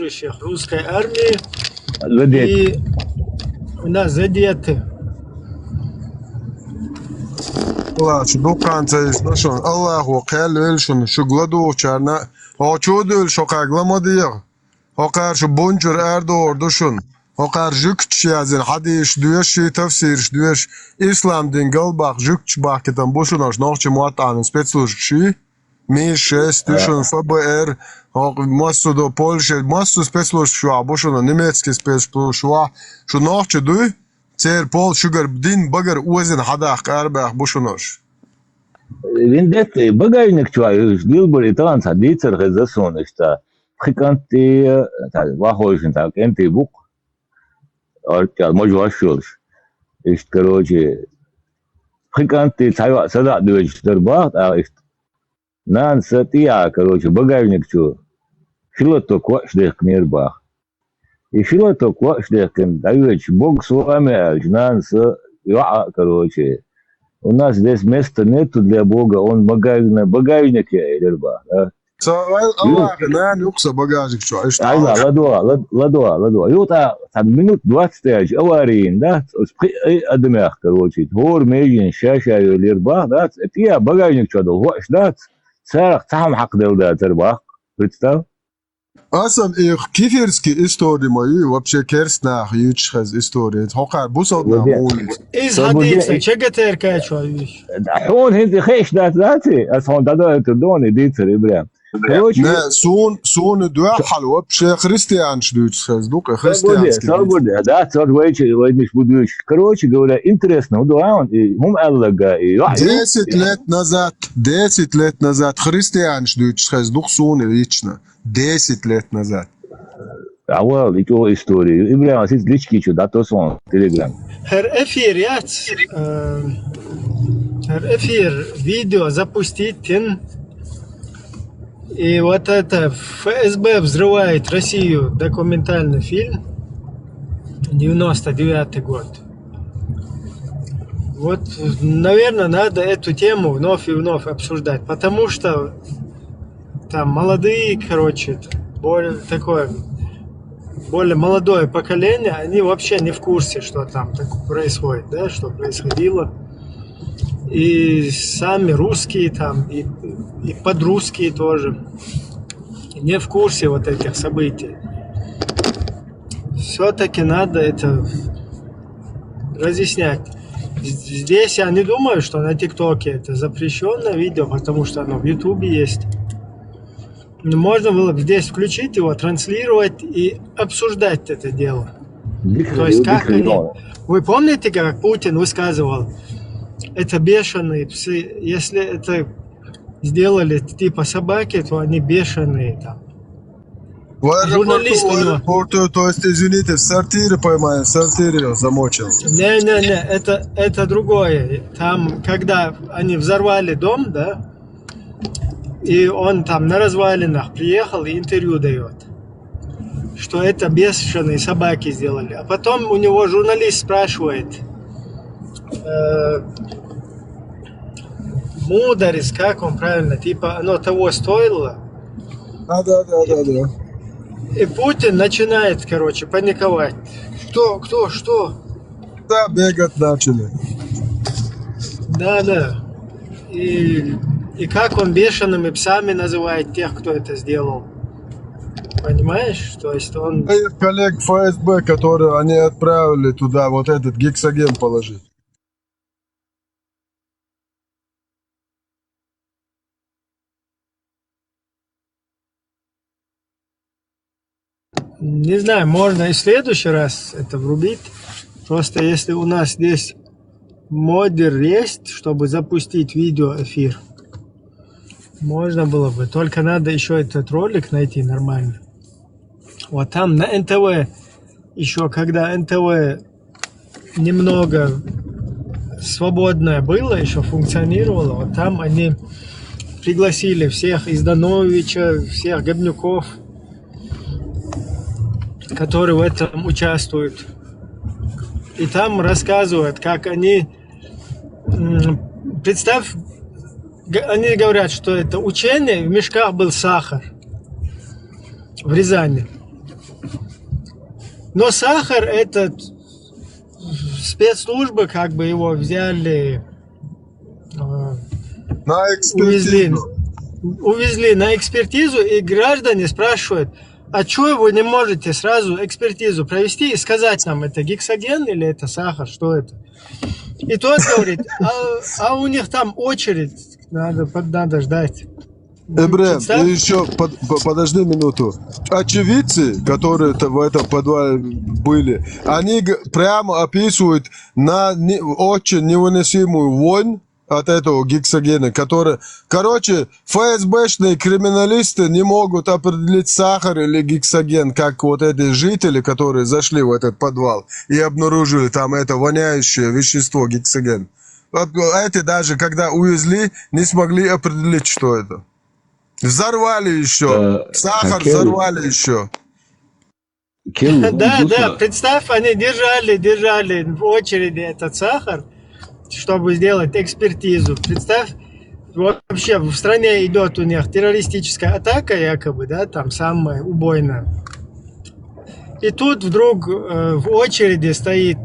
военнослужащих русской армии. Задеты. И у нас задеты. شو كان شون الله وقال شون شو غلدو چرنا ها چودل شو قاغلا مدير ها قار شو بونجر اردور دوشون ها قار جوكچ yazın hadis düş tefsir düş İslam din galbaq jukç bakitan boşunaş nohçı muatan spetslužši Mi-6 düşün FBR ha masu do Polsche masu spetslužšua boşuna nemetski spetslužšua şu nohçı du Цер пол шугар din bagar озен hadaq arbaq boşunaş Vindette bagajnik čuvajuš Dilburi tāds dīcer rezasonis tā frikanti tā vahojušin tā kenti buk ar tā moju vašulš ist короче frikanti цайва сада дуж дербах а ist нан сатия короче багажник чу шилото квашдех нербах и шилото квашдех даёч бог с вами нан с короче У нас здесь места нету для Бога, он багажник дербах, да? Allah ne yoksa bagajnik şu işte. Aynen, ладуа. Юта там минут 20 аварии, да? Адмях, короче. Двор, межин, шаша, лербах, да? Это я багажник чудо, ваш, да? Царах там хак дел, да, тербах. Представь? Асам их киферские истории мои вообще керстнах ючхаз истории. Хокар бусодна улиц. Из Хадица, чего ты ркачиваешь? Он هنتي خيش ذاتي أصلا ده تدوني ديتر إبراهيم. Ne son dua halwa bşe Hristiyan şdüçsez duk Hristiyanski. Свобода, да, войдешь будешь. Короче говоря, интересно, он هم аллага. 10 лет назад Hristiyan şdüçsez duk son лично. 10 лет назад. Авал и то историю. Ибраим, сиз лички чу, да, то сон, телеграм. Her эфир видео запустить. И вот это ФСБ взрывает Россию, документальный фильм, 99 год. Вот, наверное, надо эту тему вновь и вновь обсуждать, потому что там молодые, короче, более молодое поколение, они вообще не в курсе, что там происходит, да, что происходило. И сами русские там, и подрусские тоже не в курсе вот этих событий. Все-таки надо это разъяснять. Здесь я не думаю, что на ТикТоке это запрещенное видео, потому что оно в Ютубе есть. Но можно было бы здесь включить его, транслировать и обсуждать это дело. То есть как они... Вы помните, как Путин высказывал? Это бешеные псы. Если это сделали типа собаки, то они бешеные там. Журналист у него. То есть, извините, в сортире поймали, в сортире замочил. Не, это другое. Там, когда они взорвали дом, да, и он там на развалинах приехал и интервью дает, что это бешеные собаки сделали. А потом у него журналист спрашивает, мудрец, как он правильно, типа оно того стоило? Да. И Путин начинает, короче, паниковать. Что? Да, бегать начали. Да. И как он бешеными псами называет тех, кто это сделал. Понимаешь? То есть он... Их коллег ФСБ, которые они отправили туда вот этот гексоген положить. Не знаю, можно и в следующий раз это врубить. Просто если у нас здесь модер есть, чтобы запустить видеоэфир, можно было бы. Только надо еще этот ролик найти нормально. Вот там на НТВ, еще когда НТВ немного свободное было, еще функционировало, вот там они пригласили всех Издановича, всех Гобнюков, которые в этом участвуют. И там рассказывают, как они... Представь, они говорят, что это учение, в мешках был сахар в Рязани. Но сахар этот спецслужбы как бы его взяли, На увезли, экспертизу. увезли на экспертизу, и граждане спрашивают, а что вы не можете сразу экспертизу провести и сказать нам, это гексоген или это сахар, что это? И тот говорит, а у них там очередь, надо ждать. Эбрем, Представь. и еще подожди минуту. Очевидцы, которые в этом подвале были, они прямо описывают на очень невыносимую вонь от этого гексогена, который... Короче, ФСБшные криминалисты не могут определить сахар или гексоген, как вот эти жители, которые зашли в этот подвал и обнаружили там это воняющее вещество гексоген. Эти даже, когда увезли, не смогли определить, что это. Взорвали еще. Сахар взорвали еще. Да, представь, они держали в очереди этот сахар, чтобы сделать экспертизу. Представь, вообще в стране идет у них террористическая атака якобы, да, там самая убойная. И тут вдруг в очереди стоит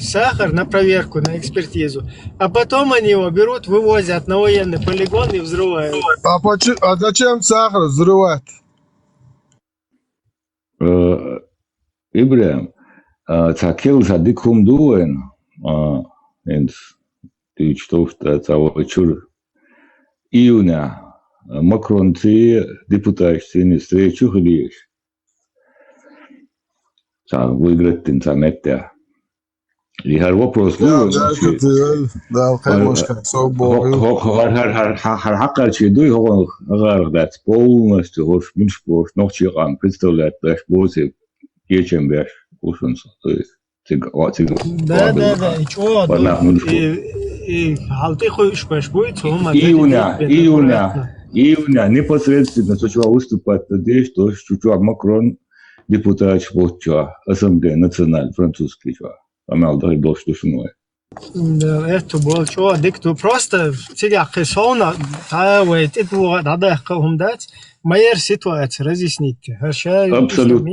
сахар на проверку, на экспертизу. А потом они его берут, вывозят на военный полигон и взрывают. А зачем сахар взрывать? Ибрем, цакел задикум дуэн, ты что того чур июня Макрон ты депутат синий встречу ходишь. Выиграть интернет. И har вопрос да, конечно, har haqqar чиду его гаргдать полностью хош миншпош noch чиган представляет даш бозе ечем беш ушунс то есть да, и чё, и халты хочешь будет, июня непосредственно сочува выступать здесь, что чучуа Макрон депутат Чпотча, Ассамблея национальная, французский чува. Амал даже был что шумой. Да, это был чего, дикту просто тебя хесона, вот это вот надо кому дать, моя ситуация разъясните. Абсолютно.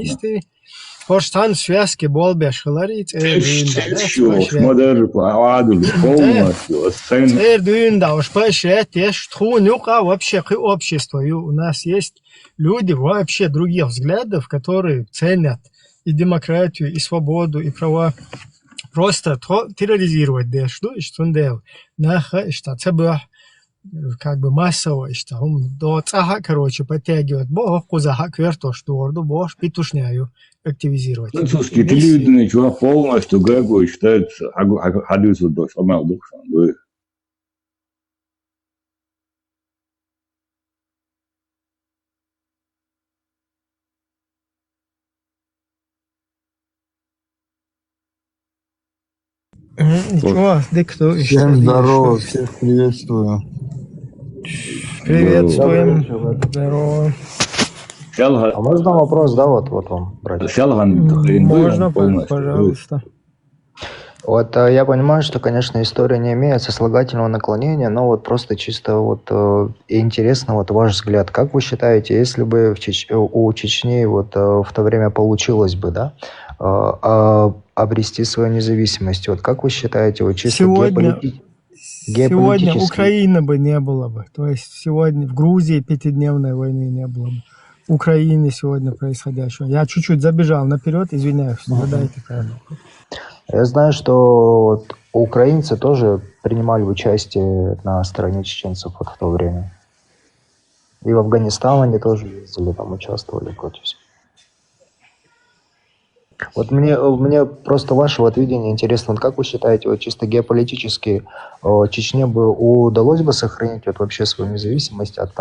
Хорштан связки бол бешхларит, модер аадул полностью. Да, уж поощрять, вообще общество, и у нас есть люди вообще других взглядов, которые ценят и демократию, и свободу, и права. Просто терроризировать, да, что он делал. Что это как бы массово, что он до цаха, короче, подтягивает. Бог кузаха кверто, что орду, бог петушняю активизировать. Французский телевидение, чувак, полностью гэгу считается, хадису дочь, амал духшан, да. Ничего, дикту. Всем здорово, всех приветствую. Приветствуем. Здорово. А можно вопрос, да, вот вам, братья? Можно, пожалуйста. Вот я понимаю, что, конечно, история не имеет сослагательного наклонения, но вот просто чисто вот интересно вот ваш взгляд. Как вы считаете, если бы у Чечни вот в то время получилось бы, да, обрести свою независимость, вот как вы считаете, вот чисто сегодня Украины бы не было бы, то есть сегодня в Грузии пятидневной войны не было бы. В Украине сегодня происходящего. Я чуть-чуть забежал наперед, извиняюсь, задайте правильно. Я знаю, что вот украинцы тоже принимали участие на стороне чеченцев вот в то время. И в Афганистан они тоже ездили, там участвовали против. Вот мне просто ваше вот видение интересно, вот как вы считаете, вот чисто геополитически Чечне бы удалось бы сохранить вот вообще свою независимость от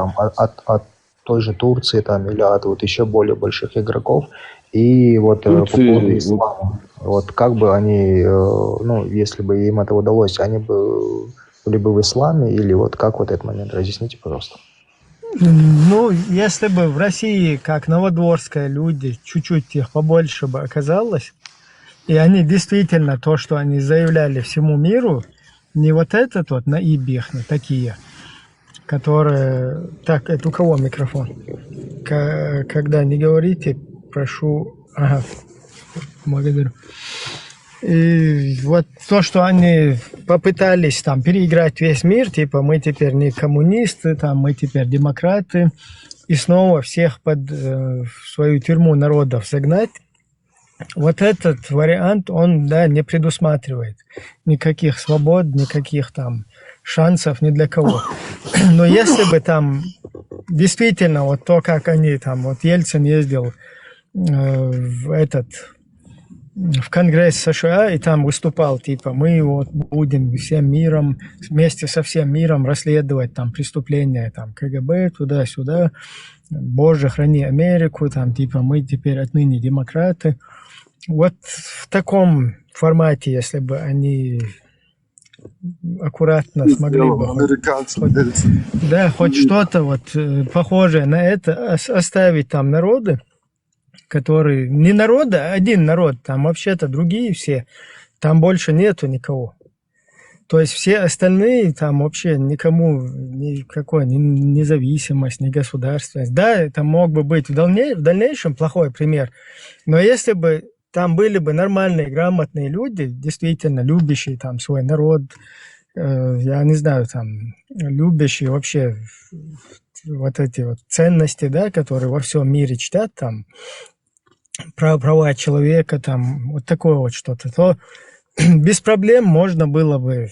той же Турции там или от вот еще более больших игроков? И вот по поводу ислама, вот как бы они, ну, если бы им это удалось, они бы были бы в исламе или вот как вот этот момент, разъясните, пожалуйста. Ну, если бы в России, как Новодворская, люди чуть-чуть их побольше бы оказалось, и они действительно то, что они заявляли всему миру, не вот этот вот наибих, не такие, которые... Так, это у кого микрофон? Когда не говорите, прошу... Ага. Благодарю. И вот то, что они попытались там переиграть весь мир, типа мы теперь не коммунисты, там мы теперь демократы, и снова всех под свою тюрьму народов загнать, вот этот вариант, он, да, не предусматривает никаких свобод, никаких там шансов ни для кого. Но если бы там действительно вот то, как они там, вот Ельцин ездил в Конгресс США и там выступал, типа, мы вот будем всем миром, вместе со всем миром расследовать там преступления там КГБ, туда-сюда, Боже, храни Америку, там, типа, мы теперь отныне демократы. Вот в таком формате, если бы они аккуратно смогли бы хоть что-то вот похожее на это оставить там народы, которые не народы, а один народ, там вообще-то другие все, там больше нету никого. То есть все остальные там вообще никому никакой ни независимость, ни государственность. Да, это мог бы быть в дальнейшем плохой пример, но если бы там были бы нормальные, грамотные люди, действительно любящие там свой народ, я не знаю, там, любящие вообще вот эти вот ценности, да, которые во всем мире чтят, там, права человека, там, вот такое вот что-то, то без проблем можно было бы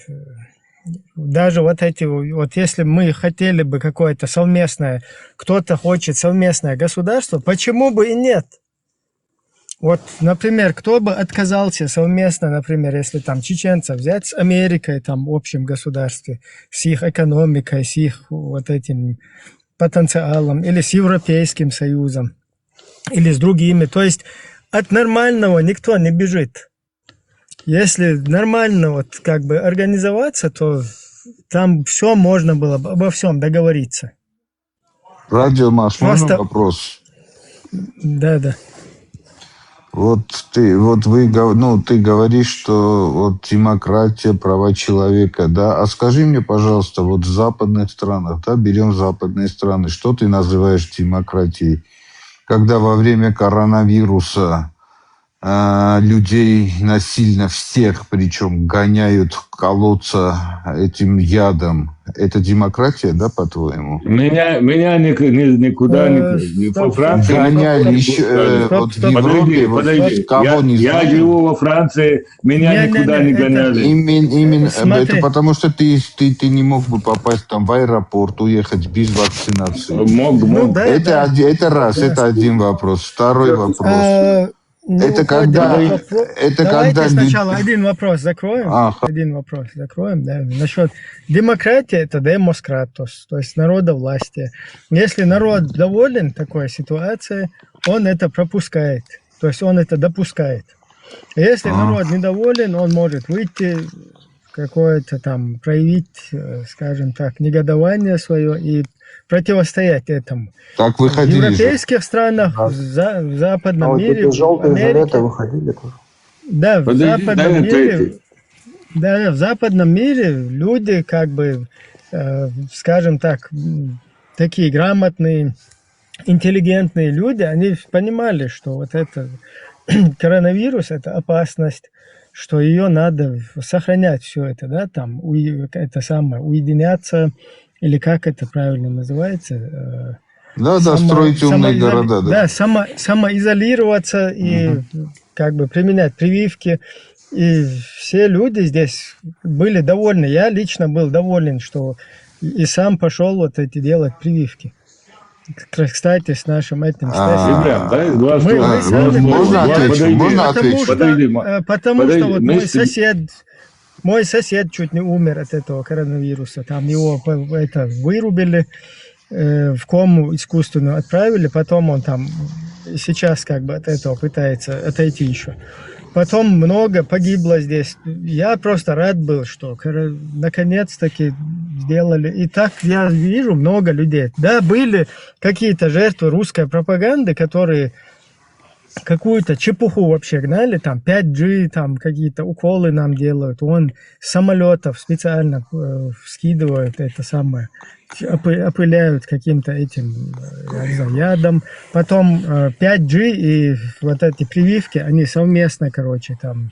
даже вот эти вот, если мы хотели бы какое-то совместное, кто-то хочет совместное государство, почему бы и нет? Вот, например, кто бы отказался совместно, например, если там чеченцев взять с Америкой там в общем государстве, с их экономикой, с их вот этим потенциалом, или с Европейским Союзом, или с другими. То есть от нормального никто не бежит. Если нормально вот как бы организоваться, то там все можно было бы обо всем договориться. Радио, Маш, Просто... можно вопрос? Да. Ты говоришь, что вот демократия, права человека, да? А скажи мне, пожалуйста, вот в западных странах, да, берем западные страны, что ты называешь демократией? Когда во время коронавируса людей насильно всех, причем гоняют колоться этим ядом. Это демократия, да, по-твоему? Меня никуда не по Франции. Гоняли еще вот в Европе. Подожди. Кого не Я знаю. живу во Франции, меня никуда не гоняли. Именно Смотри. это потому, что ты не мог бы попасть там в аэропорт, уехать без вакцинации. Мог. Да, Это раз, это один вопрос. Второй вопрос. Это когда Давайте люди... сначала один вопрос закроем. Да. Насчет демократии, это демоскратос, то есть народовластие. Если народ доволен такой ситуацией, он это пропускает, то есть он это допускает. Если народ недоволен, он может выйти, какое-то там проявить, скажем так, негодование свое и противостоять этому. Так В выходили же. европейских странах, в западном мире, в желтые Америке, жилеты выходили тоже. да, в западном мире, да, в западном мире люди, как бы, скажем так, такие грамотные, интеллигентные люди, они понимали, что вот это коронавирус, это опасность, что ее надо сохранять все это, да, там, это самое, уединяться, или как это правильно называется? Строить умные города. Да, самоизолироваться и как бы применять прививки. И все люди здесь были довольны. Я лично был доволен, что и сам пошел вот эти делать прививки. Кстати, с нашим этим Ребят, дай два слова. Можно ответить? Потому что вот мой сосед чуть не умер от этого коронавируса. Там его вырубили, в кому искусственную отправили. Потом он там сейчас как бы от этого пытается отойти еще. Потом много погибло здесь. Я просто рад был, что наконец-таки сделали. И так я вижу много людей. Да, были какие-то жертвы русской пропаганды, которые какую-то чепуху вообще гнали, там 5G, там какие-то уколы нам делают, вон с самолетов специально скидывают это самое, опыляют каким-то этим, я не знаю, ядом. Потом 5G и вот эти прививки, они совместно, короче, там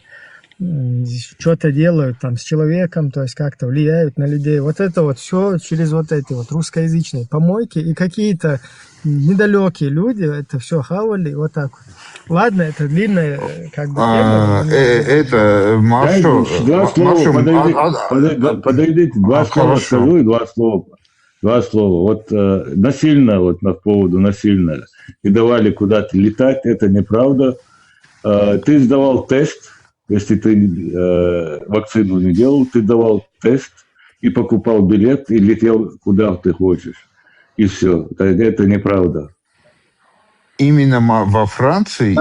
что-то делают там с человеком, то есть как-то влияют на людей. Вот это вот все через вот эти вот русскоязычные помойки, и какие-то недалекие люди это все хавали, вот так вот. Ладно, это длинная как бы тема. Это, Машу... Два слова, подойдите, два слова хорошо. скажу и два слова. Два слова. Вот насильно, вот по поводу насильно и давали куда-то летать, это неправда. Ты сдавал тест, если ты вакцину не делал, ты давал тест и покупал билет и летел куда ты хочешь. И все. Это неправда. Именно во Франции,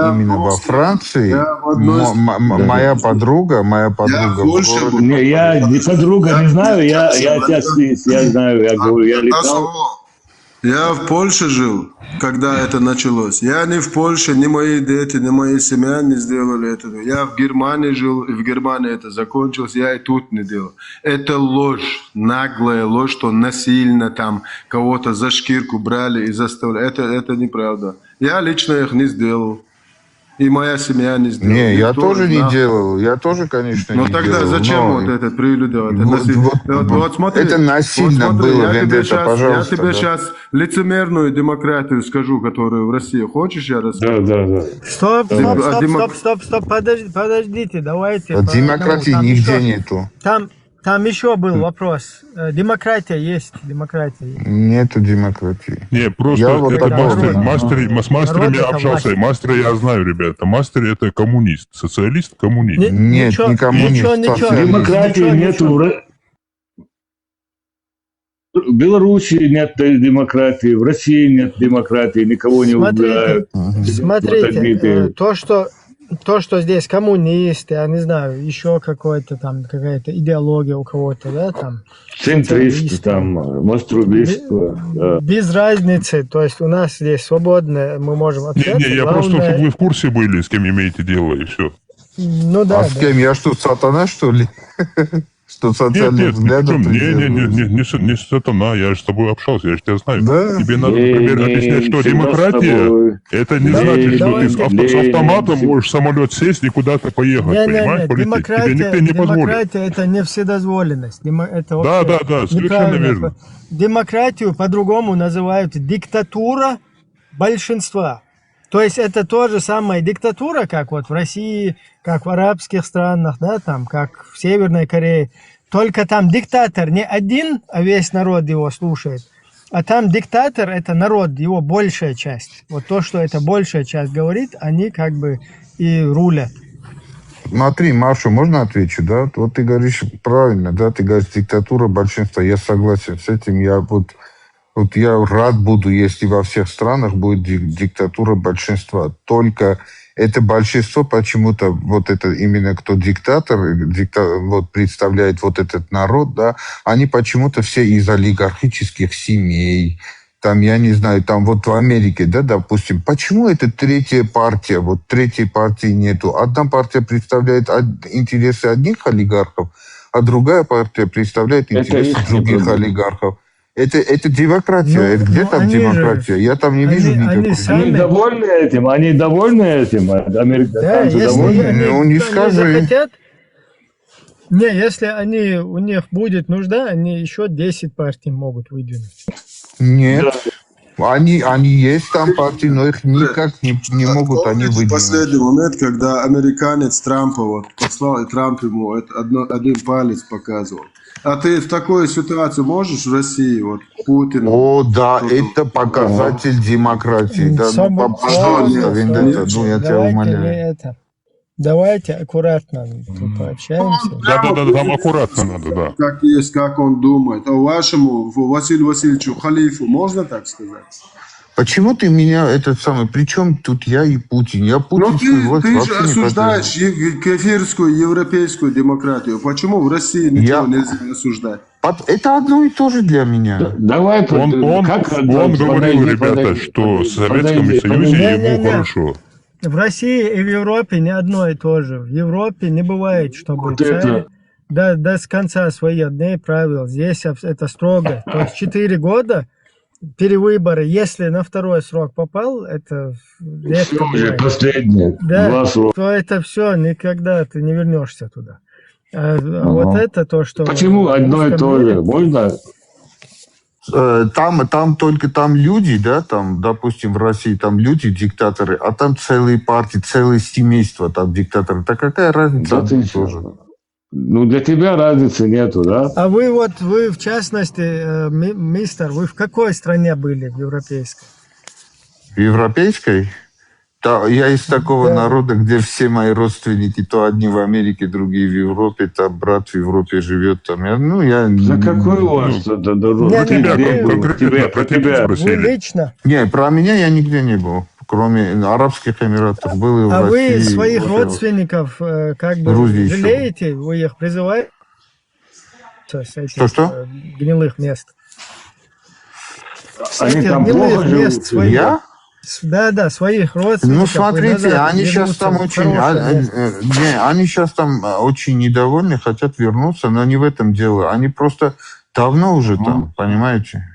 моя подруга в городе... Не, я не подруга, не знаю, я знаю, я говорю, я летал. Я в Польше жил, когда это началось. Я не в Польше, ни мои дети, ни мои семья не сделали этого. Я в Германии жил, и в Германии это закончилось, я и тут не делал. Это ложь, наглая ложь, что насильно там кого-то за шкирку брали и заставляли. Это неправда. Я лично их не сделал. И моя семья не сделала. Не, я Никто тоже не знал. делал. Я тоже, конечно, Но не тогда делал. зачем но- вот это прелюдия? Вот Смотри, это насильно вот смотри, было, я тебе Вендетта, щас- пожалуйста. Я тебе да. сейчас лицемерную демократию скажу, которую в России. Хочешь, я расскажу? Да. Стоп, подождите, давайте. Вот демократии там нигде еще- нету. Там еще был вопрос. Демократия есть. Нету демократии. Не, просто Я вот это такого- с мастером Народ я это общался. власть. Мастера я знаю, ребята. Мастер это коммунист. Социалист, коммунист. Нет, не коммунист, социалист. Демократии нету. В Беларуси нет демократии, в России нет демократии, никого не убирают. Смотрите, то, что здесь коммунисты, я не знаю, еще какая-то идеология у кого-то, да, там. Центристы, там, маструбисты. Да. Без разницы, то есть у нас здесь свободно, мы можем общаться. Не, я просто, главное- чтобы вы в курсе были, с кем имеете дело, и все. Ну да, А с да. кем? Я что, сатана, что ли? Что социальных Нет, взглядов придерживаюсь? не сатана, я же с тобой общался, я же тебя знаю. Да? Тебе надо, например, объяснять, что всегда с демократия, тобой. это не Давай, значит, что ты с Ленин, автоматом Ленин. можешь в самолет сесть и куда-то поехать, понимаешь, полететь. Тебе никто не позволит. Демократия это не вседозволенность. Это вообще Да, совершенно неправильно. верно. Демократию по-другому называют диктатура большинства. То есть это то же самое диктатура, как вот в России, как в арабских странах, да, там, как в Северной Корее. Только там диктатор не один, а весь народ его слушает. А там диктатор – это народ, его большая часть. Вот то, что эта большая часть говорит, они как бы и рулят. Смотри, Машу, можно отвечу, да? Вот ты говоришь правильно, да? Ты говоришь, диктатура большинства. Я согласен с этим. Я рад буду, если во всех странах будет диктатура большинства. Только это большинство почему-то, вот это именно кто вот представляет вот этот народ, да, они почему-то все из олигархических семей. Там, я не знаю, там вот в Америке, да, допустим, почему это третья партия, вот третьей партии нету? Одна партия представляет интересы одних олигархов, а другая партия представляет интересы их других проблема. олигархов. Это демократия. Где там они демократия? Я там не вижу они никакой. сами- Они довольны этим, Да, американцы если довольны. Ну, не они скажи. захотят, если у них будет нужда, они еще 10 партий могут выдвинуть. Нет. Они есть там партии, но их никак не могут они Помните выдвинуть. последний момент, когда американец Трампа вот послал, и Трамп ему один палец показывал. А ты в такой ситуации можешь в России, вот Путин? О, да, Что-то- это показатель демократии. Да, пожалуйста, Вендетта, я тебя умоляю. Давайте аккуратно тут пообщаемся. Да, там аккуратно надо, да. Как есть, как он думает. А вашему Василию Васильевичу Халифу можно так сказать? Почему ты меня причем тут я и Путин? Я Но путинскую власть ты же вообще не осуждаешь кефирскую европейскую демократию. Почему в России ничего нельзя осуждать? поддерживаю. Это одно и то же для меня. Давай, Он говорил, ребята, что в Советском Союзе ему хорошо. В России и в Европе не одно и то же. В Европе не бывает, чтобы Вот царь это... до конца своих дней правил. Здесь это строго. То есть 4 года перевыборы. Если на второй срок попал, это редко Все уже бывает. последнее. Да, 2 срока. то это все, никогда ты не вернешься туда. А вот это то, что... Почему в одно и русском то мире- же? Можно? Там только там люди, да, там, допустим, в России там люди диктаторы, а там целые партии, целые семейства там диктаторы. Так какая разница? Да ты тоже. чё? Ну, для тебя разницы нету, да? А вы в частности, мистер, вы в какой стране были в европейской? В европейской? Да, я из такого Да. народа, где все мои родственники, то одни в Америке, другие в Европе, там брат в Европе живет. Там. За какой у вас дорога? Нет, Тебя нет, конкретно про тебя Вы спросили. лично? Не, про меня я нигде не был, кроме Арабских Эмиратов. Был и в А России. вы своих вот, родственников как бы Грузии еще жалеете? Вы их призываете с этих Что? гнилых мест? С Они этих там гнилых плохо мест живут? своих. Я? Да, своих родственников. Ну, вы смотрите, назад они сейчас вернутся там в очень... хорошее место. они сейчас там очень недовольны, хотят вернуться, но не в этом дело. Они просто давно уже там, понимаете?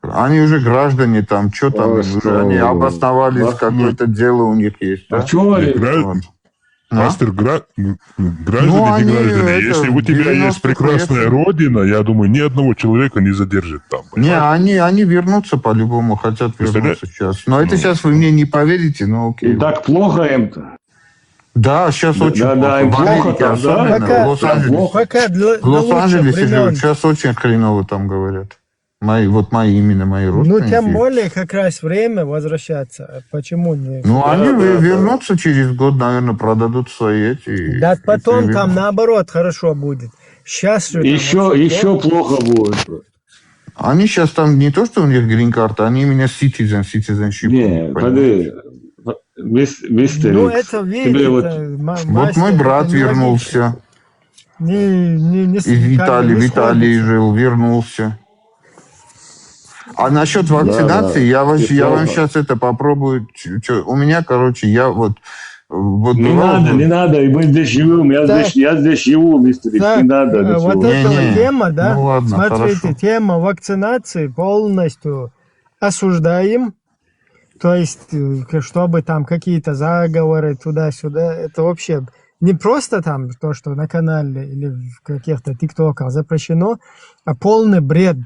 Они уже граждане там, что там, Ой, уже они что? обосновались, Ах, какое-то дело у них есть. А Да? чего они? Вот. А? Мастер, граждане, Ну, не они граждане. это, Если у тебя есть 90-х прекрасная лет. родина, я думаю, ни одного человека не задержит там. Не, понимаешь? они вернутся по-любому, хотят Представляешь? вернуться сейчас. Но это сейчас вы мне не поверите, но окей. И так плохо им-то? Да, сейчас Да, очень да, плохо. им В плохо Америке там, да? особенно, Пока- в Лос-Анджелесе. плохо. Пока В до лучших Лос-Анджелесе времен. живут. Сейчас очень хреново там говорят. Мои Ну, родственники. тем более как раз время возвращаться. Почему не? Ну, они да, да. вернутся через год, наверное, продадут свои эти... Да потом эти- там наоборот хорошо будет. Сейчас же там Еще вообще плохо будет. Они сейчас там не то, что у них грин-карта, они именно citizenship. Не, понимаешь? подожди. Мистер Ну, Икс, это, видите, тебе вот... Вот мой брат вернулся Не, из Италии, в Италии жил, вернулся. А насчет вакцинации, да. я вам Неплохо. сейчас это попробую. У меня, короче, я вот Не надо, и мы здесь живем, я здесь живу, мистер Икс, не надо. Так, вот ничего. эта тема, да, Ну ладно, смотрите, хорошо. тема вакцинации полностью осуждаем. То есть, чтобы там какие-то заговоры туда-сюда, это вообще не просто там то, что на канале или в каких-то тиктоках запрещено, а полный бред.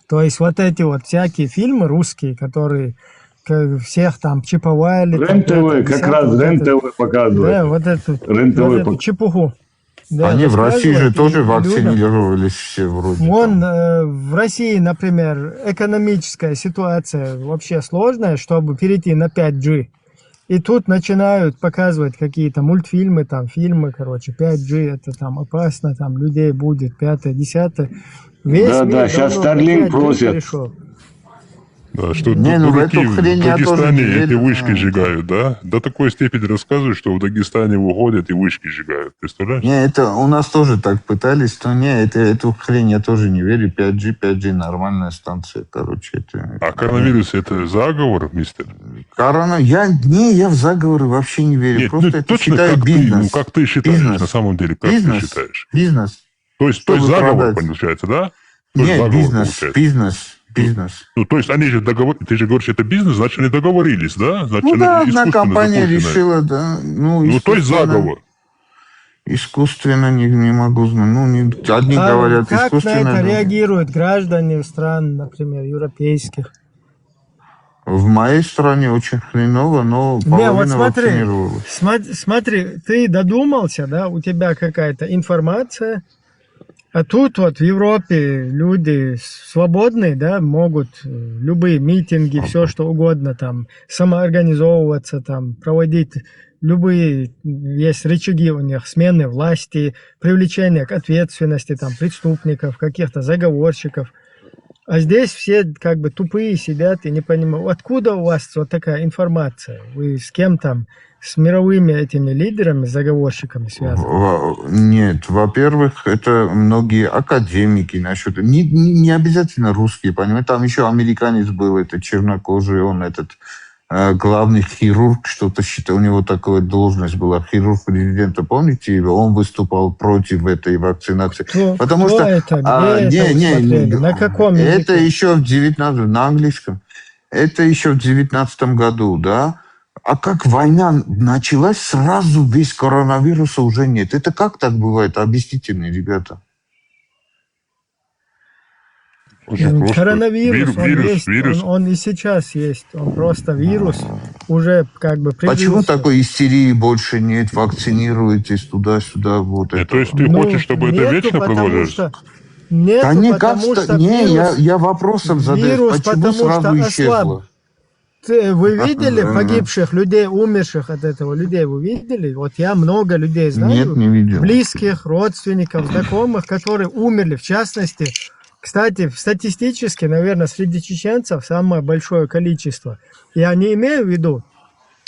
То есть вот эти вот всякие фильмы русские, которые всех там чиповали. РЕН-ТВ, как раз РЕН-ТВ показывает. Да, вот эту РЕН-ТВ чепуху. Да, Они в России же рассказывают тоже людям. вакцинировались все вроде. Вон там. в России, например, экономическая ситуация вообще сложная, чтобы перейти на 5G. И тут начинают показывать какие-то мультфильмы, там, фильмы, короче, 5G, это там опасно, там людей будет, 5-е, 10-е. Весь Да, мир сейчас давно на Starlink 5G просят. перешел. Да, что Не, ну в дураки эту хрень в я тоже Дагестане не эти верю. вышки сжигают, да? До такой степени рассказывают, что в Дагестане выходят и вышки сжигают. Представляешь? Не, это у нас тоже так пытались, но не, эту хрень я тоже не верю. 5G нормальная станция, короче. Это... А коронавирус это заговор, мистер? Я в заговоры вообще не верю. Нет, Просто ну, это точно считаю как бизнес. ты, как ты считаешь, Бизнес. на самом деле, как Бизнес. ты считаешь? Бизнес. То есть Чтобы заговор продать. получается, да? То есть Нет, заговор бизнес. получается. Бизнес. Ну, то есть они же ты же говоришь, это бизнес, значит, они договорились, да? Значит, Ну да, они одна искусственно компания запущенные. решила, да. Ну, то есть искусственно- заговор. Искусственно не могу знать. Одни А говорят как на искусственно. это но- реагируют граждане стран, например, европейских? В моей стране очень хреново, но Не, половина вот смотри, вакцинировалась. смотри, ты додумался, да, у тебя какая-то информация, а тут вот в Европе люди свободные, да, могут любые митинги, все что угодно, там, самоорганизовываться, там, проводить любые, есть рычаги у них, смены власти, привлечение к ответственности, там, преступников, каких-то заговорщиков. А здесь все как бы тупые сидят и не понимают, откуда у вас вот такая информация? Вы с кем там, с мировыми этими лидерами, заговорщиками связаны? Нет, во-первых, это многие академики насчет... Не обязательно русские, понимаете? Там еще американец был, это чернокожий, он этот главный хирург, что-то считал, у него такая должность была, хирург президента, помните его? Он выступал против этой вакцинации. Потому Кто что... это? Где это вы смотрели? На каком это языке? еще в 19 на английском. Это еще в 19 году, да? А как война началась, сразу весь коронавируса уже нет. Это как так бывает? Объясните мне, ребята. Очень просто. Коронавирус, он Вирус, есть, вирус. он и сейчас есть. Он просто вирус уже как бы Почему привился. такой истерии больше нет? Вакцинируйтесь туда-сюда, вот Не, это. то есть ты хочешь, чтобы это нету, вечно потому продолжалось? что нету, Да не, потому что не, вирус, я вопросом задаюсь, вирус почему потому сразу что ослаб. исчезло? Вы видели погибших людей, умерших от этого людей? Вы видели? Вот я много людей Нет, знаю, не видел. близких, родственников, знакомых, которые умерли. В частности, кстати, статистически, наверное, среди чеченцев самое большое количество. Я не имею в виду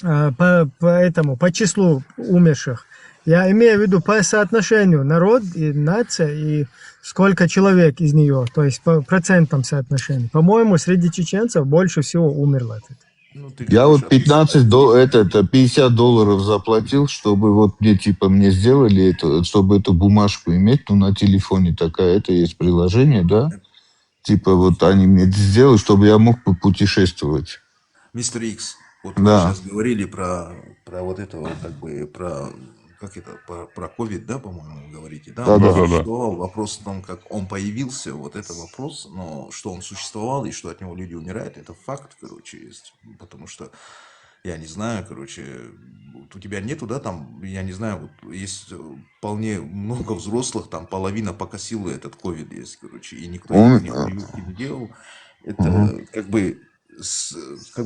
по числу умерших. Я имею в виду по соотношению народ и нация, и сколько человек из нее, то есть по процентам соотношения. По-моему, среди чеченцев больше всего умерло от этого. Ну, ты Я говоришь вот 15 50 долларов заплатил, чтобы вот мне типа мне сделали это, чтобы эту бумажку иметь, ну на телефоне такая, это есть приложение, да? Типа вот они мне сделали, чтобы я мог путешествовать. Мистер Икс, вот вы Да. сейчас говорили про вот этого, как бы, как это, про COVID, да, по-моему, говорите, да? Да, Он да. существовал, вопрос в том, как он появился, вот это вопрос, но что он существовал и что от него люди умирают, это факт, короче, есть, потому что я не знаю, короче, вот у тебя нету, да, там, я не знаю, вот есть вполне много взрослых, там половина покосила этот ковид есть, короче, и никто Он- никаких прививки не делал. Это как бы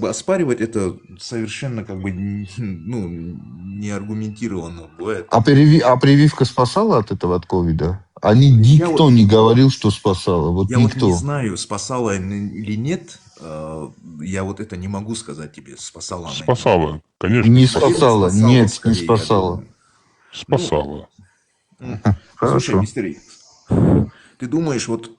оспаривать это совершенно как бы ну, не аргументированно бывает. А прививка спасала от этого, от ковида? Никто вот- не говорил, что спасала. Вот Я вот никто. не знаю, спасала или нет, я вот это не могу сказать тебе, спасала она или нет. Спасала, конечно, Не спасала. спасала. Нет, не скорее, я спасала. думаю. Спасала. Слушай, Хорошо. мистер Икс, ты думаешь, вот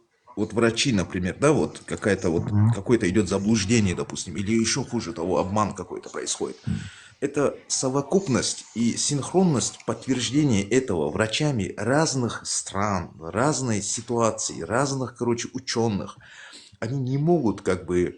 врачи, например, да, вот какая-то вот какое-то идет заблуждение, допустим, или еще хуже того, обман какой-то происходит. Это совокупность и синхронность подтверждения этого врачами разных стран, разной ситуации, разных, короче, ученых. Они не могут как бы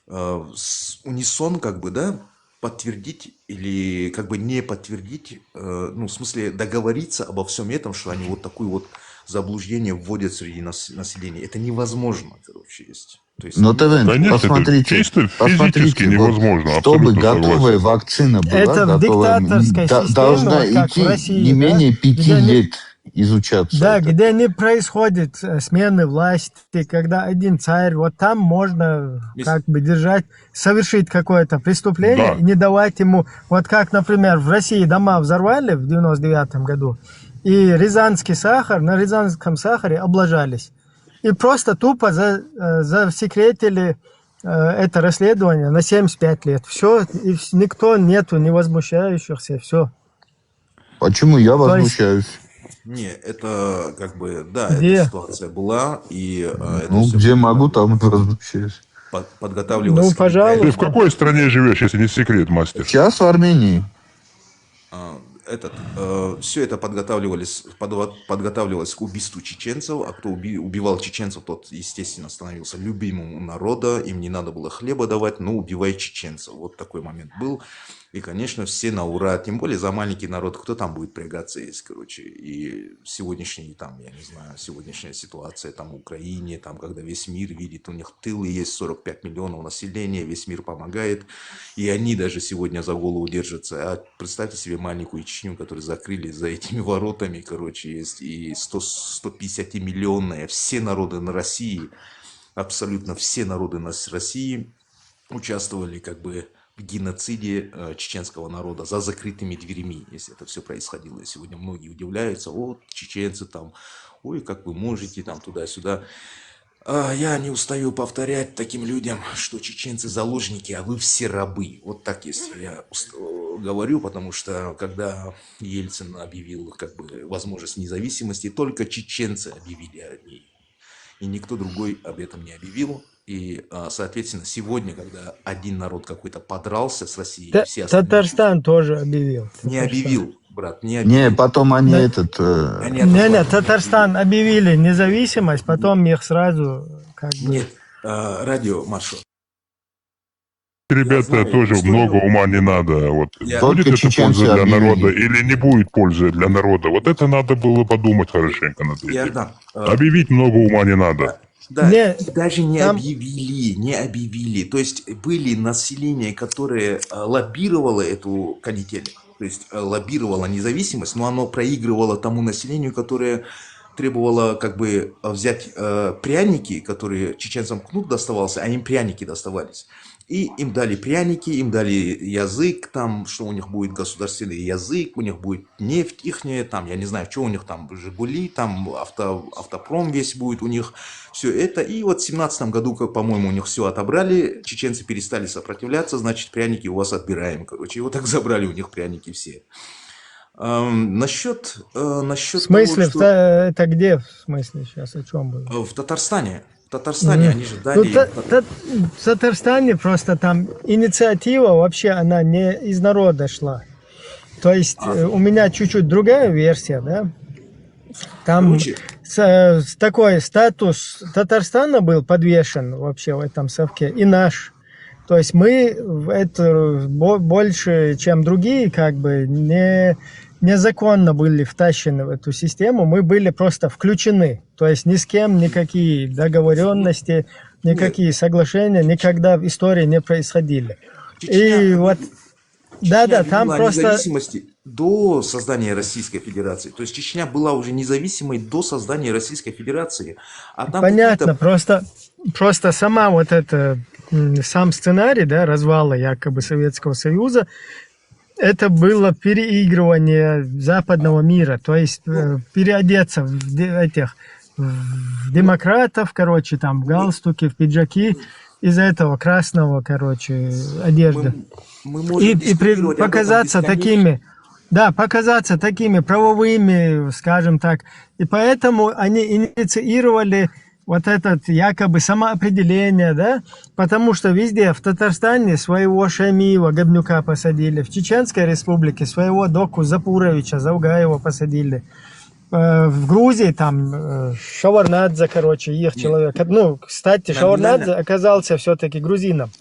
унисон, как бы, да, подтвердить или как бы не подтвердить, ну, в смысле договориться обо всем этом, что они вот такое вот заблуждение вводят среди населения. Это невозможно, короче, есть. То есть Но, Тевен, Конечно, это посмотрите, чисто посмотрите, физически вот, невозможно, чтобы абсолютно готовая согласен. вакцина была, Это в готовая, диктаторской системе, должна вот как в идти России, не да, менее 5 где не- лет изучаться. Да, это. где не происходит смены власти, когда один царь, вот там можно как бы держать, совершить какое-то преступление Да. и не давать ему, вот как, например, в России дома взорвали в 99 году, и рязанский сахар, на рязанском сахаре облажались. И просто тупо засекретили это расследование на 75 лет. Все, и никто нету, не возмущающихся, все. Почему я есть- возмущаюсь? Не, это как бы, да, Где? эта ситуация была, и это Ну, всё где могу, там и возмущаюсь. подготавливалось. Ну, пожалуйста. Ты в какой стране живешь, если не секрет, мастер? Сейчас в Армении. Все это подготавливалось к убийству чеченцев, а кто убивал чеченцев, тот, естественно, становился любимым у народа, им не надо было хлеба давать, но убивай чеченцев. Вот такой момент был. И, конечно, все на ура, тем более за маленький народ, кто там будет прягаться есть, короче. И сегодняшний, там, я не знаю, сегодняшняя ситуация там в Украине, там, когда весь мир видит, у них тылы есть, 45 миллионов населения, весь мир помогает, и они даже сегодня за голову держатся. А представьте себе маленькую Чечню, которую закрыли за этими воротами, короче, есть, и 150-миллионная, все народы на России, абсолютно все народы на России участвовали как бы в геноциде чеченского народа за закрытыми дверьми, если это все происходило. И сегодня многие удивляются, вот чеченцы там, ой, как вы можете там туда-сюда. Я не устаю повторять таким людям, что чеченцы заложники, а вы все рабы. Вот так, если я говорю, потому что когда Ельцин объявил как бы возможность независимости, только чеченцы объявили о ней. И никто другой об этом не объявил. И, соответственно, сегодня, когда один народ какой-то подрался с Россией, все остальные Татарстан тоже объявил. не объявил, брат, не Не, объявил. потом они Да. Они Не, отозвали. Татарстан объявили независимость, потом их сразу как бы... Нет, радио Маршал. Ребята, знаю тоже историю. много ума не надо. Вот Я- будет Только это чеченцы польза для объявили. народа или не будет пользы для народа? Вот это надо было подумать хорошенько над этим. Иордан, Объявить много ума не надо. да, Не, даже не там- объявили. То есть были население, которое лоббировало эту канитель, то есть лоббировало независимость, но оно проигрывало тому населению, которое требовало как бы взять пряники, которые чеченцам кнут доставался, а им пряники доставались. И им дали пряники, им дали язык, там, что у них будет государственный язык, у них будет нефть ихняя, там, я не знаю, что у них там, Жигули, там, автопром весь будет у них, все это. И вот в 17 году, по-моему, у них все отобрали, чеченцы перестали сопротивляться, значит, пряники у вас отбираем, короче. И вот так забрали у них пряники все. Насчет В смысле, того, что это где? В смысле, сейчас о чем было? в Татарстане, они же Ну, дали... в Татарстане просто там инициатива вообще, она не из народа шла. То есть у меня чуть-чуть другая версия, да? Там Короче, такой статус Татарстана был подвешен вообще в этом совке, и наш. То есть мы в это больше, чем другие, как бы незаконно были втащены в эту систему, мы были просто включены. То есть ни с кем никакие договоренности, никакие соглашения никогда в истории не происходили. И вот, да, там была просто... независимости до создания Российской Федерации. То есть Чечня была уже независимой до создания Российской Федерации. А там Понятно, какие-то- просто сама вот это, сам сценарий, да, развала якобы Советского Союза, это было переигрывание западного мира, то есть переодеться в демократов, короче, там в галстуки, в пиджаки, из-за этого красного, короче, одежды. мы можем И дискутировать об этом показаться бесконечно. показаться такими правовыми, скажем так. И поэтому они инициировали вот это якобы самоопределение, да, потому что везде, в Татарстане своего Шаймиева, Габнюка посадили, в Чеченской республике своего Доку Запуровича, Завгаева посадили, в Грузии там Шаварнадзе, короче, их человек. Ну, кстати, Шаварнадзе оказался все-таки грузином.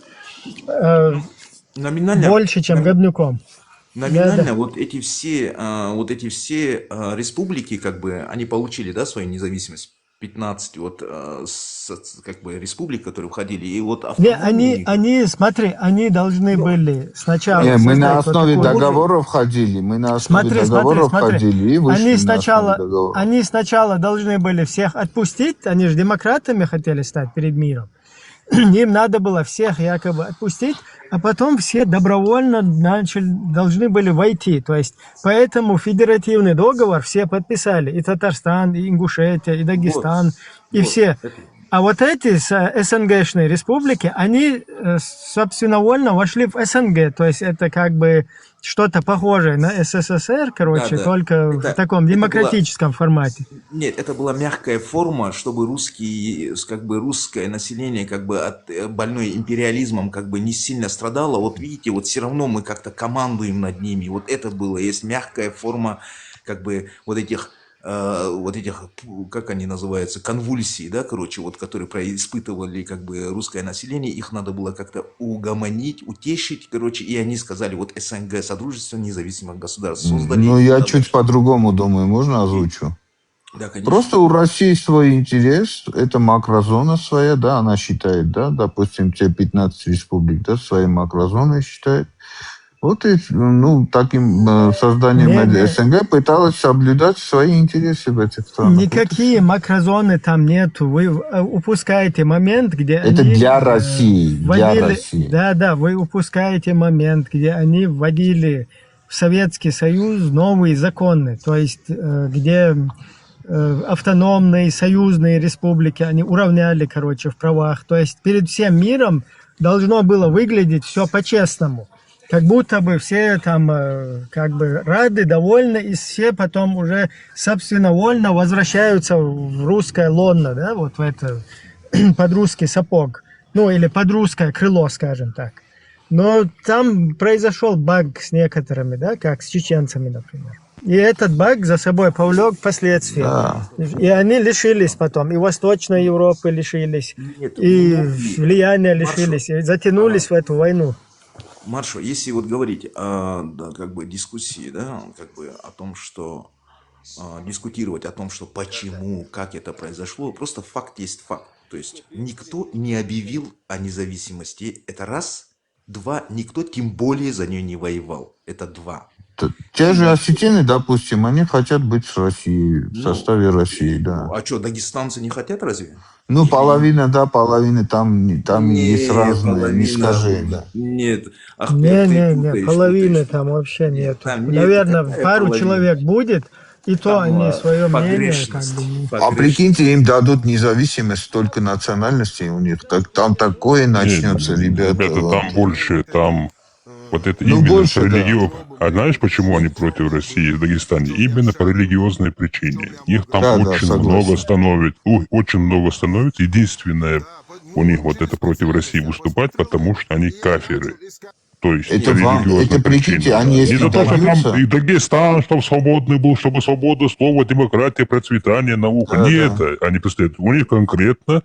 Номинально, Больше, чем Габнюком. номинально Да. вот эти все республики, как бы, они получили, да, свою независимость. 15 вот как бы республик, которые входили, и вот Не, автономии- смотри, они должны были сначала... Не, мы на создать вот основе такую- договоров ходили, мы на основе Смотри, договоров смотри. ходили и вышли Они на основе сначала, договоров. они сначала должны были всех отпустить, они же демократами хотели стать перед миром. Им надо было всех якобы отпустить, а потом все добровольно должны были войти. То есть поэтому федеративный договор все подписали. И Татарстан, и Ингушетия, и Дагестан, и вот, все. это- А вот эти СНГшные республики, они собственновольно вошли в СНГ. То есть это как бы что-то похожее на СССР, короче, Да. только Это- в таком это демократическом формате. Нет, это была мягкая форма, чтобы русское население как бы от больной империализмом как бы не сильно страдало. Вот видите, вот все равно мы как-то командуем над ними. Вот это было, есть мягкая форма как бы вот этих, как они называются, конвульсий, да, короче, вот которые испытывали как бы русское население, их надо было как-то угомонить, утешить, короче, и они сказали, вот СНГ, Содружество независимых государств, создали. Ну, я чуть по-другому думаю, можно озвучу? Да, конечно. Просто у России свой интерес, это макрозона своя, да, она считает, да, допустим, те 15 республик, да, своей макрозоной считает. Вот и, ну, таким созданием Не. СНГ пыталась соблюдать свои интересы в этих странах. Никакие макрозоны там нету. Вы упускаете момент, где Это они для России, для вводили... России. Да, вы упускаете момент, где они вводили в Советский Союз новые законы, то есть где автономные союзные республики, они уравняли, короче, в правах. То есть перед всем миром должно было выглядеть все по-честному. Как будто бы все там как бы рады, довольны, и все потом уже собственновольно возвращаются в русское лоно, да, вот в это, под русский сапог. Ну, или под русское крыло, скажем так. Но там произошел баг с некоторыми, да, как с чеченцами, например. И этот баг за собой повлек последствия. Да. И они лишились потом. И Восточной Европы лишились, Нет, и многие- влияния Маршал, лишились, и затянулись в эту войну. Маршал, если вот говорить о, да, как бы дискуссии, да, как бы о том, что дискутировать о том, что почему, как это произошло, просто факт есть факт. То есть никто не объявил о независимости. Это раз. Два. Никто тем более за нее не воевал. Это два. Те же осетины, допустим, они хотят быть с Россией, в составе России, да. А что, дагестанцы не хотят разве? Ну, Или- половина, да, половина, там есть Не, разные, не половина, скажи, да. Нет. Ахмед, ты Не-не-не, путаешь, половины путаешь. там вообще Нет, нету. там нет, Наверное, какая пару половина? человек будет, и то Там, они свое мнение как погрешность. бы не... А прикиньте, им дадут независимость только национальности у них. Так, там такое начнется, ребята. Ребята, вот. там больше, там вот это Ну, именно больше, по да. А знаешь, почему они против России в Дагестане? Именно по религиозной причине. Их там Да, да, очень согласен. много становится. Очень много становится. Единственное, у них вот это против России выступать, потому что они кафиры. То есть Это по вам- религиозной это прикиньте, причине. они Не если за то, что добьются- там и Дагестан, чтобы свободный был, чтобы свобода слова, демократия, процветание, наука. Да, Не да. это они представляют. У них конкретно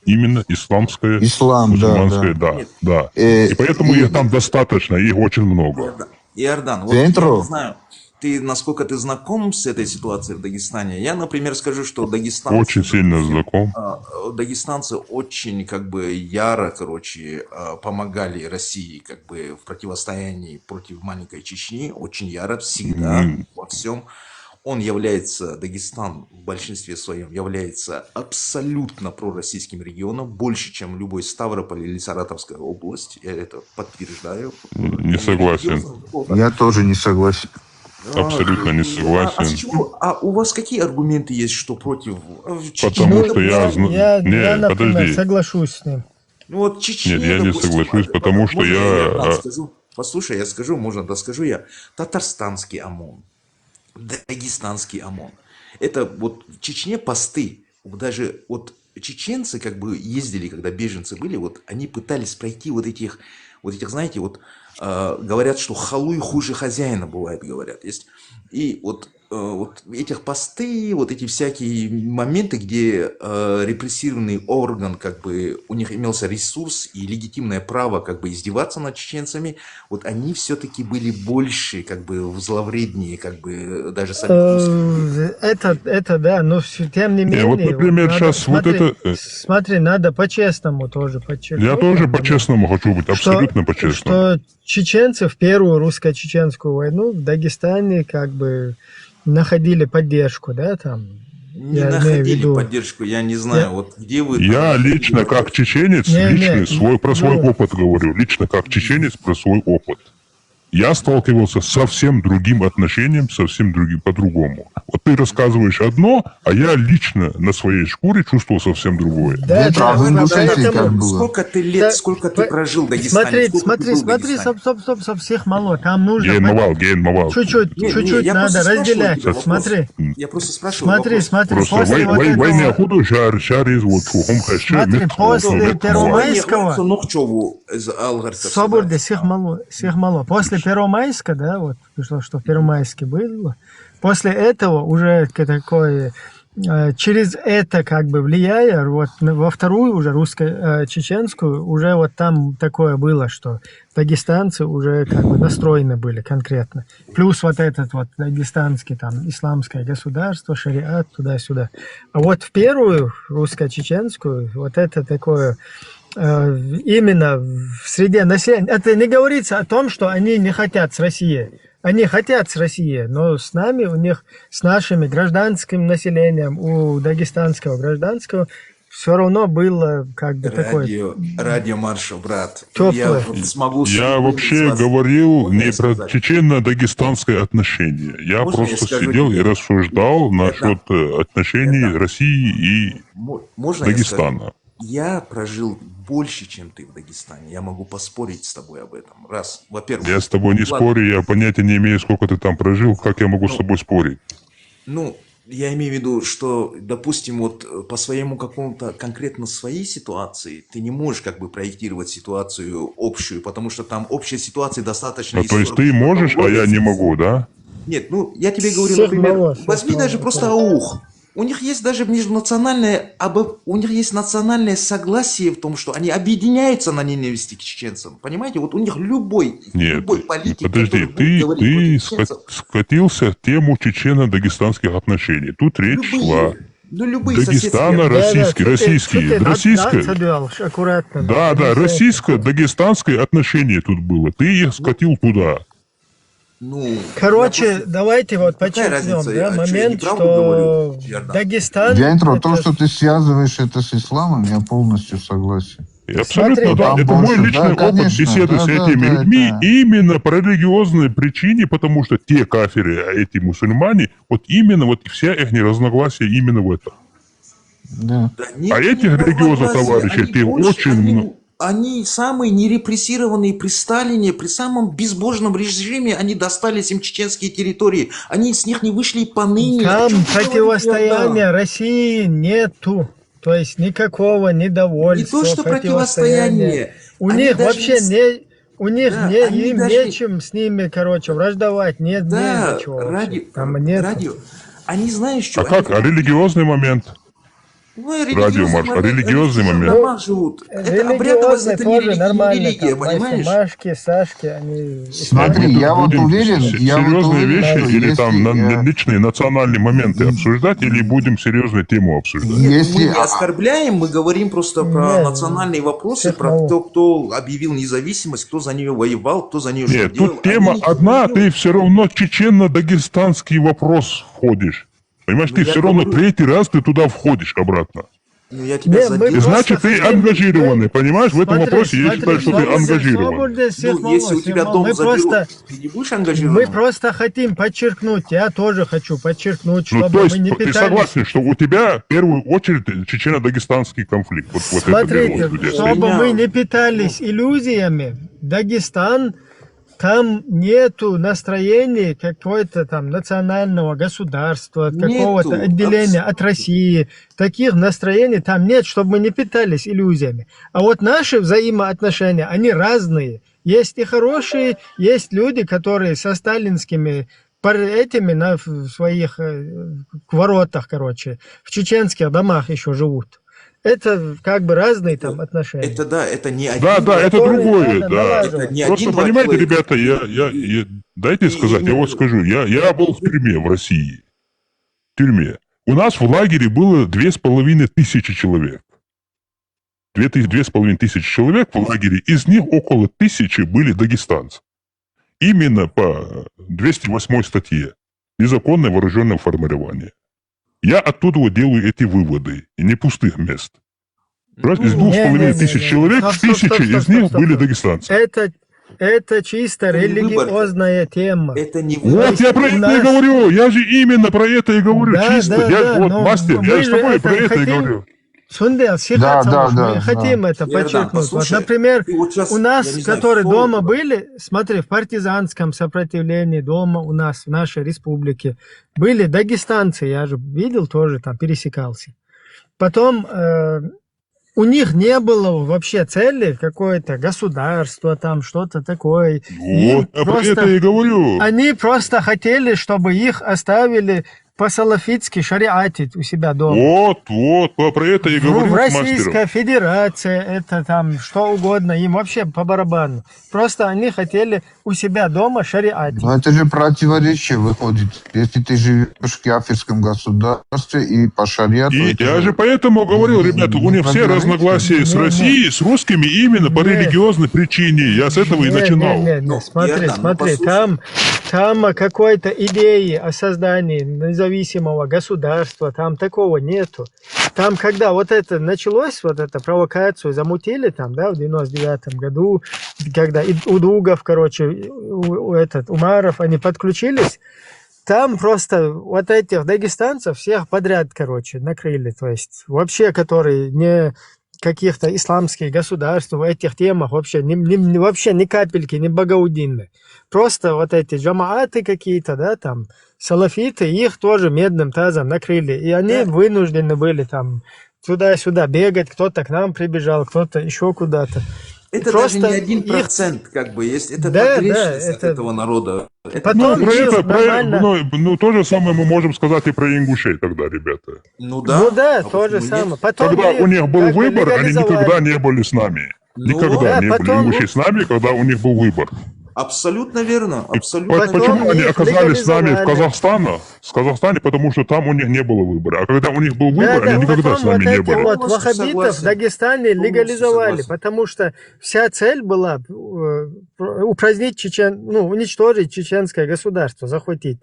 именно исламская, Ислам, да, мусульманская, да. да. Э, И поэтому и- их там достаточно, их очень много. Иордан, вот Центру? я не знаю, насколько ты знаком с этой ситуацией в Дагестане. Я, например, скажу, что дагестанцы... Очень сильно знаком. Дагестанцы очень, как бы, яро, помогали России, как бы, в противостоянии против маленькой Чечни. Очень яро, всегда, во всем. Он является, Дагестан в большинстве своем является абсолютно пророссийским регионом, больше, чем любой Ставрополь или Саратовская область. Я это подтверждаю. Не согласен. Я тоже не согласен. Абсолютно не согласен. А у вас какие аргументы есть, что против Чечни? Потому Ну, что я знаю... я, Не, например, подожди. соглашусь с ним. Ну вот Чечня, Нет, я не допустим, соглашусь, потому что можно я- Иордан скажу? Послушай, я скажу, можно, да скажу я. Татарстанский ОМОН, дагестанский ОМОН. Это вот в Чечне посты, даже вот чеченцы как бы ездили, когда беженцы были, вот они пытались пройти вот этих, знаете, вот говорят, что халуй хуже хозяина бывает, говорят. Есть. И вот этих посты, вот эти всякие моменты, где репрессированный орган, как бы у них имелся ресурс и легитимное право как бы издеваться над чеченцами, вот они все-таки были больше, как бы зловреднее, как бы даже сами русские. Это да, но тем не менее... вот, например, надо- сейчас вот смотри, это- Смотри, надо по-честному тоже подчеркнуть. Я тоже как бы, по-честному хочу быть, абсолютно по-честному. Что чеченцы в первую русско-чеченскую войну в Дагестане как бы находили поддержку, да, там. Не я имею в находили виду- поддержку, я не знаю, Я- вот где вы... Я там лично, находили как чеченец, Не, про свой ну- опыт говорю. Лично, как чеченец, про свой опыт. Я сталкивался с совсем другим отношением, совсем другим, по-другому. Вот ты рассказываешь одно, а я лично на своей шкуре чувствовал совсем другое. Да, Ну, а в Ингушетии поэтому- как было? Сколько ты лет, Да, сколько ты по- прожил в Дагестане? сколько ты был в Смотри, Дагестане? стоп, всех мало. Там нужно Ген мавал. чуть-чуть я надо просто спрашиваю разделять. тебя вопрос. Смотри, Я просто спрашиваю вопрос. смотри, Просто после вот войне этого... худу шар из вот шухом хэше Смотри, мет после хо, мет хо. Первомайского- Нухчеву из Алгарта. Соборде, всех мало. После Первомайска, да, вот, что в Первомайске было, после этого уже такое, через это как бы влияя, вот во вторую уже русско-чеченскую, уже вот там такое было, что дагестанцы уже как бы настроены были конкретно. Плюс вот этот вот дагестанский там исламское государство, шариат, туда-сюда. А вот в первую русско-чеченскую вот это такое именно в среде населения. Это не говорится о том, что они не хотят с Россией. Они хотят с Россией, но с нами, у них, с нашим гражданским населением, у дагестанского гражданского все равно было как бы такое... Радиомаршал, брат. Теплое. Я вот смогу... Я вообще вас- говорил Можно не я про сказать? чечено-дагестанское отношение. Я Можно я просто скажу сидел и тебе? рассуждал насчет отношений Это- России и Можно я скажу? Дагестана. Я прожил больше, чем ты в Дагестане. Я могу поспорить с тобой об этом. Раз, во-первых... Я с тобой не ладно. спорю, я понятия не имею, сколько ты там прожил, как я могу с тобой спорить. Ну, Я имею в виду, что, допустим, вот по своему какому-то конкретно своей ситуации ты не можешь как бы проектировать ситуацию общую, потому что там общая ситуация достаточно Ну, из то есть ты 47 можешь, а года. я не могу, да? Нет, ну я тебе говорю, Всех например, мало, всех возьми мало, даже просто конечно. АУХ. У них есть даже межнациональное, у них есть национальное согласие в том, что они объединяются на ненависти к чеченцам. Понимаете, вот у них любой Нет, политик, подожди, который будет говорить ты против чеченцев, скатился в тему чечено-дагестанских отношений. Тут речь шла любые соседские Российские, российское, аккуратно. да, российско-дагестанские отношения тут было. Ты их скатил туда. Ну, Короче, давайте вот какая подчеркнем, разница, да, я что, я момент, неправду что говорю, Джордан? Дагестан... Дянтро, то, это- что ты связываешь это с исламом, я полностью согласен. И абсолютно, Смотри, да. там Это мой больше, личный да, опыт конечно, беседы с да, этими да, людьми да. именно по религиозной причине, потому что те кафиры, а эти мусульмане, вот именно вот вся их разногласия именно в этом. Да. Да нет, А этих нет религиозных разногласий. товарищей Они ты больше- очень они- много. Они самые нерепрессированные при Сталине, при самом безбожном режиме, они достались им чеченские территории. Они с них не вышли и поныне. О Там чем ты говоришь, противостояния Джордан? России нету. То есть никакого недовольства, Не то, что противостояние. У Они них даже вообще не- у них Да, не, они им даже- нечем с ними, короче, враждовать. Нет, Да, ничего вообще. ради, Там нет. Они, знаешь, что... А как? А религиозный момент? Ну, Радио, Маш, а религиозный они в момент? домах живут. Это обрядовость, Религиозно это не тоже религия, нормально. религия, Там, понимаешь? Машки, Сашки, они... Смотри, Мы тут я вот будем уверен, серьезные вещи что или там если, личные национальные моменты обсуждать, или будем серьезную тему обсуждать? Нет, Если- мы не оскорбляем, мы говорим просто про Не, национальные вопросы, всех про мало. то, кто объявил независимость, кто за нее воевал, кто за нее что Нет, делал. тут тема Они не одна, делают. ты все равно чечено-дагестанский вопрос входишь. Понимаешь, Ну, ты я все равно говорю- третий раз ты туда входишь обратно. Ну, я тебя Не, мы задел. И просто значит, ты хотим- ангажированный, понимаешь? В этом Смотри, вопросе я смотри, считаю, что ты свобода- ангажирован. свобода всех Ну, если у мало, тебя всех мало. дом Мы заберут, просто... ты не будешь ангажирован? Мы просто хотим подчеркнуть, я тоже хочу подчеркнуть, Ну, чтобы то есть мы не ты питались... согласен, что у тебя в первую очередь чечено-дагестанский конфликт. Вот это Смотрите, беру вот здесь. чтобы Меня- мы не питались иллюзиями, Дагестан, там нету настроения какой-то там национального государства, Нету. какого-то отделения от России. Таких настроений там нет, чтобы мы не питались иллюзиями. А вот наши взаимоотношения, они разные. Есть и хорошие, есть люди, которые со сталинскими этими на в своих воротах, короче, в чеченских домах еще живут. Это как бы разные там отношения. Это да, это не один. Да, это Который другое, надо да. налаживать. Это не Просто один-два понимаете, человека. ребята, дайте И- сказать, и- я вот скажу, я был в тюрьме в России. В тюрьме. У нас в лагере было 2500 человек. 2500 человек в лагере, из них около 1000 были дагестанцы. Именно по 208 статье «Незаконное вооруженное формирование». Я оттуда вот делаю эти выводы, и не пустых мест. Раз из Ну, 2500 не-не-не. человек, Стоп, 1000 из них стоп. были дагестанцы. Это чисто Это не религиозная тема. Это не Вот выбор. я про у это и нас- говорю, я же именно про это и говорю, Да, чисто. да, Я да, вот но мастер, мы я с же тобой это про это и хотим- говорю. Сундел, Да, мы да. хотим это Ярдан, подчеркнуть. Вот, послушай, например, ты вот щас, у я нас, не знаю, которые что дома это? были, смотри, в партизанском сопротивлении дома у нас, в нашей республике, были дагестанцы, я же видел тоже, там пересекался. Потом у них не было вообще цели какое-то государство, там что-то такое. Им Вот, я про просто- это и говорю. Они просто хотели, чтобы их оставили по-салафитски шариатить у себя дома. Вот, про это и говорю В с Российская мастером. Федерация, это там что угодно, им вообще по барабану. Просто они хотели у себя дома шариатить. Но это же противоречие выходит. Если ты живешь в кафирском государстве и по шариату... И это я же поэтому говорил, ребята, у них все противоречие. разногласия с Не, не. Россией, с русскими именно по Не. религиозной причине. Я с этого и начинал. Ну, Смотри, Ярдан, ну, смотри, послушай. там о какой-то идее о создании независимого государства, там такого нету. Там, когда вот это началось, вот эту провокацию замутили там, да, в 99-м году, когда и Удугов, короче, Умаров, они подключились, там просто вот этих дагестанцев всех подряд, короче, накрыли. То есть вообще, которые не каких-то исламских государств в этих темах вообще вообще ни капельки, ни багаудинны. Просто вот эти джамааты какие-то, да, там, салафиты, их тоже медным тазом накрыли. И они вынуждены были там туда-сюда бегать, кто-то к нам прибежал, кто-то еще куда-то. Это Просто даже не 1%, как бы, есть, это погрешность от этого народа. Это Потом Про их это, нормально... ну, то же самое мы можем сказать и про ингушей тогда, ребята. Ну да. Ну да, А то же почему нет? самое. Потом Когда их у них был как бы выбор, они легализовали. никогда не были с нами. Ну, Никогда да, не были потом- ингуши с нами, когда у них был выбор. Абсолютно верно, И абсолютно Потом почему они их оказались с нами в легализовали. Казахстане, потому что там у них не было выбора. А когда у них был Да, выбор, да, они никогда потом с нами вот не эти были. вот Полностью ваххабитов в согласен. Дагестане Полностью легализовали, согласен. потому что вся цель была упразднить уничтожить чеченское государство, захватить.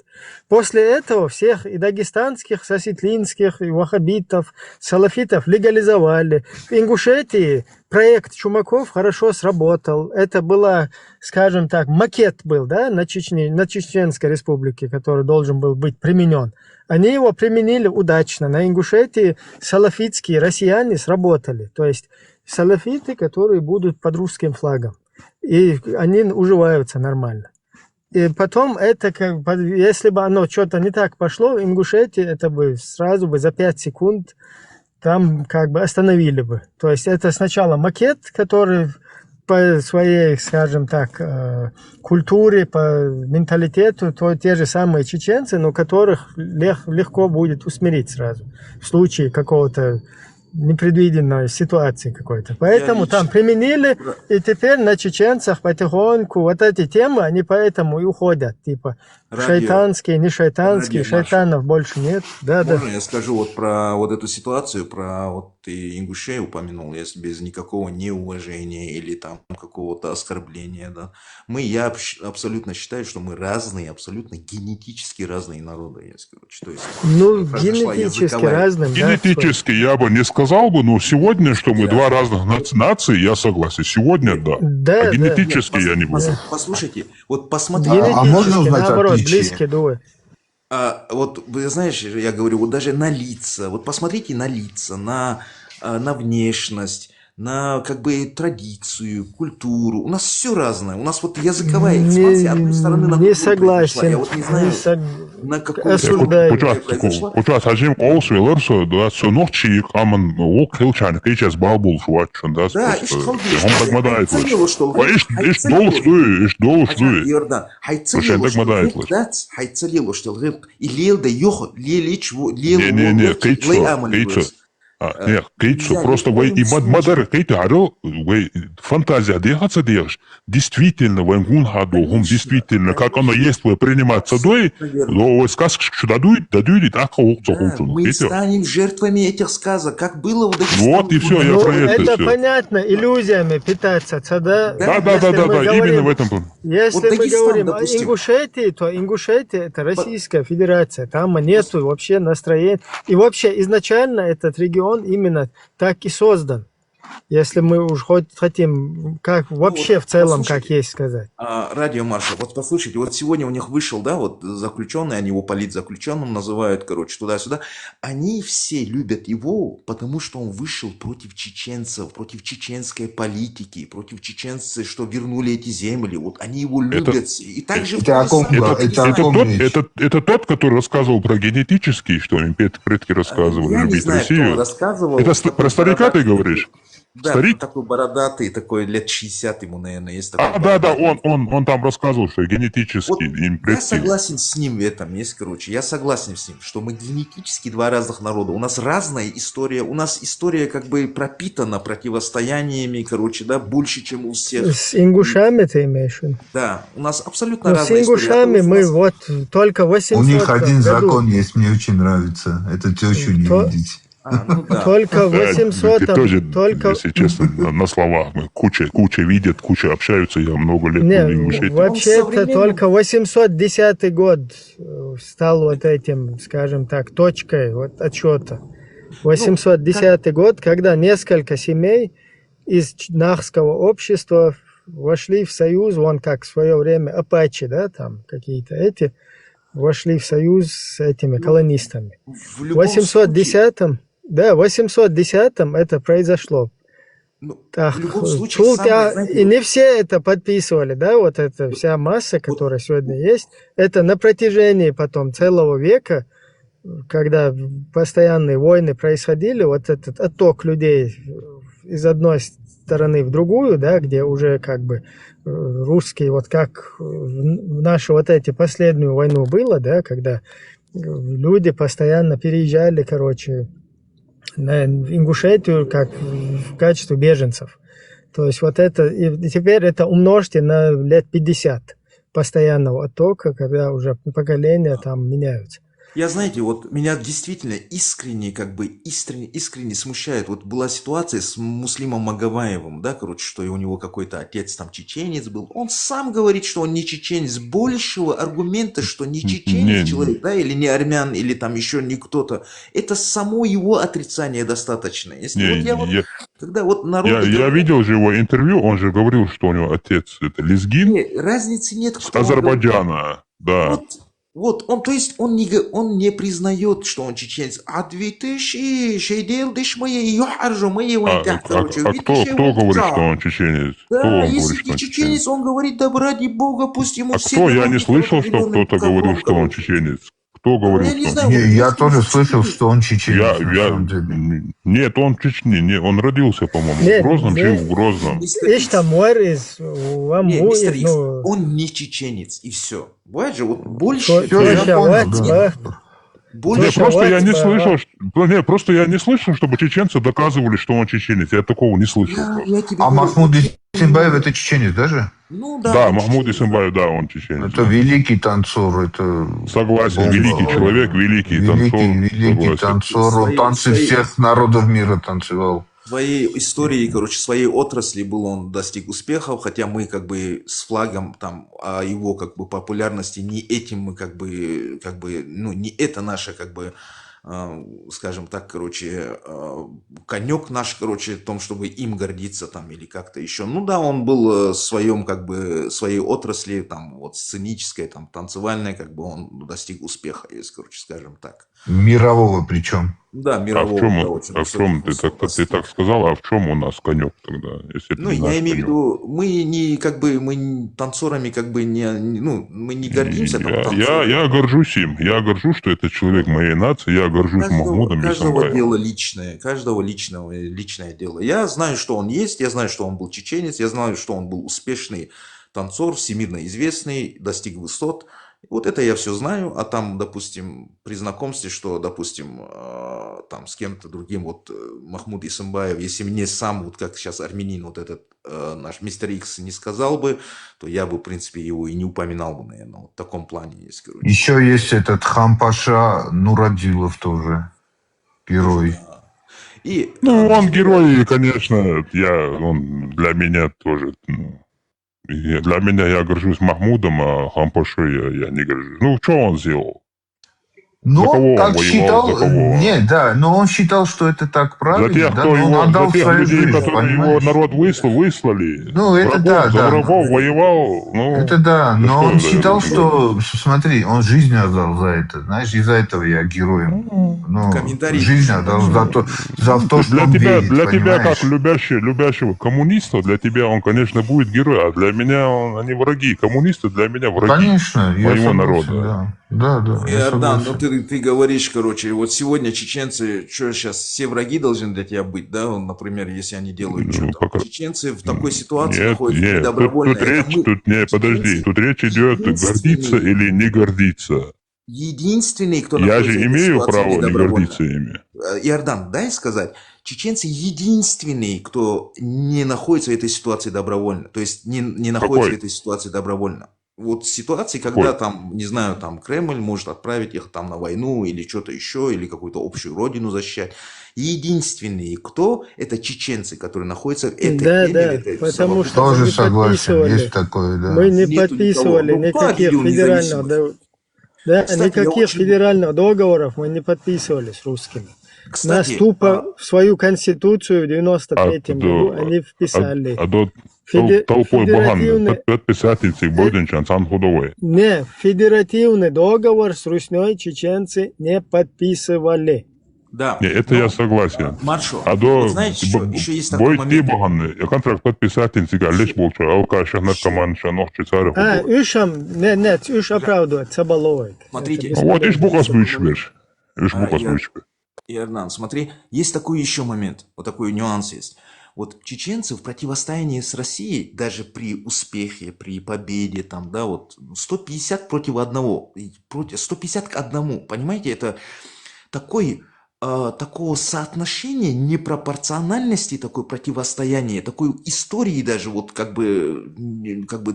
После этого всех и дагестанских, саситлинских, и ваххабитов, салафитов легализовали. В Ингушетии проект Чумаков хорошо сработал. Это была, скажем так, макет был, да, на Чеченской республике, который должен был быть применен. Они его применили удачно. На Ингушетии салафитские россияне сработали. То есть салафиты, которые будут под русским флагом. И они уживаются нормально. И потом это, если бы оно что-то не так пошло, в Ингушетии это бы сразу бы за 5 секунд там как бы остановили бы. То есть это сначала макет, который по своей, скажем так, культуре, по менталитету, то те же самые чеченцы, но которых легко будет усмирить сразу в случае какого-то непредвиденной ситуации какой-то. Поэтому там применили, и теперь на чеченцах потихоньку вот эти темы, они поэтому и уходят. Типа шайтанские, не шайтанские, шайтанов больше нет. Да, да. Можно я скажу вот про вот эту ситуацию, про вот ты ингушей упомянул, если без никакого неуважения или там какого-то оскорбления, да. Я абсолютно считаю, что мы разные, абсолютно генетически разные народы, если короче. То есть, Ну, произошла генетически языковая- разным, да. Генетически я бы не сказал бы, но сегодня, что мы два разных нации, я согласен. Сегодня да. Да, А да. генетически я не буду. Послушайте, вот посмотрите. А можно Генетически, узнать наоборот, отличия? близкие дуы. Вот, вы знаешь, я говорю, вот даже на лица, вот посмотрите на лица, на внешность, на как бы традицию, культуру. У нас все разное. У нас вот языковая, смотрите, с одной стороны на Не другую произошла. согласен. Я вот не знаю, на какую Осуждаю. произошла. Почему хожим колсвелерсо, да, все ночи, аман, лок хилчан, сейчас бабул швачан, да, Да, иш он қалды. дагмадает. Хайцелило, что ли? Иш долшты, иш Ажан, долшты. Иордан, хайцелило, Ошентек что мадает. гылк дац, хайцелило, что гылк. И лел да йох, лелич, лел Не, кейтсо. Не, кейтсо, просто вы и мадар кейтсо, аро, вы фантазия дехаться деш. Действительно, вы гунхаду, действительно, как оно есть, вы принимать садой, но вы сказки дадут, и так холцо. Мы станем жертвами этих сказок, как было в Дагестане. Вот и все, я Ну, про это это все. понятно, иллюзиями питаться. Да, Да, если мы именно говорим- в этом. Если Вот мы Дагестан, говорим о допустим. Ингушетии, то Ингушетия это Российская Федерация. Там нету вообще настроения. И вообще изначально этот регион именно так и создан. Если мы уж хоть хотим, как вообще вот в целом, послушайте. как есть сказать. Радиомаршал, вот послушайте, вот сегодня у них вышел, да, вот заключенный, они его политзаключенным называют, короче, туда-сюда. Они все любят его, потому что он вышел против чеченцев, против чеченской политики, против чеченцев, что вернули эти земли. Вот они его любят. И также в Это о ком, Дагестане, да, в Дагестане. Это тот, который рассказывал про генетический, что им предки рассказывали, Я не любить знаю, кто Россию. рассказывал. Это Такой про старика ты бородатый. говоришь? Да, Старик? такой бородатый, такой лет 60 ему, наверное, есть такой. Да, бородатый. он там рассказывал, что генетически Вот им я предки. согласен с ним в этом, есть, короче, я согласен с ним, что мы генетически два разных народа. У нас разная история, у нас история как бы пропитана противостояниями, короче, да, больше, чем у всех. С ингушами ты имеешь в виду? Да, у нас абсолютно Ну, с разная история. ингушами А то у мы нас- вот только 800 У них один году. закон есть, мне очень нравится. Это тещу не То- видеть. ну да. Только в Да, 800 тоже, только... если честно, на словах. Мы куча видят, куча общаются. Я много лет Не, был в Ингушетии. вообще-то современный. только 810 год стал вот этим, скажем так, точкой вот отчета. 810 год, когда несколько семей из Нахского общества вошли в союз, вон как в свое время апачи, да, там какие-то эти, вошли в союз с этими колонистами. В В любом случае, 810-м, да, в 810-м это произошло. Ну, Так, в любом случае, тут самое, знаете, и не все это подписывали, да, вот эта вся масса, которая сегодня есть, это на протяжении потом целого века, когда постоянные войны происходили, вот этот отток людей из одной стороны в другую, да, где уже как бы русские, вот как в нашу вот эти последнюю войну было, да, когда люди постоянно переезжали, короче, на Ингушетию как в качестве беженцев. То есть вот это, и теперь это умножьте на лет 50 постоянного оттока, когда уже поколения там меняются. я, знаете, вот меня действительно искренне, как бы искренне смущает. Вот была ситуация с Муслимом Магомаевым, да, короче, что и у него какой-то отец там чеченец был. Он сам говорит, что он не чеченец. Большего аргумента, что не чеченец Не, человек, да, или не армян, или там еще не кто-то. Это само его отрицание достаточно. Если вот я вот, не, когда вот я народы говорят, видел же его интервью, он же говорил, что у него отец это лезгин «Не, разницы нет, с кто он говорит». Азербайджана, да. Вот, он, то есть он не признает, что он чеченец. А 2000 шейдел дыш мои, ёхаржу мои короче. Кто говорит, что он чеченец? Кто Да, он если говорит, что не он чеченец, он говорит, да ради бога, пусть ему А все кто? Я дороги, не слышал, что зеленым кто-то говорил, ковром, что он короче. чеченец. Кто Да, говорил, я не что он знаю, Не, вот я если тоже он слышал, чеченец, что он чеченец, на я, самом деле. нет, он в Чечне, не, он родился, по-моему, Нет, в Грозном, жил нет. в Грозном. мистер Ишь Икс. там мор из Не, Вамбу, мистер Икс, ну, он не чеченец, и все. Бывает же, вот больше... Всё, я Слушай, понял, вот, да. Больше... Не, просто я не вот, слышал, просто я не слышал, чтобы чеченцы доказывали, что он чеченец. Я такого не слышал. Я тебе А говорю, Махмуд Исимбаев это чеченец даже? ну Да, он Махмуд чеченец, Исимбаев, да, он чеченец. Это великий танцор, это... Согласен, бомба. великий человек, великий танцор. Великий Согласен. танцор, он танцы Своей- всех народов мира танцевал. своей истории, короче, своей отрасли был он достиг успехов, хотя мы как бы с флагом там о его как бы популярности не этим мы как бы ну не это наше как бы скажем так, короче, конек наш, короче, в том, чтобы им гордиться там или как-то еще. Ну да, он был в своем, как бы, своей отрасли, там, вот, сценической, там, танцевальной, как бы, он достиг успеха, если, короче, скажем так. Мирового причем. Да, А мирового. в чем, да, очень а в чем высоких ты так сказал, а в чем у нас конек тогда? Если это Ну, не я наш имею в конек? виду, мы не, как бы, мы танцорами, как бы, ну, мы не гордимся там Я танцорами. горжусь им. Я горжусь, что это человек моей нации. Я горжусь Махмудом Каждого Исимбаевым. дело личное, каждого личное дело. Я знаю, что он есть, я знаю, что он был чеченец, я знаю, что он был успешный танцор, всемирно известный, достиг высот. Вот это я все знаю, а там, допустим, при знакомстве, что, допустим, там с кем-то другим, вот Махмуд Исимбаев, если мне сам, вот как сейчас армянин, вот этот наш мистер Икс не сказал бы, то я бы, в принципе, его и не упоминал бы, наверное, вот в таком плане есть, короче. Еще есть этот Хампаша Нурадилов тоже. Герой. И, Ну, он герой, конечно, он для меня тоже. Для меня я горжусь Махмудом, а Хампашой я не горжусь. Ну, что он сделал? Но За кого он так воевал, считал, за кого? нет, да, но он считал, что это так правильно, За тех, да, кто но он его, отдал за тех свою людей, жизнь, которые его понимаешь? народ выслали. Ну, это Врагов, да, за да. врагов воевал. Ну, Это да, за но что он он считал, воевал? что, смотри, он жизнь отдал за это, знаешь, из-за этого я героем. Ну, Комментарий. жизнь отдал за то, что Для он тебя, верит, для тебя понимаешь? как любящего коммуниста, для тебя он, конечно, будет герой, а для меня они враги. Коммунисты для меня враги. Конечно, я моего согласен, народа. да, я Иордан, согласен. ну ты говоришь, короче, вот сегодня чеченцы, что сейчас, все враги должны для тебя быть, да, вот, например, если они делают Ну, что-то. пока- Чеченцы в такой ситуации Нет, находятся нет, добровольно. тут Это речь, мы, подожди, чеченцы, тут речь идет, единственные- гордиться или не гордиться. единственные, кто Я находится же в этой имею ситуации право не недобровольно. гордиться ими. Иордан, дай сказать, чеченцы единственные, кто не находится в этой ситуации добровольно, то есть не находится Какой? в этой ситуации добровольно. Вот ситуации, когда Какой? там, не знаю, там Кремль может отправить их там на войну или что-то еще, или какую-то общую родину защищать. Единственные, кто, это чеченцы, которые находятся в этой Да, теме, да, в этой потому самой- что мы Тоже не согласен, подписывали. есть такое, да. Мы не Нету подписывали никого. Ну, кто никаких объявил федерального, независимость? да, Кстати, я никаких очень- федеральных договоров мы не подписывали с русскими. Нас Кстати, тупо в свою конституцию в 93-м А году до- они вписали. Толпой федеративный- Бохан, подписатель Бойденчан, Сан Худовой. Не, федеративный договор с Русней чеченцы не подписывали. Да. Не, это я согласен. Маршал, А вот до знаете, еще есть такой бой момент. тибоган, контракт подписатель, сига, лишь болчу, алкаш, наркоман, шанох, чесарев. нет, уж оправдывать, соболовает. Смотрите. Вот ишь букас Есть такой вычпешь. момент. Ишь букас Я, вычпешь. Иордан, смотри, есть такой еще момент, вот такой нюанс есть. Вот чеченцы в противостоянии с Россией, даже при успехе, при победе, там, да, вот 150 против одного, 150 к одному, понимаете, это такой, такого соотношения, непропорциональности, такой противостояния, такой истории даже вот как бы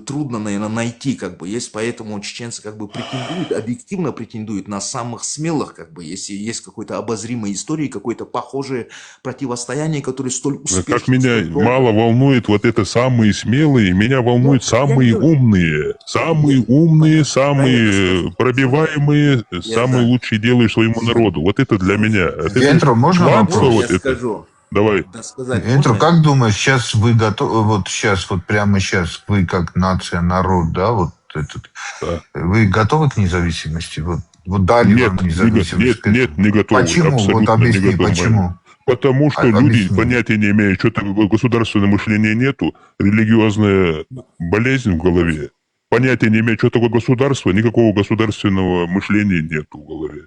трудно, наверное, найти, как бы есть, поэтому чеченцы как бы претендуют, объективно претендуют на самых смелых, как бы, если есть какой-то обозримой истории, какое-то похожее противостояние, которое столь успешно, Как меня столь долго. мало волнует вот это самые смелые, меня волнуют Я не самые говорю. умные. Самые Я- умные, Понятно. Правильно самые сказал. пробиваемые, Я самые да. лучшие делают своему народу. Вот это для меня. Вот это Вентру, можно чванство, Можно вопрос? я вот это. скажу? Давай. Да, сказать Вентру, можно? как думаешь, сейчас вы готовы, вот сейчас, вот прямо сейчас, вы как нация, народ, да, вот этот, Да. вы готовы к независимости? Вот дали Нет, вам независимость? нет, не готовы. Почему? Вот Абсолютно не объясни, готовы. почему? Потому что люди Объясни. понятия не имеют, что такое государственное мышление нету, религиозная болезнь в голове. Понятия не имеют, что такое государство, никакого государственного мышления нету в голове.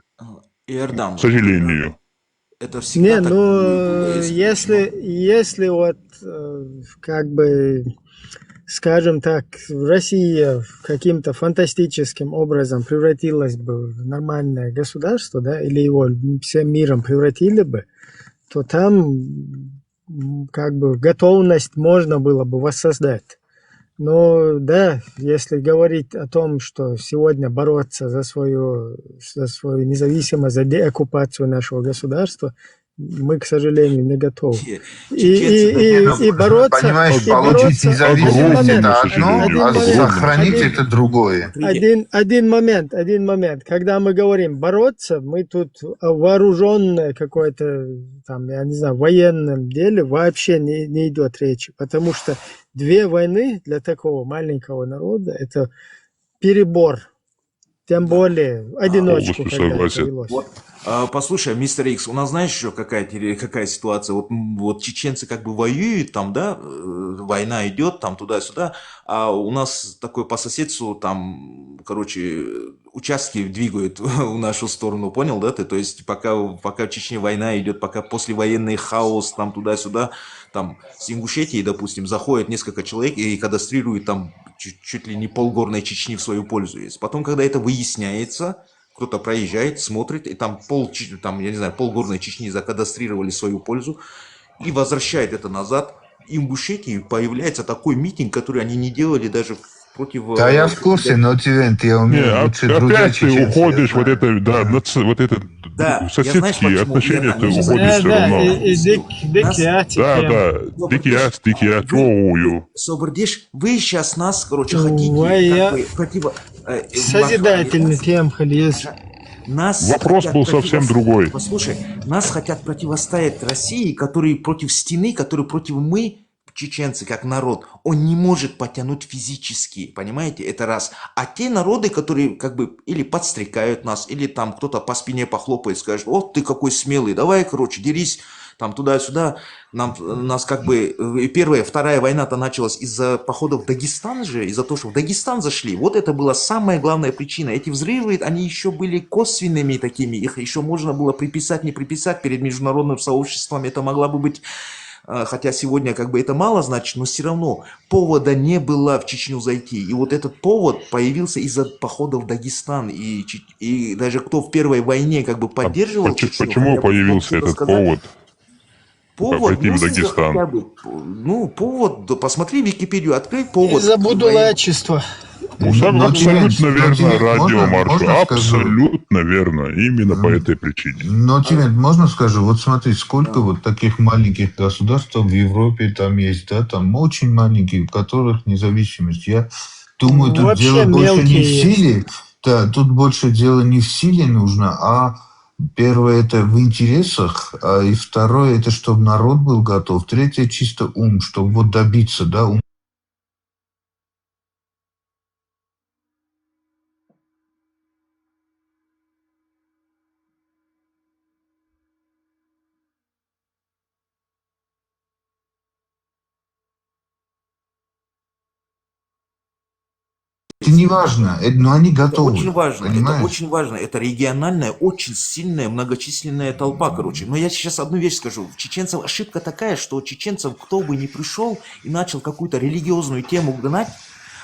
Иордан, К вот сожалению. это всегда Не, так было, ну, если почему. если вот, как бы, скажем так, Россия каким-то фантастическим образом превратилась бы в нормальное государство, да, или его всем миром превратили бы, то там как бы готовность можно было бы воссоздать. Но да, если говорить о том, что сегодня бороться за свою независимость, за деоккупацию нашего государства, мы, к сожалению, не готовы. Чеченцы, да нет. Ну, понимаешь, И получить бороться, один независимость момент, Огромному это одно, сожалению, а один момент, огромному сохранить один, это другое. Смотрите, один момент. Когда мы говорим бороться, мы тут о вооруженное какое-то, там, я не знаю, военном деле вообще не идет речи. Потому что две войны для такого маленького народа – это перебор. Тем да. более одиночку, полностью когда это согласен. велось. Вот, послушай, мистер Икс, у нас знаешь еще какая ситуация? Вот, вот чеченцы как бы воюют там, да, война идет там туда-сюда, а у нас такой по соседству там, короче, участки двигают в нашу сторону, понял, да ты? То есть пока в Чечне война идет, пока послевоенный хаос там туда-сюда, там с Ингушетии, допустим, заходит несколько человек и кадастрируют там чуть ли не полгорной Чечни в свою пользу есть. Потом, когда это выясняется, кто-то проезжает, смотрит, и там там, я не знаю, полгорной Чечни закадастрировали в свою пользу, и возвращает это назад. И в Ингушетии появляется такой митинг, который они не делали даже против... Да, я в курсе, но Тивент, я Не, умею лучше другие опять ты чеченцы, я уходишь, вот знаю. это, да, Ага. вот это Да, я знаешь соседские почему, отношения, Иордан, ты я сейчас уходишь Да, все объясню. да, равно. Объясню. Нас, Да, тема. да, Собордиш, дикий чоую. Собордиш, вы сейчас нас, короче, хотите как Твоя бы созидательный тем, Хализ. нас Вопрос хотят был совсем другой. Послушай, нас хотят противостоять России, которые против стены, которые против мы, чеченцы, как народ, он не может потянуть физически, понимаете, это раз. А те народы, которые как бы или подстрекают нас, или там кто-то по спине похлопает, скажет, вот ты какой смелый, давай, короче, дерись, там туда-сюда, нас как бы, первая, вторая война-то началась из-за похода в Дагестан же, из-за того, что в Дагестан зашли. Вот это была самая главная причина. Эти взрывы, они еще были косвенными такими, их еще можно было приписать, не приписать перед международным сообществом. Это могла бы быть, хотя сегодня как бы это мало значит, но все равно повода не было в Чечню зайти. И вот этот повод появился из-за похода в Дагестан. И даже кто в первой войне как бы А поддерживал Чечню, почему хотя бы мог появился что-то этот сказать. повод Повод, пойти ну, в снизу Дагестан? хотя бы, ну, повод, да, посмотри Википедию, открой повод. Из-за военный. будулачества. Но Абсолютно верно, Тивент, радио Маршу. можно скажу? Абсолютно верно. Именно по этой причине. Но, Тимет, можно скажу, вот смотри, сколько Да. вот таких маленьких государств в Европе там есть, да, там очень маленькие, у которых независимость. Я думаю, тут Вообще дело больше не в мелкие есть. силе, да, тут больше дело не в силе нужно, а первое это в интересах, и второе это чтобы народ был готов, третье чисто ум, чтобы вот добиться, да, ум. Это не важно, но они Это готовы, очень важно, это понимаешь? очень важно. Это региональная, очень сильная, многочисленная толпа, короче. Но я сейчас одну вещь скажу. Чеченцев ошибка такая, что чеченцев, кто бы ни пришел и начал какую-то религиозную тему гнать,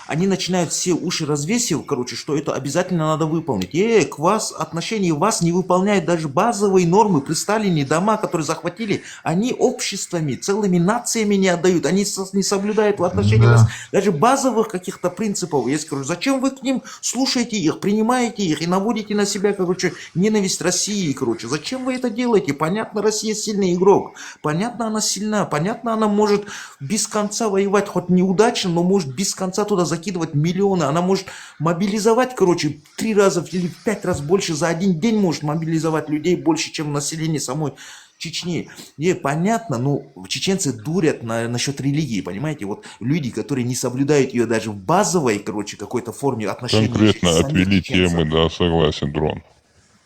они начинают все уши развесив, короче, что это обязательно надо выполнить. К вас, отношение вас не выполняет даже базовые нормы. При Сталине дома, которые захватили, они обществами, целыми нациями не отдают. Они не соблюдают в отношении вас Да. даже базовых каких-то принципов. Я скажу, зачем вы к ним слушаете их, принимаете их и наводите на себя, короче, ненависть России, короче. Зачем вы это делаете? Понятно, Россия сильный игрок. Понятно, она сильна. Понятно, она может без конца воевать, хоть неудачно, но может без конца туда закидывать миллионы. Она может мобилизовать, короче, 3 раза или в 5 раз больше за один день может мобилизовать людей больше, чем население самой Чечни. Не, понятно, но чеченцы дурят насчет религии, понимаете? Вот люди, которые не соблюдают ее даже в базовой, короче, какой-то форме отношений Конкретно самих отвели чеченцев, темы, да, согласен, Дрон.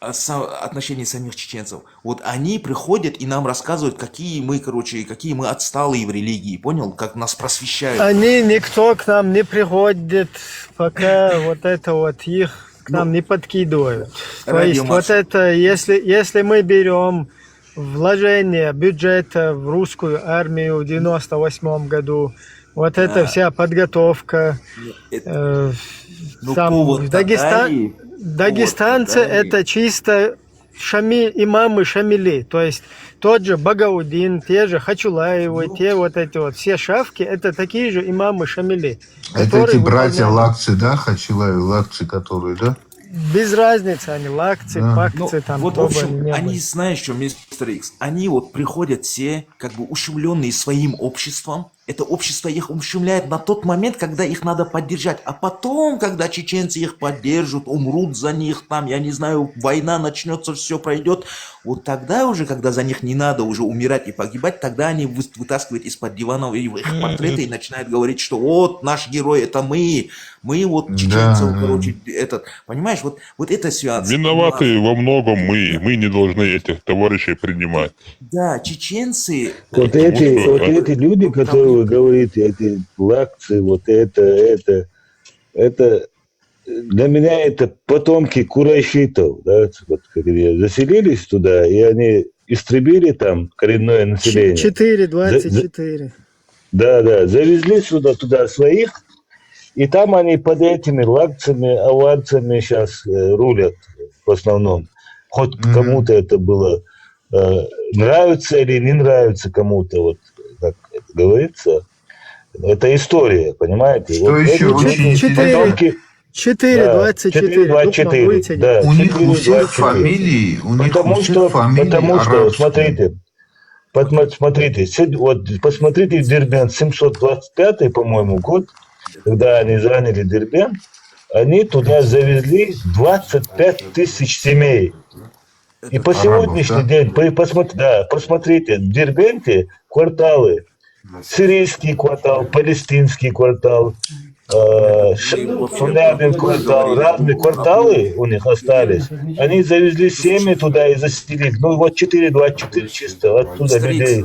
отношений самих чеченцев. Вот они приходят и нам рассказывают, какие мы, короче, какие мы отсталые в религии, понял? Как нас просвещают. Никто к нам не приходит, пока вот это вот их к нам не подкидывают. То есть вот Радиомаршал. это, если мы берем вложение бюджета в русскую армию в 98 году, вот эта вся подготовка, Это- ну, там повод Дагестан, дагестанцы повод-то дали. это чисто имамы Шамили, то есть тот же Багаудин, те же Хачулаевы, те вот эти вот все шавки, это такие же имамы Шамили, Это эти которые братья выполняют. Лакцы, да, Хачилаевы, Лакцы, которые, да? Без разницы, они лакцы, Да. пакцы, Ну, там, вот, в кто бы общем, ни они, были. знаешь, что, мистер Икс, они вот приходят все, как бы ущемленные своим обществом. Это общество их ущемляет на тот момент, когда их надо поддержать. А потом, когда чеченцы их поддержат, умрут за них, там, я не знаю, война начнется, все пройдет, вот тогда уже, когда за них не надо уже умирать и погибать, тогда они вытаскивают из-под диванов их портреты и начинают говорить, что вот наш герой, это мы вот чеченцев, Да. короче, этот, понимаешь, вот это связано. Виноваты во многом мы не должны этих товарищей принимать. Да, чеченцы... Вот Потому эти, что вот эти люди, которые вы говорите, эти лакцы, вот это для меня это потомки курайшитов, да, вот, как говорят, заселились туда, и они истребили там коренное население. 4,24. Да, завезли туда своих, и там они под этими лакцами, аварцами сейчас рулят в основном. Хоть кому-то это было нравится или не нравится кому-то, вот как это говорится. Это история, понимаете? Что вот еще эти очень люди, интересно? потомки, 4,24. 4,24, да, У них у всех 4,24. фамилии, Потому что, арабские. смотрите, вот посмотрите Дербент 725, по-моему, год, когда они заняли Дербент, они туда завезли 25 тысяч семей. И по сегодняшний день, посмотрите, в Дербенте кварталы, сирийский квартал, палестинский квартал, Шулябин квартал, разные кварталы у них остались. Они завезли семьи туда и заселили. Ну вот 4,24 чисто оттуда людей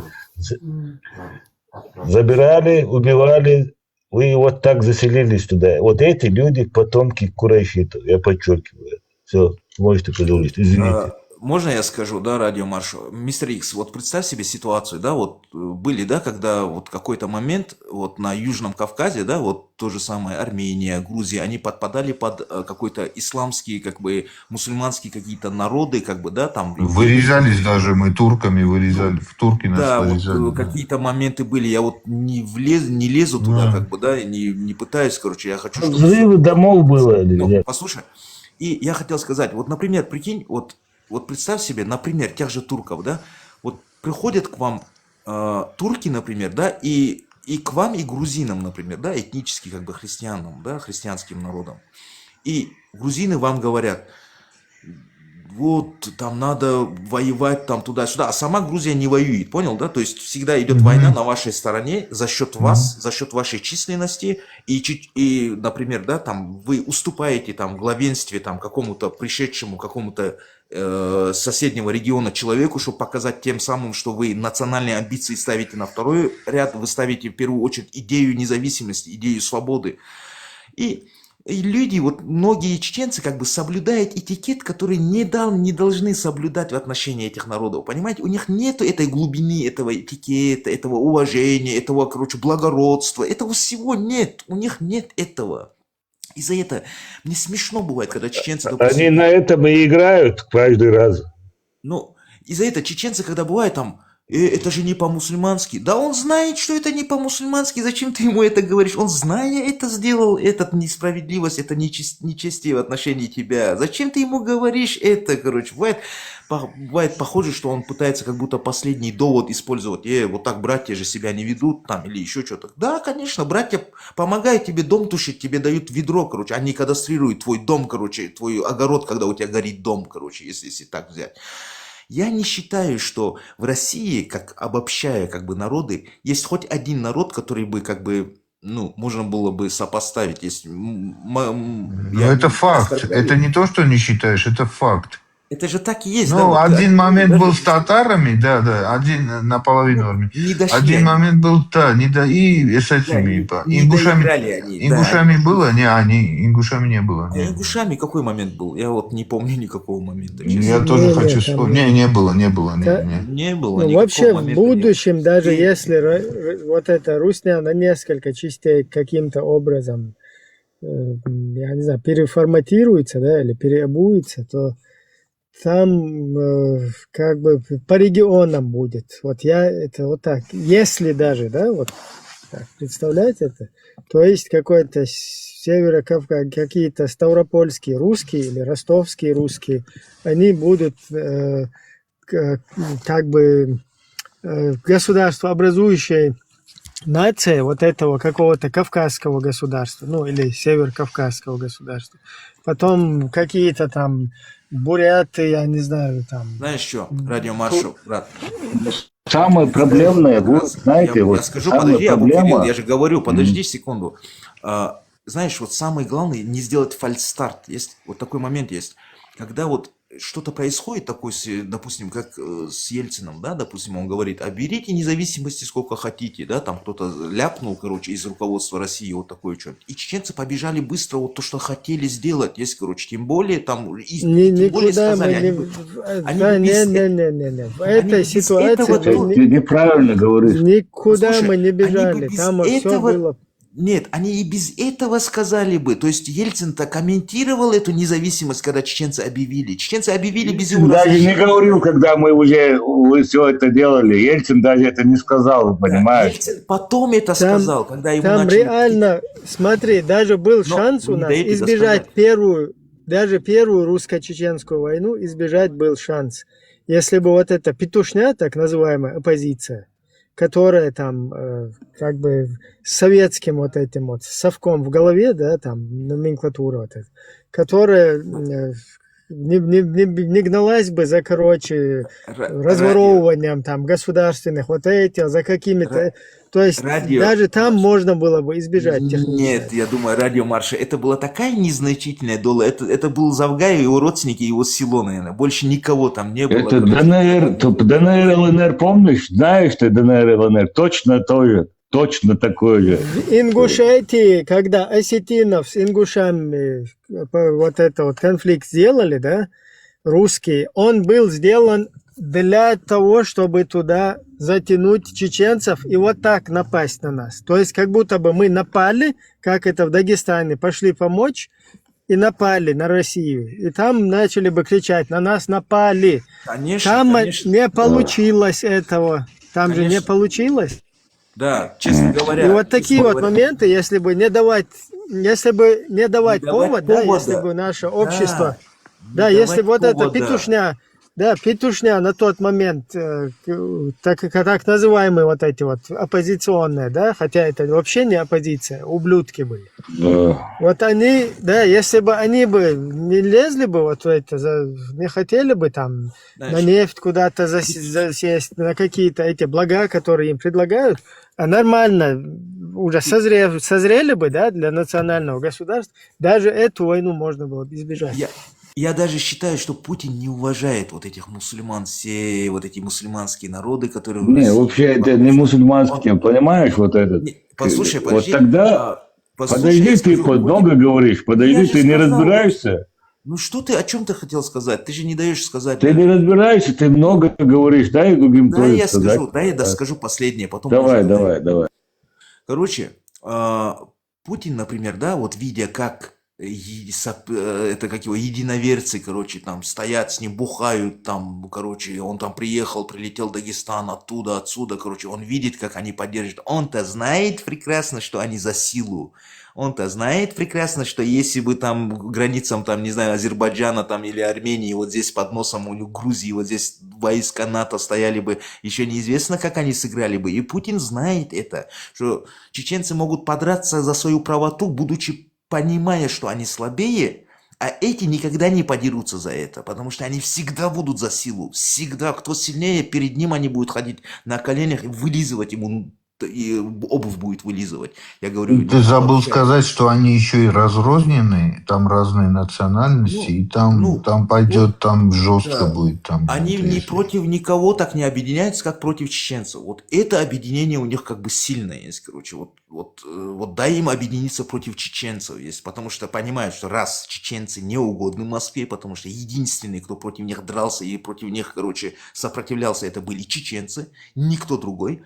забирали, убивали, и вот так заселились туда. Вот эти люди потомки курайшитов, я подчеркиваю это. Все, можете продолжить, извините. Можно я скажу, да, радиомаршал? Мистер Икс, вот представь себе ситуацию, да, вот были, да, когда вот какой-то момент вот на Южном Кавказе, да, вот то же самое Армения, Грузия, они подпадали под какой-то исламские, как бы, мусульманские какие-то народы, как бы, да, там... Вырезались даже, мы турками вырезали, в турки нас Да, вырезали. вот какие-то моменты были, я вот не лезу туда, как бы, да, не пытаюсь, короче, я хочу... чтобы- Взрывы домов было или Ну, нет? послушай, и я хотел сказать, вот, например, прикинь, вот представь себе, например, тех же турков, да, вот приходят к вам турки, например, да, и к вам, и грузинам, например, да, этнически, как бы, христианам, да, христианским народам. И грузины вам говорят, вот, там надо воевать там туда-сюда, а сама Грузия не воюет, понял, да? То есть всегда идет война на вашей стороне за счет вас, за счет вашей численности, и, например, да, там вы уступаете там в главенстве там какому-то пришедшему, какому-то соседнего региона человеку, чтобы показать тем самым, что вы национальные амбиции ставите на второй ряд, вы ставите в первую очередь идею независимости, идею свободы. И И люди, вот многие чеченцы как бы соблюдают этикет, который не должны соблюдать в отношении этих народов. Понимаете, у них нет этой глубины, этого этикета, этого уважения, этого, короче, благородства. Этого всего нет. У них нет этого. И за это мне смешно бывает, когда чеченцы, Они допустим, на этом и играют каждый раз. ну, из-за этого чеченцы, когда бывает там, это же не по-мусульмански. Да он знает, что это не по-мусульмански. Зачем ты ему это говоришь? Он, зная это, сделал этот несправедливость, это нечестие в отношении тебя. Зачем ты ему говоришь это, короче? Бывает похоже, что он пытается как будто последний довод использовать. Вот так братья же себя не ведут там или еще что-то. Да, конечно, братья помогают тебе дом тушить, тебе дают ведро, короче. Они кадастрируют твой дом, короче, твой огород, когда у тебя горит дом, короче, если так взять. Я не считаю, что в России, как обобщая как бы народы, есть хоть один народ, который бы как бы, ну, можно было бы сопоставить. Есть, Ну, я это не факт. оскорбляю. Это не то, что не считаешь, это факт. Это же так и есть, да? Ну, Вот один момент даже был с татарами, да, один наполовину армии. не дошли Один они. момент был, и с Да, этими, не доиграли они, да. ингушами было? Не, ингушами не было. А Не. ингушами какой момент был? Я вот не помню никакого момента, честно. Я тоже Не, хочу там вспомнить. Не было, не. Не было Ну, никакого вообще в момента. не было. будущем, даже И- если вот эта Русня на несколько частей каким-то образом, я не знаю, переформатируется, да, или переобуется, то там как бы по регионам будет. Вот я это вот так. Если даже, да, вот так, представлять это, то есть какой-то Северо-Кавказ, какие-то ставропольские русские или ростовские русские, они будут как бы государствообразующей нацией вот этого какого-то кавказского государства, ну или северокавказского государства. Потом какие-то там буряты, я не знаю, там. Знаешь что, радиомаршал, брат, Самое проблемное, вот, знаете, я вот скажу, самая подожди, Абу Кирилл, проблема... я же говорю, подожди секунду. Знаешь, вот самое главное, не сделать фальстарт. Есть вот такой момент есть, когда вот что-то происходит такое, допустим, как с Ельцином, да, допустим, он говорит, а берите независимости сколько хотите, да, там кто-то ляпнул, короче, из руководства России вот такое что-то. И чеченцы побежали быстро вот то, что хотели сделать, есть, короче, тем более там, тем более Никуда мы сказали, не... они Да, бы без не. В они этой без ситуации этого Ты неправильно говоришь. никуда Послушай, мы не они бы бежали. без Там все этого... было. Нет, они и без этого сказали бы. То есть Ельцин-то комментировал эту независимость, когда чеченцы объявили. Чеченцы объявили без его Даже не разрешения. говорил, когда мы уже все это делали. Ельцин даже это не сказал, Да, понимаешь? Ельцин потом это Там, сказал, когда ему там начали... реально, смотри, даже был Но шанс вы у не нас даете избежать досказать. даже первую русско-чеченскую войну, избежать был шанс. Если бы вот эта петушня, так называемая оппозиция, которая там как бы с советским вот этим вот совком в голове, да, там номенклатура вот эта, которая не гналась бы за, короче, разворовыванием там государственных вот этих, за какими-то... То есть Радио. даже там можно было бы избежать технически. Нет, я думаю, радиомарша, это была такая незначительная доля. Это был Завгай, его родственники, его село, наверное. Больше никого там не было. Это ДНР, ДНР, ЛНР, помнишь? Знаешь ты ДНР, ЛНР? Точно то же. Точно такое же. В Ингушетии, когда осетинов с ингушами вот это вот конфликт сделали, да, русские, он был сделан для того, чтобы туда затянуть чеченцев и вот так напасть на нас. То есть как будто бы мы напали, как это в Дагестане, пошли помочь и напали на Россию. И там начали бы кричать, на нас напали. Конечно, Там конечно. не получилось этого. Там же не Конечно. получилось. Да, честно говоря. И вот такие честно вот говоря, моменты, если бы не давать давать повод, да, повода. если бы наше общество, не да, если давать вот эта повода. петушня на тот момент, так называемые вот эти вот оппозиционные, да, хотя это вообще не оппозиция, ублюдки были. Да. Вот они, да, если бы они бы не лезли бы вот в это, не хотели бы там на Знаешь, нефть куда-то засесть, на какие-то эти блага, которые им предлагают, а нормально уже созрели бы, да, для национального государства, даже эту войну можно было бы избежать. Я даже считаю, что Путин не уважает вот этих мусульман, все вот эти мусульманские народы, которые в Не, России. вообще это не мусульманский, понимаешь, вот этот. Послушай, Вот подожди. тогда Послушай, Подожди, я ты скажу, много говоришь, ну я подожди, же ты не сказал, разбираешься? ну что ты, о чем ты хотел сказать? Ты же не даешь сказать Ты не даже. разбираешься, ты много говоришь, дай другим Да, тоже я сказать. скажу, да, я доскажу последнее, потом уже Давай, говори. давай, давай. Короче, Путин, например, да, вот видя, как это как его единоверцы, короче, там стоят с ним, бухают, там, короче, он там приехал, прилетел в Дагестан, оттуда, отсюда, короче, он видит, как они поддерживают. Он-то знает прекрасно, что они за силу. Он-то знает прекрасно, что если бы там границам, там, не знаю, Азербайджана там или Армении, вот здесь под носом у Грузии, вот здесь войска НАТО стояли бы, еще неизвестно, как они сыграли бы. И Путин знает это, что чеченцы могут подраться за свою правоту, будучи понимая, что они слабее, а эти никогда не подерутся за это, потому что они всегда будут за силу. Всегда. Кто сильнее, перед ним они будут ходить на коленях и вылизывать ему, и обувь будет вылизывать. Я говорю, Ты забыл вообще. сказать, что они еще и разрозненные, там разные национальности, и там пойдет, вот, там жестко да. будет. Там, Они это не если- против никого так не объединяются, как против чеченцев. Вот это объединение у них как бы сильное есть, короче. Вот дай им объединиться против чеченцев есть, потому что понимают, что раз чеченцы не угодны Москве, потому что единственные, кто против них дрался и против них, короче, сопротивлялся, это были чеченцы, никто другой.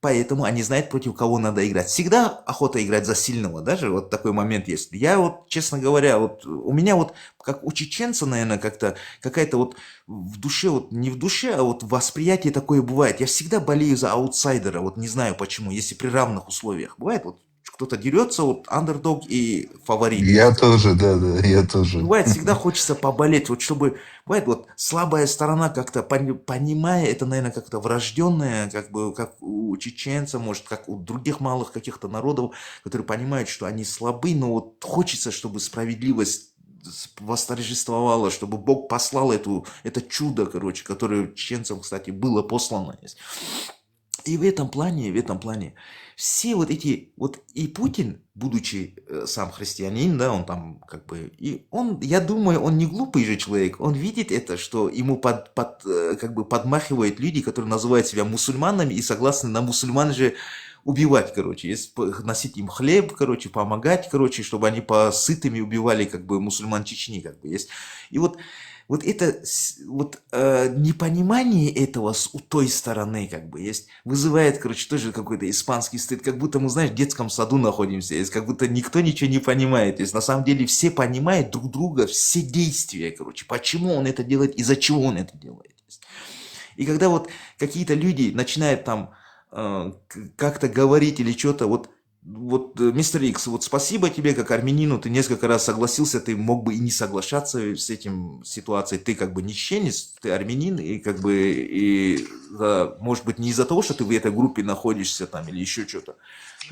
Поэтому они знают, против кого надо играть. Всегда охота играть за сильного, даже вот такой момент есть. Я вот, честно говоря, вот у меня вот, как у чеченца, наверное, как-то какая-то вот в душе, вот не в душе, а вот в восприятии такое бывает. Я всегда болею за аутсайдера, вот не знаю почему, если при равных условиях. Бывает вот кто-то дерется, вот андердог и фаворит. Я тоже, да, я тоже. Бывает, всегда хочется поболеть, вот чтобы, бывает, вот слабая сторона как-то, понимая, это, наверное, как-то врожденное, как бы, как у чеченца, может, как у других малых каких-то народов, которые понимают, что они слабы, но вот хочется, чтобы справедливость восторжествовала, чтобы Бог послал это чудо, короче, которое чеченцам, кстати, было послано. И в этом плане, все вот эти, вот и Путин, будучи сам христианин, да, он там как бы, и он, я думаю, он не глупый же человек, он видит это, что ему как бы подмахивают люди, которые называют себя мусульманами и согласны на мусульман же убивать, короче, носить им хлеб, короче, помогать, короче, чтобы они сытыми убивали, как бы, мусульман Чечни, как бы, есть. И вот это вот непонимание этого у той стороны, как бы, есть, вызывает, короче, тоже какой-то испанский стыд, как будто мы, знаешь, в детском саду находимся, есть, как будто никто ничего не понимает, есть, на самом деле все понимают друг друга, все действия, короче, почему он это делает и за чего он это делает. Есть. И когда вот какие-то люди начинают там как-то говорить или что-то, вот, мистер Икс, вот спасибо тебе, как армянину, ты несколько раз согласился, ты мог бы и не соглашаться с этим ситуацией, ты как бы не чеченец, ты армянин, и как бы, и, может быть, не из-за того, что ты в этой группе находишься там, или еще что-то.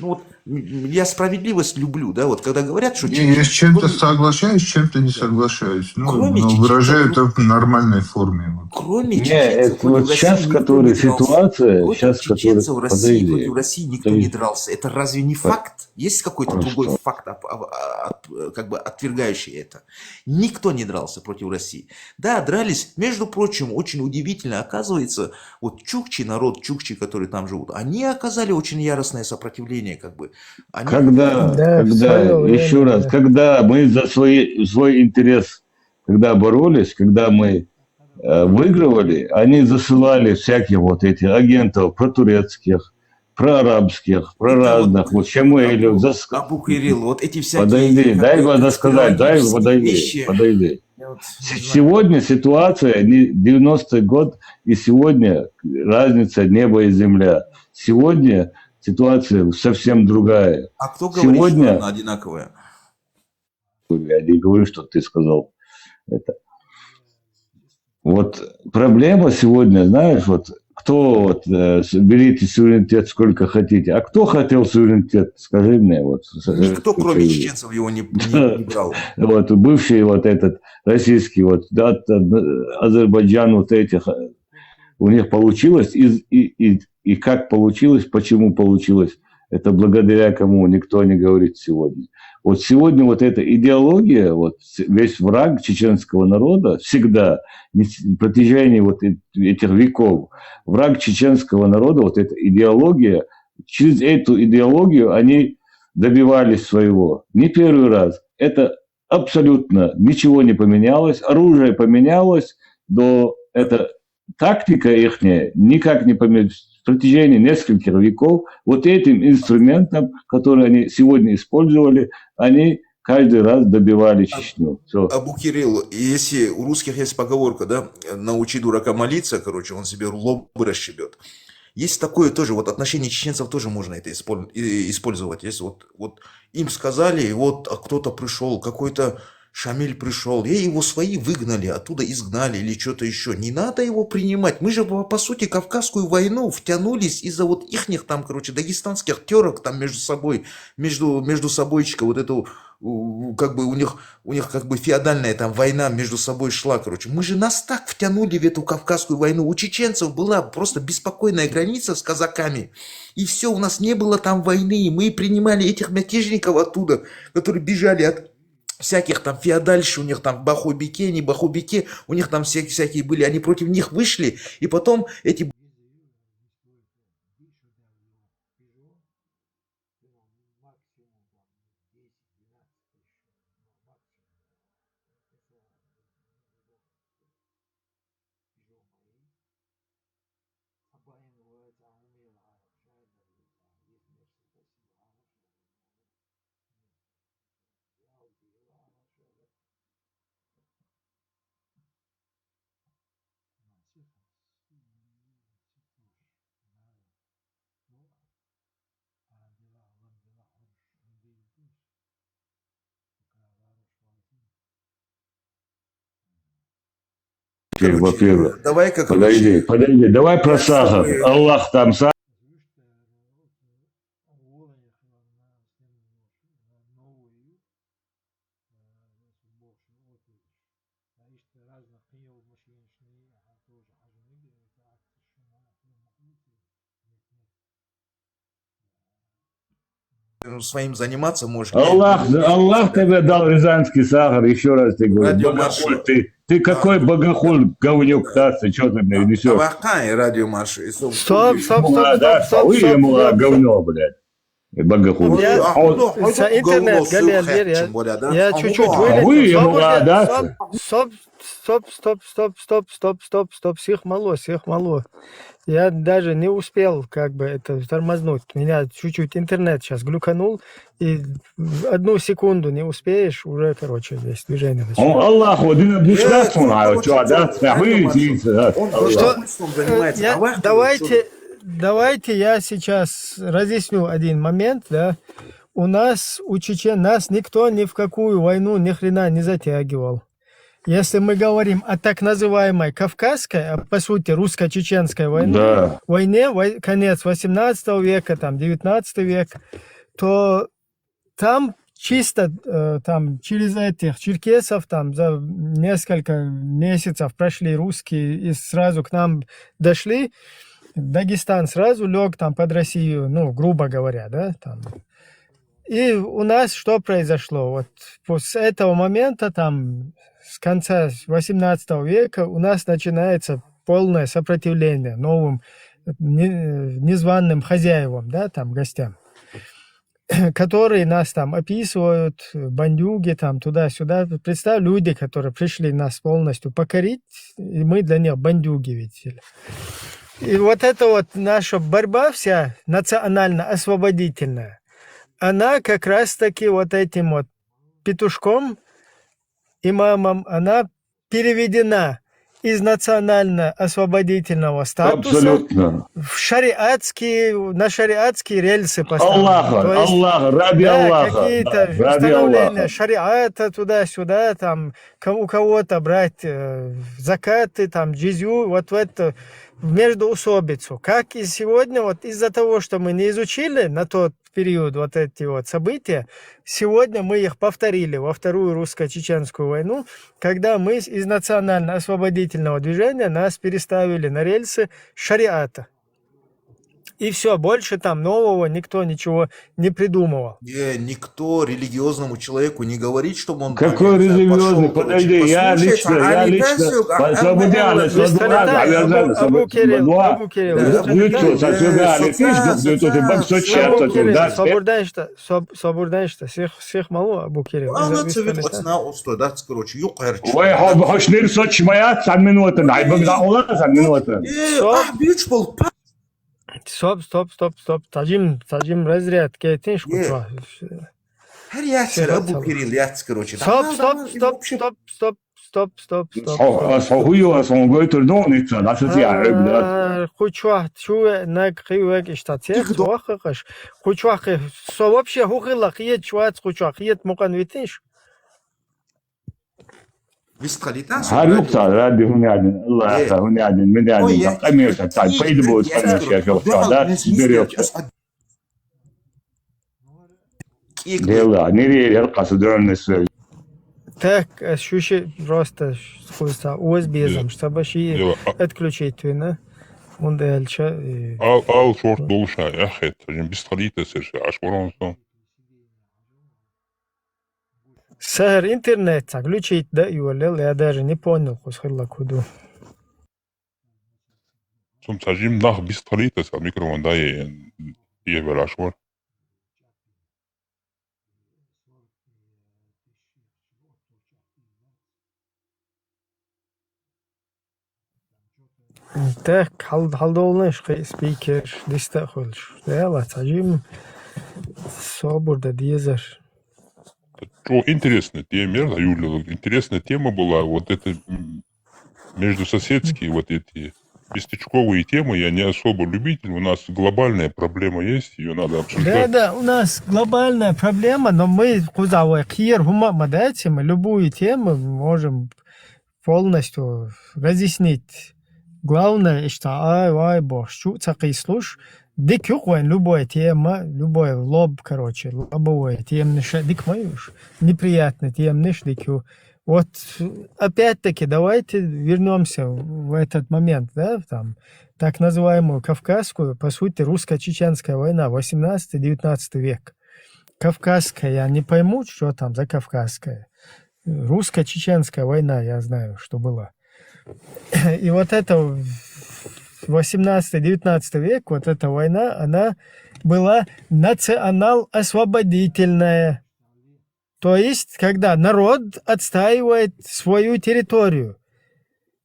Ну вот, я справедливость люблю, да, вот когда говорят, что... Я с чем-то соглашаюсь, с чем-то не соглашаюсь. Кроме Но выражаю это в нормальной форме. Кроме Не, чеченцев, это против вот России сейчас, никто которая не дрался. ситуация, Против сейчас, которая... чеченцев в России, Подожди. против России никто не дрался. Это разве не факт? Есть какой-то другой факт, как бы отвергающий это? Никто не дрался против России. Да, дрались, между прочим, очень удивительно, оказывается, вот чукчи, народ чукчи, которые там живут, они оказали очень яростное сопротивление, как бы. Они... Когда, еще раз, когда мы за свой интерес, когда боролись, когда мы выигрывали, они засылали всяких вот этих агентов протурецких, проарабских, проразных, вот Шамуэлев, Абу Кирилл, вот эти всякие... Подожди, дай мне сказать, подожди. Сегодня ситуация, 90-й год, и сегодня разница небо и земля. Сегодня ситуация совсем другая. А кто говорит, сегодня... что она одинаковая? Я не говорю, что ты сказал это. Вот проблема сегодня, знаешь, вот кто вот берите суверенитет сколько хотите, а кто хотел суверенитет, скажи мне. Вот, никто, кроме чеченцев, его не брал. Вот бывший вот этот российский, вот, да, Азербайджан, вот этих, у них получилось, и как получилось, почему получилось, это благодаря кому никто не говорит сегодня. Вот сегодня вот эта идеология, вот весь враг чеченского народа всегда, на протяжении вот этих веков, враг чеченского народа, вот эта идеология, через эту идеологию они добивались своего. Не первый раз. Это абсолютно ничего не поменялось. Оружие поменялось, но эта тактика их никак не поменялась. В протяжении нескольких веков вот этим инструментом, который они сегодня использовали, они каждый раз добивали Чечню. Все. Абу Кирилл, если у русских есть поговорка, да, научи дурака молиться, короче, он себе лоб расшибет. Есть такое тоже, вот отношение чеченцев тоже можно это использовать. Есть вот им сказали, и вот кто-то пришел, какой-то Шамиль пришел, и его свои выгнали, оттуда изгнали или что-то еще. Не надо его принимать. Мы же, по сути, Кавказскую войну втянулись из-за вот ихних там, короче, дагестанских терок там между собой, между собойчика, вот эту, как бы у них как бы феодальная там война между собой шла, короче. Мы же нас так втянули в эту Кавказскую войну. У чеченцев была просто беспокойная граница с казаками. И все, у нас не было там войны. Мы принимали этих мятежников оттуда, которые бежали от всяких там феодальщ, у них там бахубике, не бахубике, у них там всякие были, они против них вышли, и потом эти... Во-первых, Давай-ка, подожди, давай про сахар. чтобы- Аллах там сахар. своим заниматься можешь. Аллах тебе дал рязанский сахар, еще раз тебе говорю. Радиомаршал. Богохуль, ты какой богохуль, говнюк, ты что ты мне несешь? Авакай радиомарш. Стоп. Вы ему говно, блядь. Богохуль. Интернет, Галер, я чуть-чуть Вы ему вылетел. да? Стоп. Всех мало. Я даже не успел как бы это тормознуть. Меня чуть-чуть интернет сейчас глюканул, и в 1 секунду не успеешь, уже, короче, здесь движение начинается. Аллах, вот ты объясняешь, что, да? Вы Давайте я сейчас разъясню один момент, да. У нас, у чечен, нас никто ни в какую войну ни хрена не затягивал. Если мы говорим о так называемой Кавказской, а по сути русско-чеченской войне, конец 18 века, там 19 век, то там чисто там через этих черкесов там за несколько месяцев прошли русские и сразу к нам дошли. Дагестан сразу лег там под Россию, ну, грубо говоря, да, там. И у нас что произошло? Вот с этого момента, там, с конца 18 века у нас начинается полное сопротивление новым незваным хозяевам, да, там, гостям, которые нас там описывают, бандюги, там, туда-сюда. Представь, люди, которые пришли нас полностью покорить, и мы для них бандюги, видите ли. И вот эта вот наша борьба вся национально-освободительная, она как раз-таки вот этим вот петушком, имамом, она переведена из национально-освободительного статуса на шариатские рельсы поставлены. Аллах, ради Аллаха. Какие-то установления шариата туда-сюда, там, у кого-то брать закаты, там, джизю, вот в эту междоусобицу. Как и сегодня, вот из-за того, что мы не изучили на тот период вот эти вот события, сегодня мы их повторили во Вторую русско-чеченскую войну, когда мы из национально-освободительного движения нас переставили на рельсы шариата. И все, больше там нового никто ничего не придумывал. Никто религиозному человеку не говорит, чтобы он Какой религиозный? Подожди, я лично, Слободяна, Абу Кирилл, Абу Кирилл, Собурданишта, всех мало, Абу Кирилл. Стой, да, короче, Ой, hoşnir saçmaya sen minutun. Ay bugda ola sen minutun. büyük bol. Стоп. Тажим разряд, кетин шкура. Her yatsın Abu Kiril yatsın, короче. Стоп. Soğuyor, son götürdü onu hiç. Nasıl yani? Хучуах, чуе, наг хивек иштатсех, туахаш. Хучуах, со вообще хухила, хиет чуац, хучуах, хиет мукан витиш. Вистхалитан. Har yoksa radyo hünyadın. Allah ya hünyadın. Münyadın. Kamıyorsa tay. Paydı bu utanmış ya şu anda. Sizleri yok. Dela, nereye yarkası dönmesi? Так, шуши просто хуйса USB-зам, чтобы ши отключить твина. Он дальше. Al short doluşa yahet. Tajim bisthalita serse. Ашворонсон. Сэр, интернет отключить, да, и валил, я даже не понял, хусхилла куду. Сум tajim нах bisthalita sa микрофон да je velashvor. Так, халдолнеш спикер, диста хулш. Яла, тажим собурда дизер. Что интересная тема, Юля, интересная тема была, вот это междусоседские вот эти местечковые темы, я не особо любитель, у нас глобальная проблема есть, ее надо обсуждать. Да, у нас глобальная проблема, но мы кузавой хир хумамадайте, мы любую тему можем полностью разъяснить. Главное, что ай, бог, что такой слуш, дик юхуэн любая тема, любой лоб, короче, лобовая тема, дик моюш, неприятная тема, дик ю. Вот опять-таки давайте вернемся в этот момент, да, там, так называемую Кавказскую, по сути, русско-чеченская война, 18-19 век. Кавказская, я не пойму, что там за Кавказская. Русско-чеченская война, я знаю, что была. И вот это 18-19 век, вот эта война, она была национал-освободительная. То есть, когда народ отстаивает свою территорию.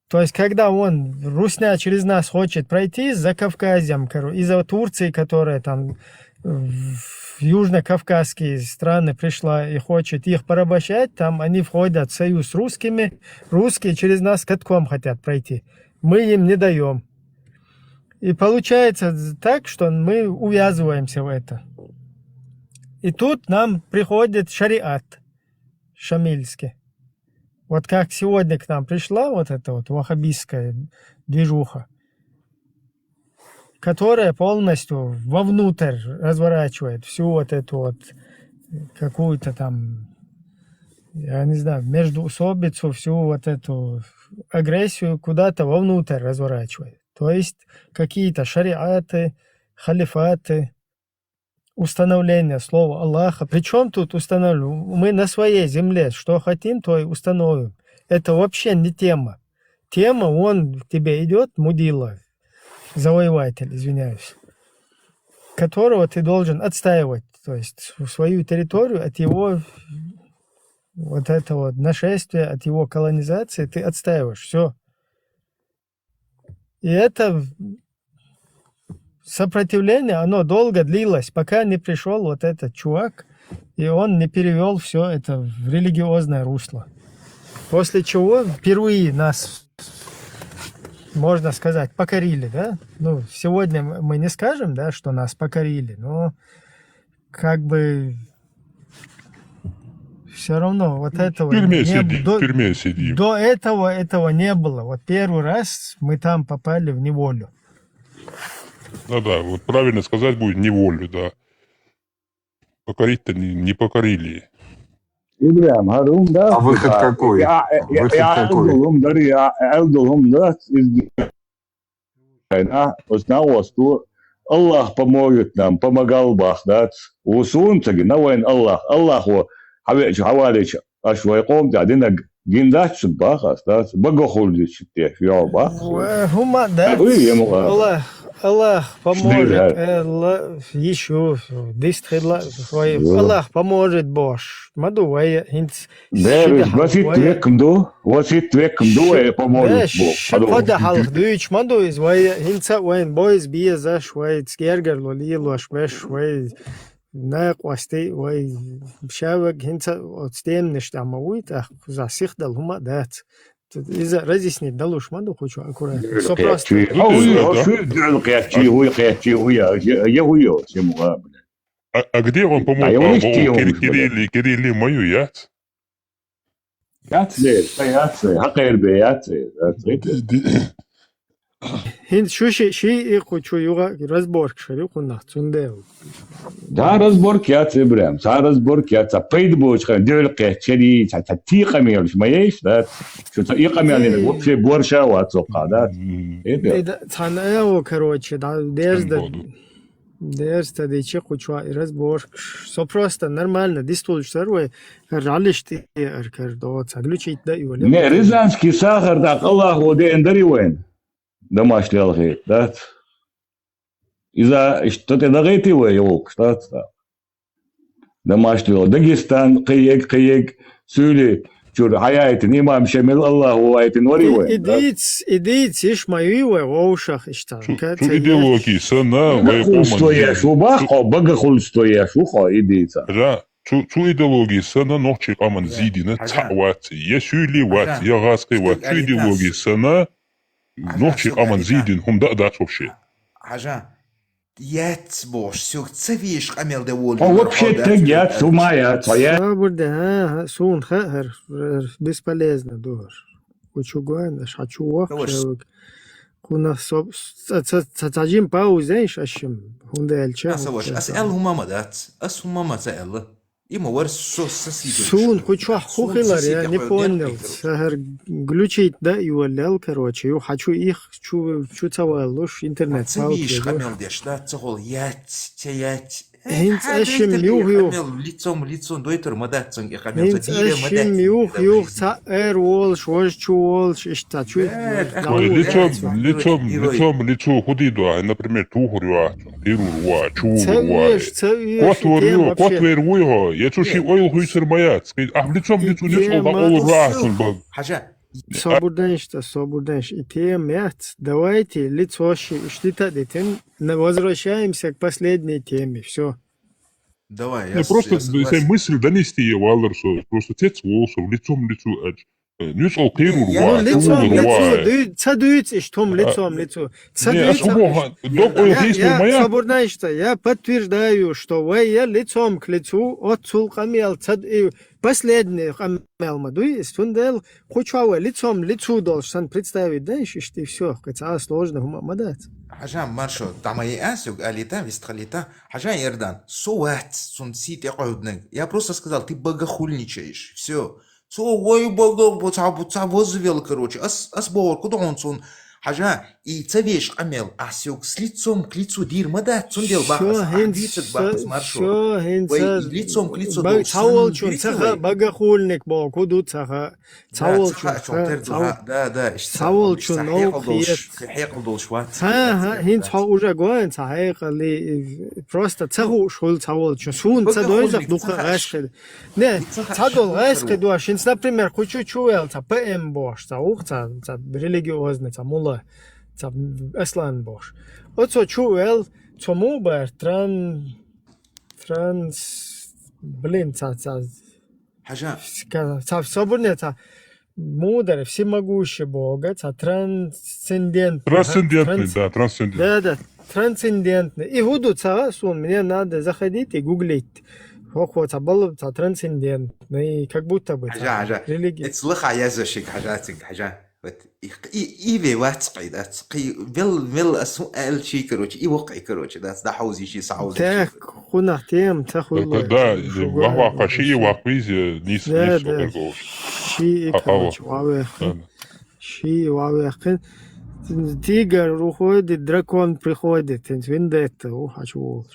То есть, когда русня через нас хочет пройти за Кавказем, из-за Турции, которая там в южно-кавказские страны пришла и хочет их порабощать, там они входят в союз с русскими, русские через нас катком хотят пройти. Мы им не даем. И получается так, что мы увязываемся в это. И тут нам приходит шариат шамильский. Вот как сегодня к нам пришла вот эта вот ваххабистская движуха, которая полностью вовнутрь разворачивает всю вот эту вот какую-то там, я не знаю, междоусобицу, всю вот эту агрессию куда-то вовнутрь разворачивает. То есть какие-то шариаты, халифаты, установление слова Аллаха. Причем тут установлю? Мы на своей земле что хотим, то и установим. Это вообще не тема. Тема, к тебе идет, мудила, завоеватель, извиняюсь, которого ты должен отстаивать, то есть свою территорию от его вот этого нашествия, от его колонизации ты отстаиваешь. Все. И это сопротивление, оно долго длилось, пока не пришел вот этот чувак, и он не перевел все это в религиозное русло. После чего впервые нас, можно сказать, покорили, да? Ну, сегодня мы не скажем, да, что нас покорили, но как бы все равно вот этого В тюрьме сидим. До этого не было. Вот первый раз мы там попали в неволю. Да, вот правильно сказать будет неволю, да. Покорить-то не покорили. İbrahim Harun'da А выход какой? Выход какой? Eldolum'da Osna Ostu Аллах поможет нам, помогал Бах, да. Усун таги, навайн Аллах. Аллаху حوالي أشوي قوم تعدينا جندات باخس да. Богохульди те, я Бах. هما ده الله поможет. Еще 10 الله поможет Бош. Мадуая хинц. وسيت ويكم دو поможет Бог. هذا حلق دويش مادو إز ويا هنسا وين بويز بيزا شوي تسكيرجر لوليلو شوي ناق واستي وي بشاوك هنسا تستين نشتا مويت за сих дал هما دات إذا رزيسني دلوش مادو خوشو أكورا سوبراست А где он помог? Кирилли мою яц? هند شو شيء خوشو يوغا разборг شريكو نحتوندهو Да, разборки я цебрем, са разборки я ца пейдбочка, дёлке, чери, ца тиха мелш, маешь, да, что-то иха мелин, вообще борша вацока, да. Это цанаево, короче, да, Дерста дече хочва разборг, со просто нормально, дистол штерве, ралиш ты аркардо, цаглючит да его. Не, рязанский сахар, да, Аллаху де эндаривен, домашний алхит, да. إذا اشتت ضغيتي ويوك شتات دماشتي داغستان قيق سولي شو حياة إمام شمل الله وآية نوري وين إديت إيش ما يوي ووشخ إشتار شو إيديولوجي سنة بقى ستويا شو بقى خل ستويا شو خا إديت لا شو إيديولوجي سنة نوحشي قامن زيدنا تعوات يا سولي وات يا غاسقي وات شو إيديولوجي سنة نوحشي قامن زيدن هم دقدات وبشي حاجة يات بوش سوق تسويش قمل دول вообще тегят сумая твоя برده سون خهر бесполезно дор хочу гуанаш хочу вахшевик كنا تتعجين باوزيش أشم هوندا الشام أسألهم ماما دات أسهم ماما سأل إما ورس سوسي سون хочу хухилар я не понял сахар глючит да يولل короче يو хочу их чу цавалуш интернет تسويش قمل ديش لا تقول يات هنت أشم يو лицом دويتر مدات سنج قمل هنت أشم يو سائر والش وش والش إشتا شو лицом ходидо, например, тухурюа, тирурюа, чурюа. Кот веруйго, я чуши ойл хуйсер маят. А в лицом не олга олрасун баг. حاجة Собурданш. И темят. Давайте лицо что-то детен. Возвращаемся к последней теме. Все. Давай. Просто мысль донести его Алларсу. Просто тец волсу, лицом лицу. Нюц ол тирурюа, чурюа. Цадуется, что лицом лицо. Я подтверждаю, что вы лицом к лицу от сулкамел последний камел мадуи стундел хоча лицом лицу должен представить, да, и все, хотя сложно мадать. حاجة مارشو تعمي أسوق أليتا вистхалита حاجة يردان سوات سون سيت يقعدنا я просто сказал ты богохульничаешь все ой бога возвел короче ас бор куда он сон حاجة и цавеш амел асюк с лицом к лицу дирмада цундел бахас хендицет бахас маршо лицом к лицу цаволчун цаха богохульник бо куду цаха цаволчун да цаволчун хин ца уже гоен цахайли просто цаху шул цаволчун сун цадойзак духа гашхед не цадол гашхед дуашин например хочу чуэл ца пм бош ца ух ца религиозный ца мула ца аслан бош оцо чуэл цому бар транс блин ца حاجة соборне ца мудрый, всемогущий Бога, трансцендентный. Трансцендентный. Да, трансцендентный. И буду мне надо заходить и гуглить. Хохоца был трансцендентный, как будто бы. религия. Это язычек, حاجة. إيفي واتقي ده بل أسئلة شيء كروتش وقع كروتش ده حوزي شيء صعود تاك خنا تيم تاخذ ده وهو شيء واقعي نيس شيء كروتش شيء واقعي Тигр уходит, дракон приходит. Вендетта. Ох, а чего?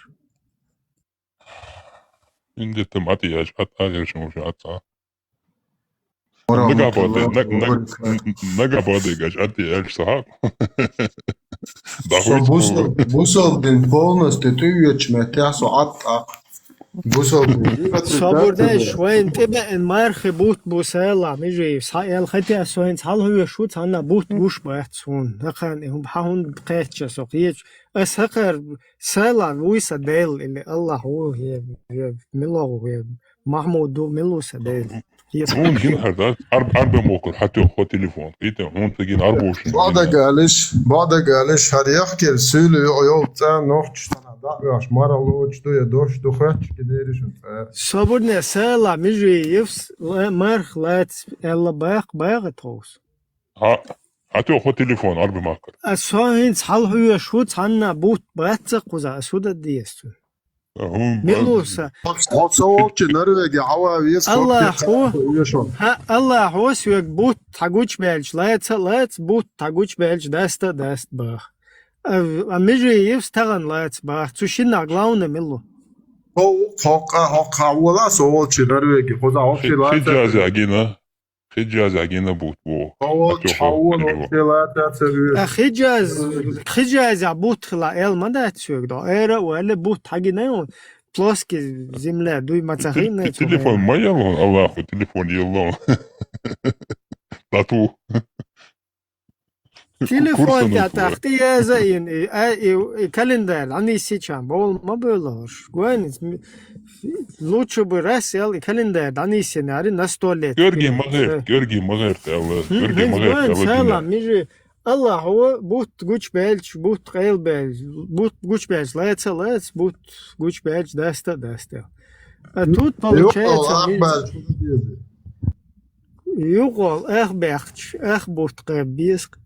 Indi tematiği yaşamış hatta. ورحمة Nagabadi gaş ati el sahab. Dahoyt Бусал ден полностью ты ечмет я суат бусал صابرده شوين تبع المرخ بوت بوسالا ميجي سائل ختي سوين هل هو شو تانا بوت بوش بحثون هكان هم حون بقيتش سوقيج اس هكر سالا ويسا ديل اللي الله هو هي ملو هي محمود دو ملو سديل هون جين هردات أربع موكل حتى يخو تليفون إيتا هون تجين 24 بعد قالش هر يحكي سولو يو تاع نوخش تاع داش مرة لوش دو يدوش دو خاتش كديرش صابرده سالا ميجي يفس مرخ لات الا باغتوس حتى يخو تليفون أربع موكل اسوين هل هو شو تانا بوت باتق وزا اسودا ديستو هم ملوسا صوت نرويج عواويس الله هو الله هو سوق بوت تاغوش بيلش لات بوت تاغوش بيلش داست باخ ميجي يفستغن لات باخ تشينا главное ملو هو ولا صوت نرويج خذ عوفي لا حجاز عجينة بوت بو هو تحول لا خجاز بوت خلا ال ما دات سوق دو ايرا ولا بوت حاجه плоский земля дуй мацахина تليفون ما يلون الله تليفون يلون تاتو تليفون تحت يا زين كالندر عني سيچان بول ما بولش وين лучше бы раз ел календарь عني сценарий на столе Георгий Магер Георгий Магер سلام ميجي الله هو بوت гуч белч бут قيل белч бут гуч белч лец бут гуч белч даста а тут получается يقول بخش بوت قبيسك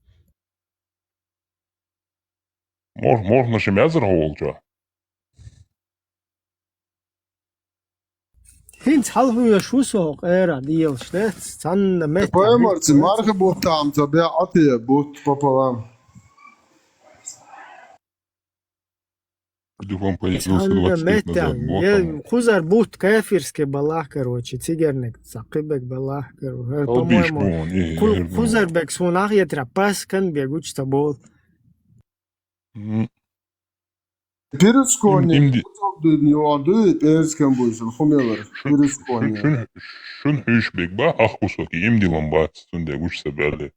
Можно же мязер олжа. Hint hal hur شو سوق era dielštet san met Pojmorci marga būt tām, tad bija attie būt popolam. san meta я хузар бут кафирский балах короче тигерник сaqibek балах по-моему хузар бек сонах я трапас kan бегуч тобол Pirutskoni, du perskan būsim, humilor, pirutskoni. Šun hüšbek ba ahkusok imdilan bat stunde guş seberli.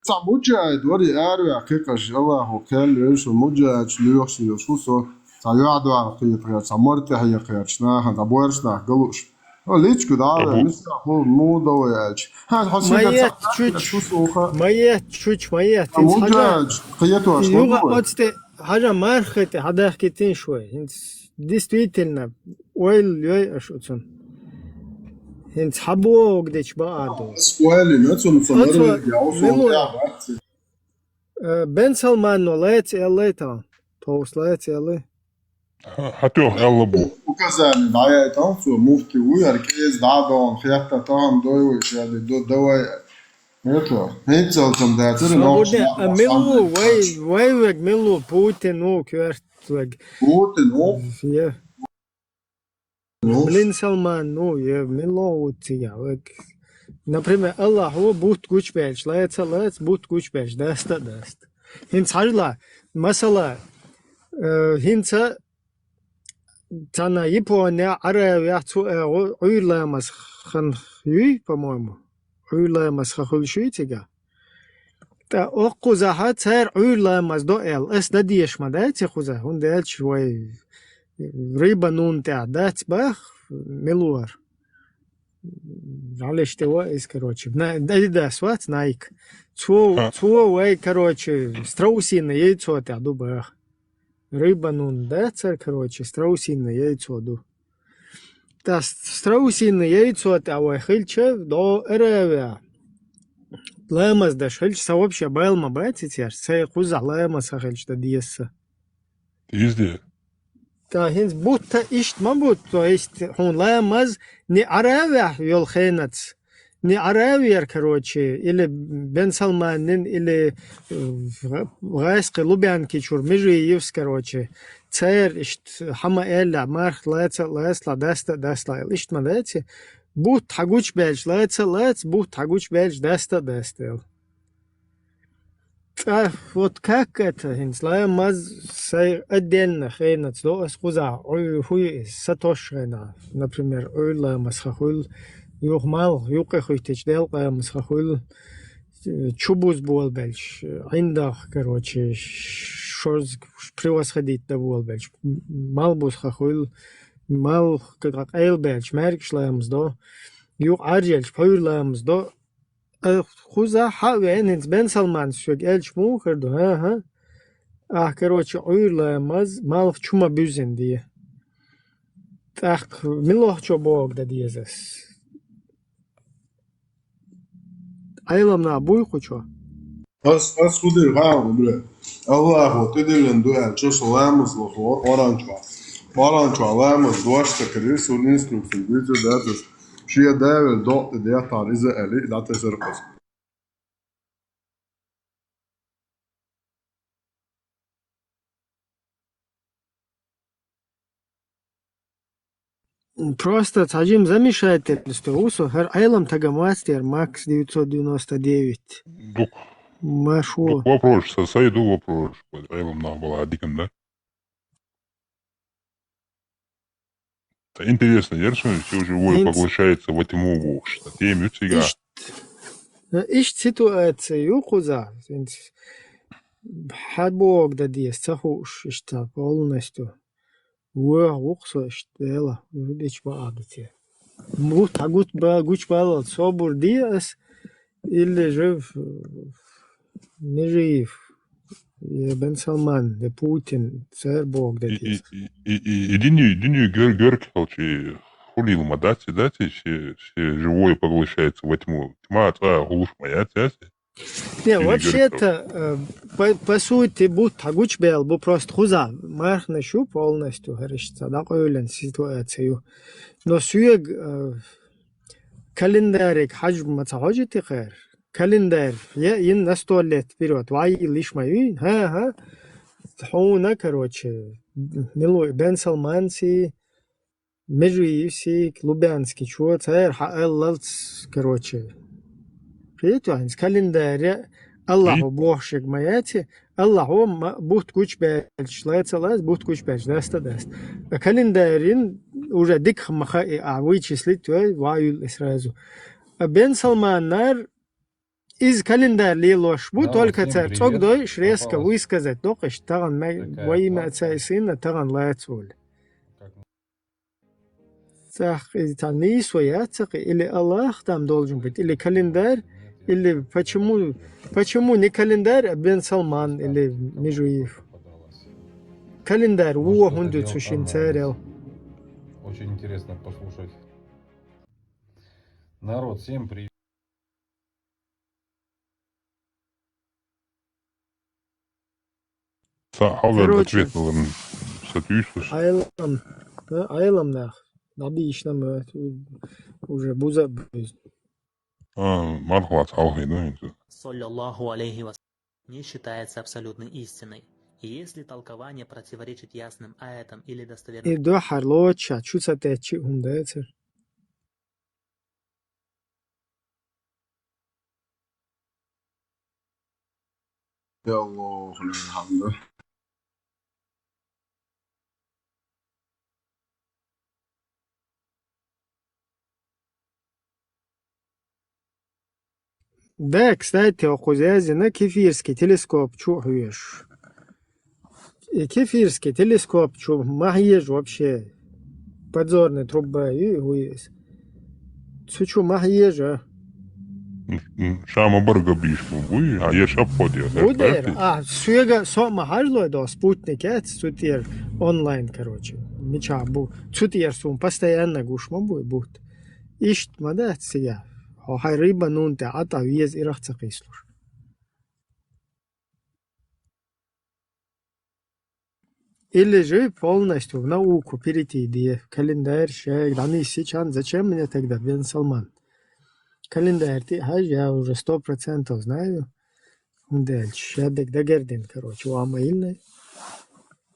Sa mujahed wari aaru haqiqash Allahu kallesh mujahed luyuxsi yususo sa yuadu ala qiyat sa mortahiya qiyatshna da borsna galush. Ličku dāvē, misā hul mūdojāč. Maiet чуть мaiet. Mūdojāč, qiyatoš Юга отсте حاجة мархете хадахкетин шوي. Действительно, ойл ёй ашутsun. Hint хабо гдеч бааду. Скуэли, нацун соноры яусу яабатsi. Бен Салман лэц элэта. Тоус лэц элэ. Hatıyor Allah bu. Uказали, да я там су муфти уяр кез дадон хятта там дойу шады дойу. Это, хейцелтом да тэр ногш. Милу вай милу Путин ну квертвэг. Путин ну. Я. Бен Салман ну я милу тига. Например, Allah o but güç belç, lets but güç belç, dast. Hint harla, mesela hintsa Тана Япония аревяту уйламас ханхи, по-моему. Уйламас хахульшитига. Та окузаха цер уйламас до эл. Эс дадиеш мадайте хуза. Он дел чвой рыба нун та дать бах мелуар. Алеш тева из короче. Да сват найк. Цво вай короче страусиное яйцо та дубах. Рыба нун дацер, короче, страусиное яйцо ду. Та страусиное яйцо та вахильче до эревя. Лэмас да шельч вообще байлма байтитер, сэй хуза лэмас хельч да диесса. Изде. Та хинс будто ишт мабут, то есть хун лэмас не эревя ёл хейнац. не Аравия, короче, или Бен Салманин, или Гайск, Лубянки, чур, Межиевс, короче. Цер, хама элля, марх, лайцла, даста. Ишт мадайте, бут тагуч бельч, лайц, бут тагуч бельч, даста. Вот как это, хинслая маз сай отдельно хейна, то скуза, хуй сатошрена, например, ойла масхахуйл, юхмал, юкахуйтич делка масхахуйл, чубуз болбельч, индах, короче, шоз превосходить да болбельч, малбус хахуйл, мал как эйлбельч, меркшлаемс до, юк аржельч, пойрлаемс до, خذها حاوين بن سلمان شوك الش مو كردو ها короче ойла маз мал чума бюзен дие так милох чо бог да диезес айлам на буй хочо As kudir gaan bre. Allah ho tidelen do el ço solamos lo orançva. Orançva lamos dois takrir sul instruction video datas. Šie dēvi doti dietā rize eli datas irkas. просто тажим замешательство усо хер айлам тагамастер макс 999 Дук, машу дук вопрос, сосайду вопрос. Айлам на была дикан, да? Это интересно, верно, все живое поглощается во тьму вошта. Тем ютига. иш ситуация юхуза хабог да диес цахуш ишта полностью وخصو اشتغل وديش بعضتي مو تاغوت با гуч бал собор диас или жив не жив Бен Салман де Путин цар бог да диес Единую герк холчи хулил мадати, все живое поглощается во тьму. Тьма, гулуш моя цяси. не вообще-то по сути бут тагуч бел бу просто хуза махна шу полностью харишца да qo'yilgan ситуацию но сүйег календарик хажм мацахажити хэр календар я ин на 100 лет вперед вай лишь мои ха хуна короче милой Бен Салманси Межиевси Лубянский чего царь хаэллалц короче Приятель, календарь Аллаху бошек маяти, Аллаху бухт куч бельч, лайцалаз бухт куч бельч, даста. Календарин уже дик маха и вычислить ваюл сразу. Бен Салманар из календаря ложь, только царь цогдой шрезка высказать, только что таган во имя отца и сына таган лайцуль. Цах это не своя цах, или Аллах там должен быть, или календарь, или почему не календарь, а Бен Салман или Межуев? Календарь, хундут сушин царел. Очень интересно послушать. Народ, всем привет. Короче, айлам нах, набишнам уже буза. Мархват алхи, Саллаллаху алейхи ва не считается абсолютной истиной. И если толкование противоречит ясным аятам или достоверным... И до харлоча, чуца течи умдается. Ya Allah, alhamdulillah. Да, кстати, Охузязина кефирский телескоп чухаешь. И кефирский телескоп чух махьеж вообще подзорная труба и хуес. Сучу махьежа. Шама барга бишку, а я шаподи. Будер, суега со махажло до спутник, сутер онлайн, короче. Меча бу. Сутер сум постоянно гушма будет. Ишт мадат сега. Хай рыба нунте, ата виез ирахца кислуш. Или же полностью в науку перейти, где календарь, шег, да не сейчас, зачем мне тогда Бен Салман? Календарь, ты, я уже 100% знаю. Дальше, я дагердин, короче, у Амаильной.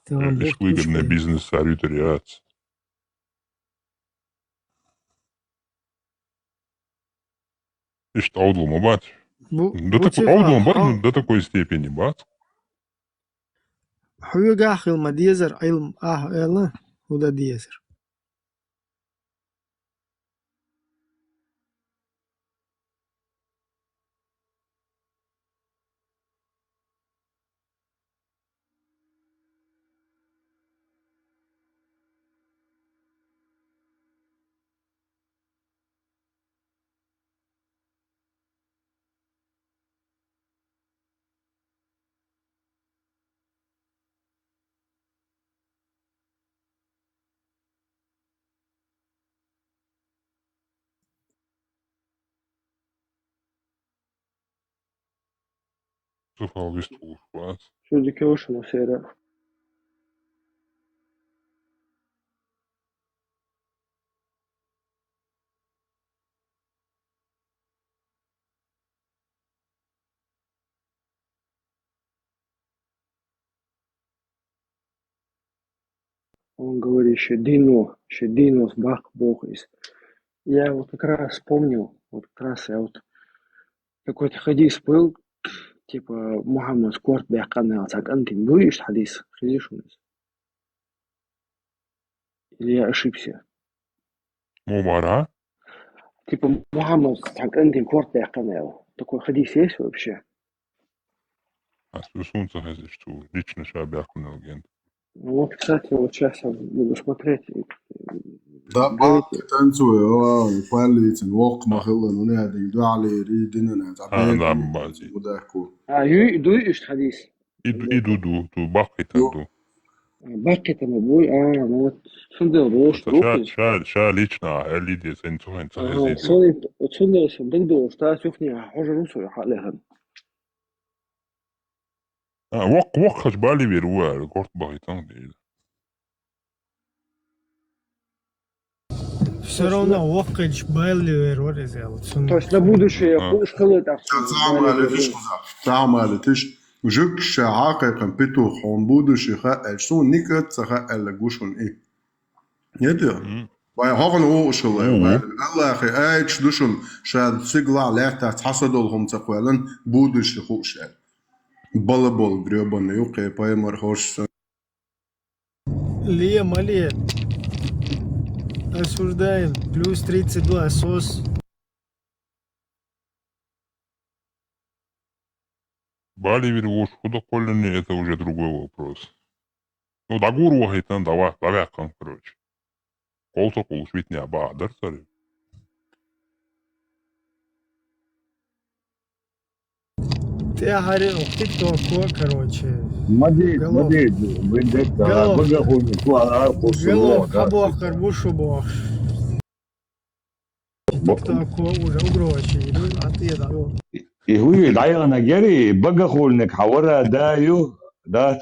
Там Лишь бухт выгодный кушкой. бизнес арютериац. Лишь таудл бац. Да такой таудл бар до такой степени бац. حويق آخر ما ديزر علم يلا وده ديزر Zufall bist du bац. شو بدك وش مسيرة Он говорит, Шедино с Бах Бог из. Я вот как раз вспомнил, вот как раз я вот какой-то хадис был, типа Мухаммад Скорт Бяхкана, так антин, будешь хадис, хадиш у нас? Или я ошибся? Мумара? Типа Мухаммад так антин Скорт Бяхкана, такой хадис есть вообще? А солнце хазишь, что лично шабяхкунал агент. Ну вот, кстати, вот сейчас я буду смотреть. Da bak tanzue kwalitin wok mahillan unadi duali ridinana Да, бази. وداكو Дуешь хадис? Иду, ту бахай танду. Бакет там бой, ну вот сюда рош руки. Ша лично, элиди сенцуэн цахазидио. Сони, отсюда сам догдо, что сюфни, хоже русу халехан. Вок хаш бали веруа, горт бахай танду. Все равно вокач байли рорезел. То есть на будущее школы так. تعمل جوكش حقيقة بيتو خون بودو شيخا الشون نيكت سخا الجوشون ايه يدير باي هاغن او شغل الله اخي ايش دوشون شاد سيغلا لا تحصدولهم تقوالن بودو شيخو شاد بول بريوبن يوقي باي مرهوش Лия Малия. Осуждаем. Плюс 32 СОС. Бали веруош, куда колени, это уже другой вопрос. Ну, дагур вахайтан, давай короче. Колто кулуш ведь не абадар, царь. Ты говорил, ТикТок, короче. Мадид, вендетта, багахуни, куалар, Голов, хабох, карбушу бог. ТикТок уже угрочи, а ты да. Иhuи дайана гери, багахульник, хавара даю, дат,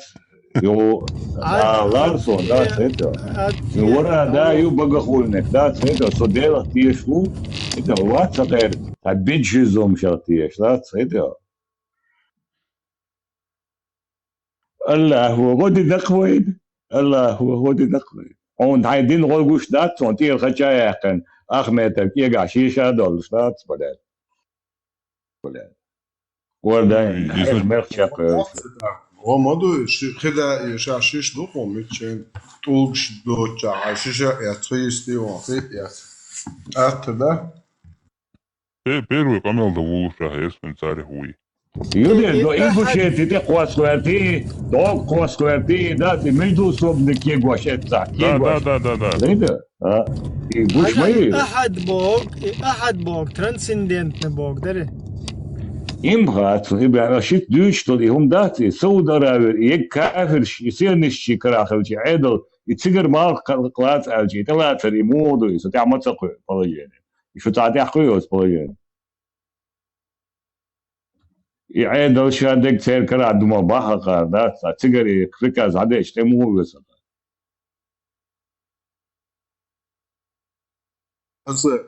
ю, ларсон, дат, это. Вора даю багахульник, дат, это, содела тиешу, это, ватсатер, а биджизом шал тиеш, дат, это. الله هو غادي دقوين الله هو غادي دقوين اون هايدين غوش دات سون تير خشايا كان اخمتك يقع شيشه دول شات بدل وردين مرخشق غمادو خدا يشاشش دو قومتشين طولش دو عشيشة يتخيستي وانخي أتبع Первый камел да вулуша, есмен царь хуй. Юде, до ингушети те кваскуерти, до кваскуерти, да, ты междуусобно кегуашетца, кегуаш. Да. Знаете? И гуш мои. أحد بوك ترانسندنت بوك داري. إمغات رشيد دوش تولي هم داتي سود أراوي يكافر يصير نشي كراخل شي عدل يتسجر مال قلات ألجي تلاتر يمودو يستطيع متسقوي بلاجين يشو تعطي أخويوس بلاجين يعدل شادك تسير كرا دوما باها قاردات تسجر يكركز عديش تمو يوسف هسه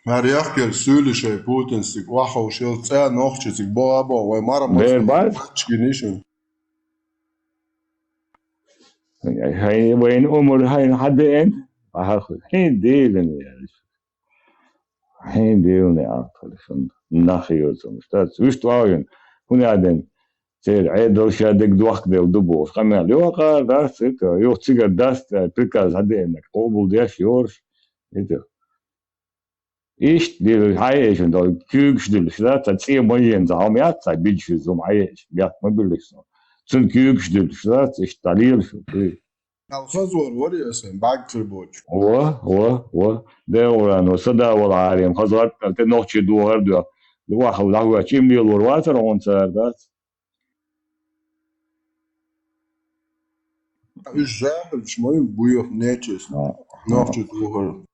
Mariach sülische Putenstik, Wachau Schild, noch Chizik, Boabo, weil Mara Berbat? Maskin. هاي وين أمور هاي حد أنت؟ أخذ حين ديلني يعني حين ديلني أكثر شن نخيوزهم شتات وش تعاين هنا عدن سير عيد شادك دوخ ده ودبوس خمال يوقع داست يوق تيجا داست تركز هذا إنك قبول ديش يورش إنت إيش دي هاي شن ده كيوكش دي شتات تسيه مين زعم يات بيجي زوم هاي بيات ما بيلسون سن كيوكش دي شتات إيش تعليل شو الخزور وري اسم باق تربوج. و ده ورانو صدا ولا عارم خزرت تنوخش دوهر دو واحد له شيء مليون ورواتر هون صار ذات Ich sage, ich meine, Buja Netjes. Noch zu tun.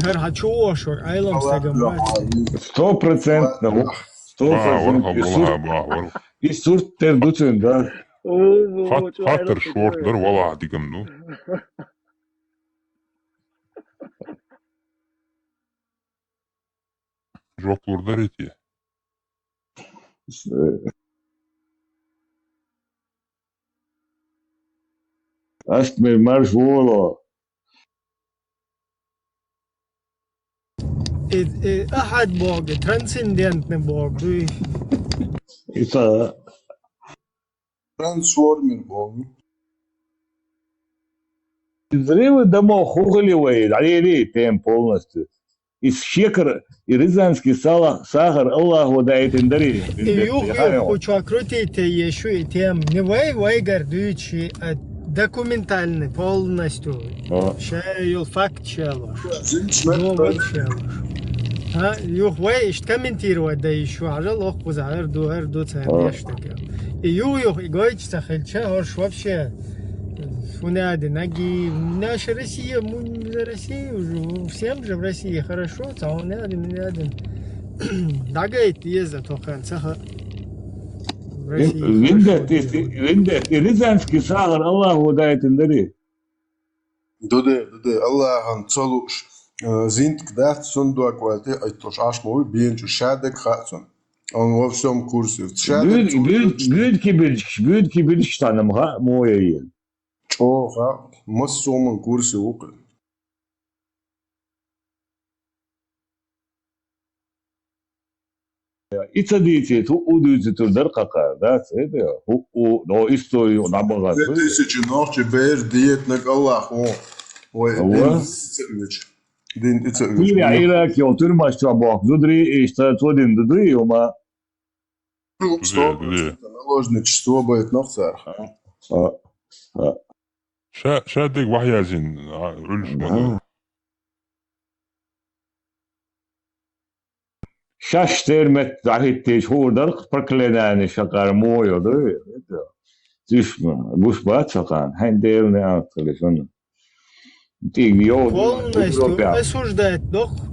Her hachooshor aylamstegam. 100% 100% الصورة تردوتن ده خاطر شورت در والله هديكم نو جوكور دريتي أستمر مارش والله أحد بوغ ترانسندنت بوغ إذا Transformer Bog. زريو دمو خوخلي ويد عليه ليه تيم полностью الشكر الرزانسكي ساخر الله هو دايت اندري хочу крутить еще и тем не выгордуючи документальный полностью шейл факт чело юх вейш комментировать да еще ажал ох бузар ду царяштака и юх и гойч сахельча хош вообще фунады ноги наша Россия Россия уже всем же в России хорошо цаунады дагайт еза тохан цаха Винда الرزانسكي ساخر الله هو دايت اندري Dode Allah han Zolusch sind gedacht Sonntag wollte ich doch Aschmol bien zu Schade kratzen. Und auf so einem Kurs ist Schade. Büyük kibir tanımga moyayın. Çok ha. Mas so einem Kurs okul. İtadiyeti tu uduyucu tur kaka da seyde o no istoyu nabaga. 2000 noch ber diet nak Allah o. Din Kuli Irak yo turmaş çabuk zudri işte todin dudri ama наложничество будет noch сар. شادك وحيازين علش şaş termet zahitteş hurdar parklenani şakar moyo da düşme buş bat şakan henderine atılışın полностью осуждать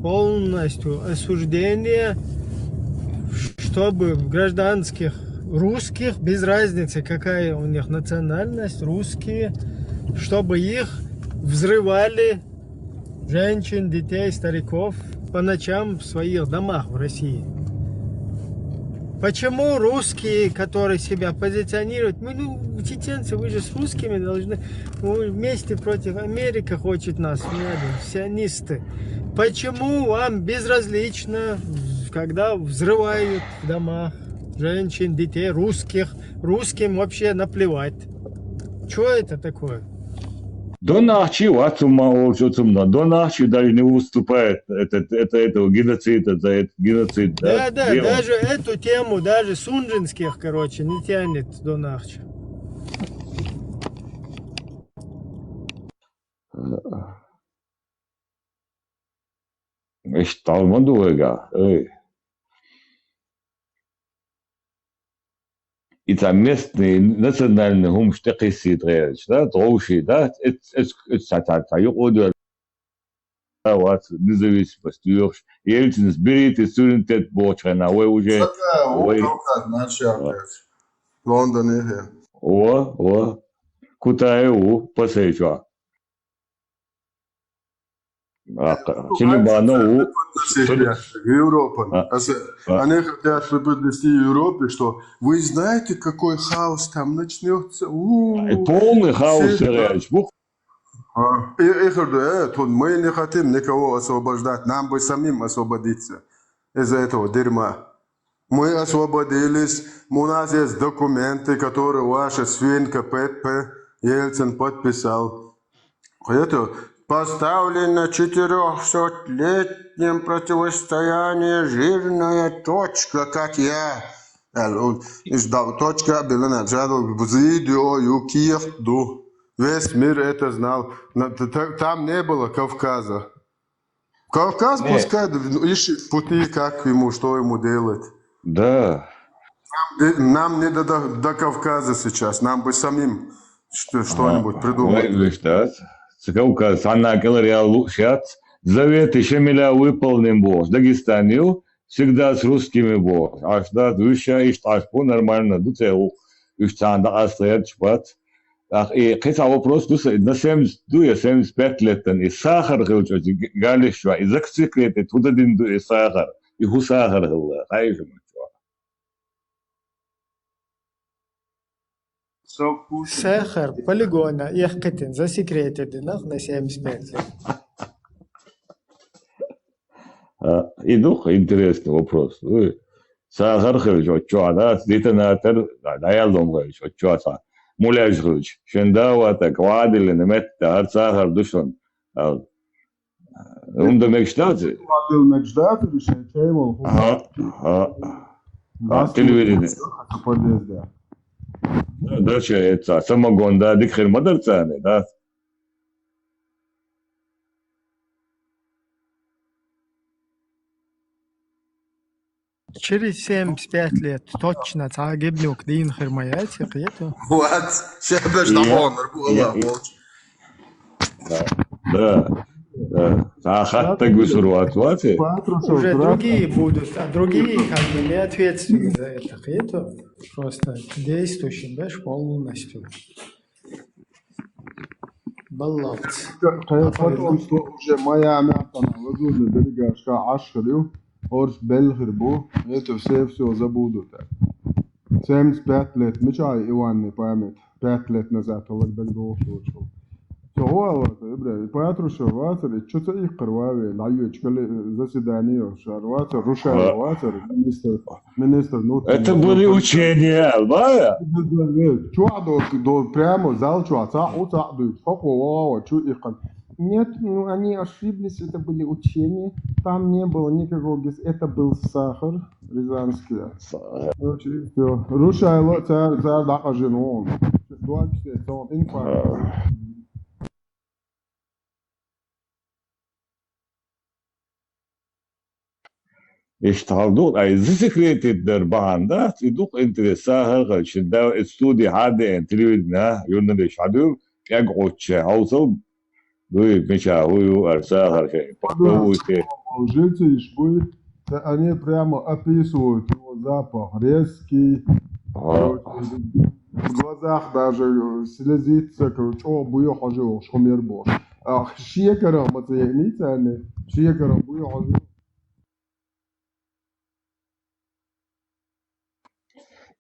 полностью осуждение чтобы гражданских русских без разницы какая у них национальность русские чтобы их взрывали женщин детей стариков по ночам в своих домах в России. Почему русские, которые себя позиционируют, чеченцы, вы же с русскими должны, вместе против Америки хочет нас, сионисты. Почему вам безразлично, когда взрывают в домах женщин, детей, русским вообще наплевать? Что это такое? Донахчи ватума олчутумна, Донахчи даже не уступает этого геноцида, за этот геноцид. Да, даже эту тему, даже Сунжинских, короче, не тянет Донахчи. İşte almadı o ya. Это местные национальные умштекиси дрейч, да, дроуши, да, это юрдер, вот, независимость, юрш, Ельцин сберет и суверенитет Бочрена, вы уже, Лондон и куда его посечу. Челебану, Европа. А. Они хотят преподнести Европе, что вы знаете, какой хаос там начнется. полный хаос, Все- Сереж. Ich говорю, мы не хотим никого освобождать, нам бы самим освободиться из этого дерьма. Мы освободились, у нас есть документы, которые ваша свинка Пеппе Ельцин подписал. Это поставлено 400-летнем противостоянии жирная точка, как я. Точка была начала в видео Юкихду. Весь мир это знал. Там не было Кавказа. Кавказ пускай ищет пути, как ему, что ему делать. Да. Нам не до Кавказа сейчас. Нам бы самим что-нибудь придумать. Кавказ, она реал сейчас. Завет еще миля выполнен был. С Дагестанью всегда с русскими был. А что выше и штрафу нормально. Дуцел. И что анда стоят шпат. И хотя вопрос, на 75 лет, и сахар, говорили, что и закциклеты, туда динду и сахар, и ху сахар, Сахар, полигона, Яхкатин, засекретили на 75 лет. И дух, интересный вопрос. Сахар, что, да, детонатор, да, я думаю, что, ملاجغج شنداوة كوادل نمت هرساخر دشون عند مجدات المجدات اللي شايفين تلفزيون ده شيء سمعون ده ديك المدرسة ده Через 75 лет точно تعجبني وكدين خرميات قيته. Вот, شبش دمونر والله. Да, хатта гусурват, вати. Уже другие будут, а другие как бы не ответственны за это. Это просто действующим, знаешь, полностью. Баллавц. Потом, что уже моя мята ладудно берегашка ашхрю, орс белхрбу, это все забудут. 75 лет, мечай Иван не память, 5 лет назад, когда дошло. هو إبراهيم باتروش واتر تشوت إيه قروي لايو تشكل заседание шарватер рушал ватер министр нот. Это были учения, да? Чуадо до прямо зал чуаца утаду фокова чу их. Нет, ну они ошиблись, это были учения, там не было никакого, это был сахар рязанский. Все, рушайло царь дакажинон. Дуачте сон инфаркт. اشتغلوا اي ذكرت الدربان ده يدوق انت الساهر غش ده استودي هذا انتليودنا يونا ليش عدو يقعدش هوصل دوي مشا هو الساهر شيء هو شيء жильцы Ишбы, они прямо описывают его запах резкий, в глазах даже слезится, короче, о, буя хожу, шумер бош. Шекером оцените они, шекером буя хожу.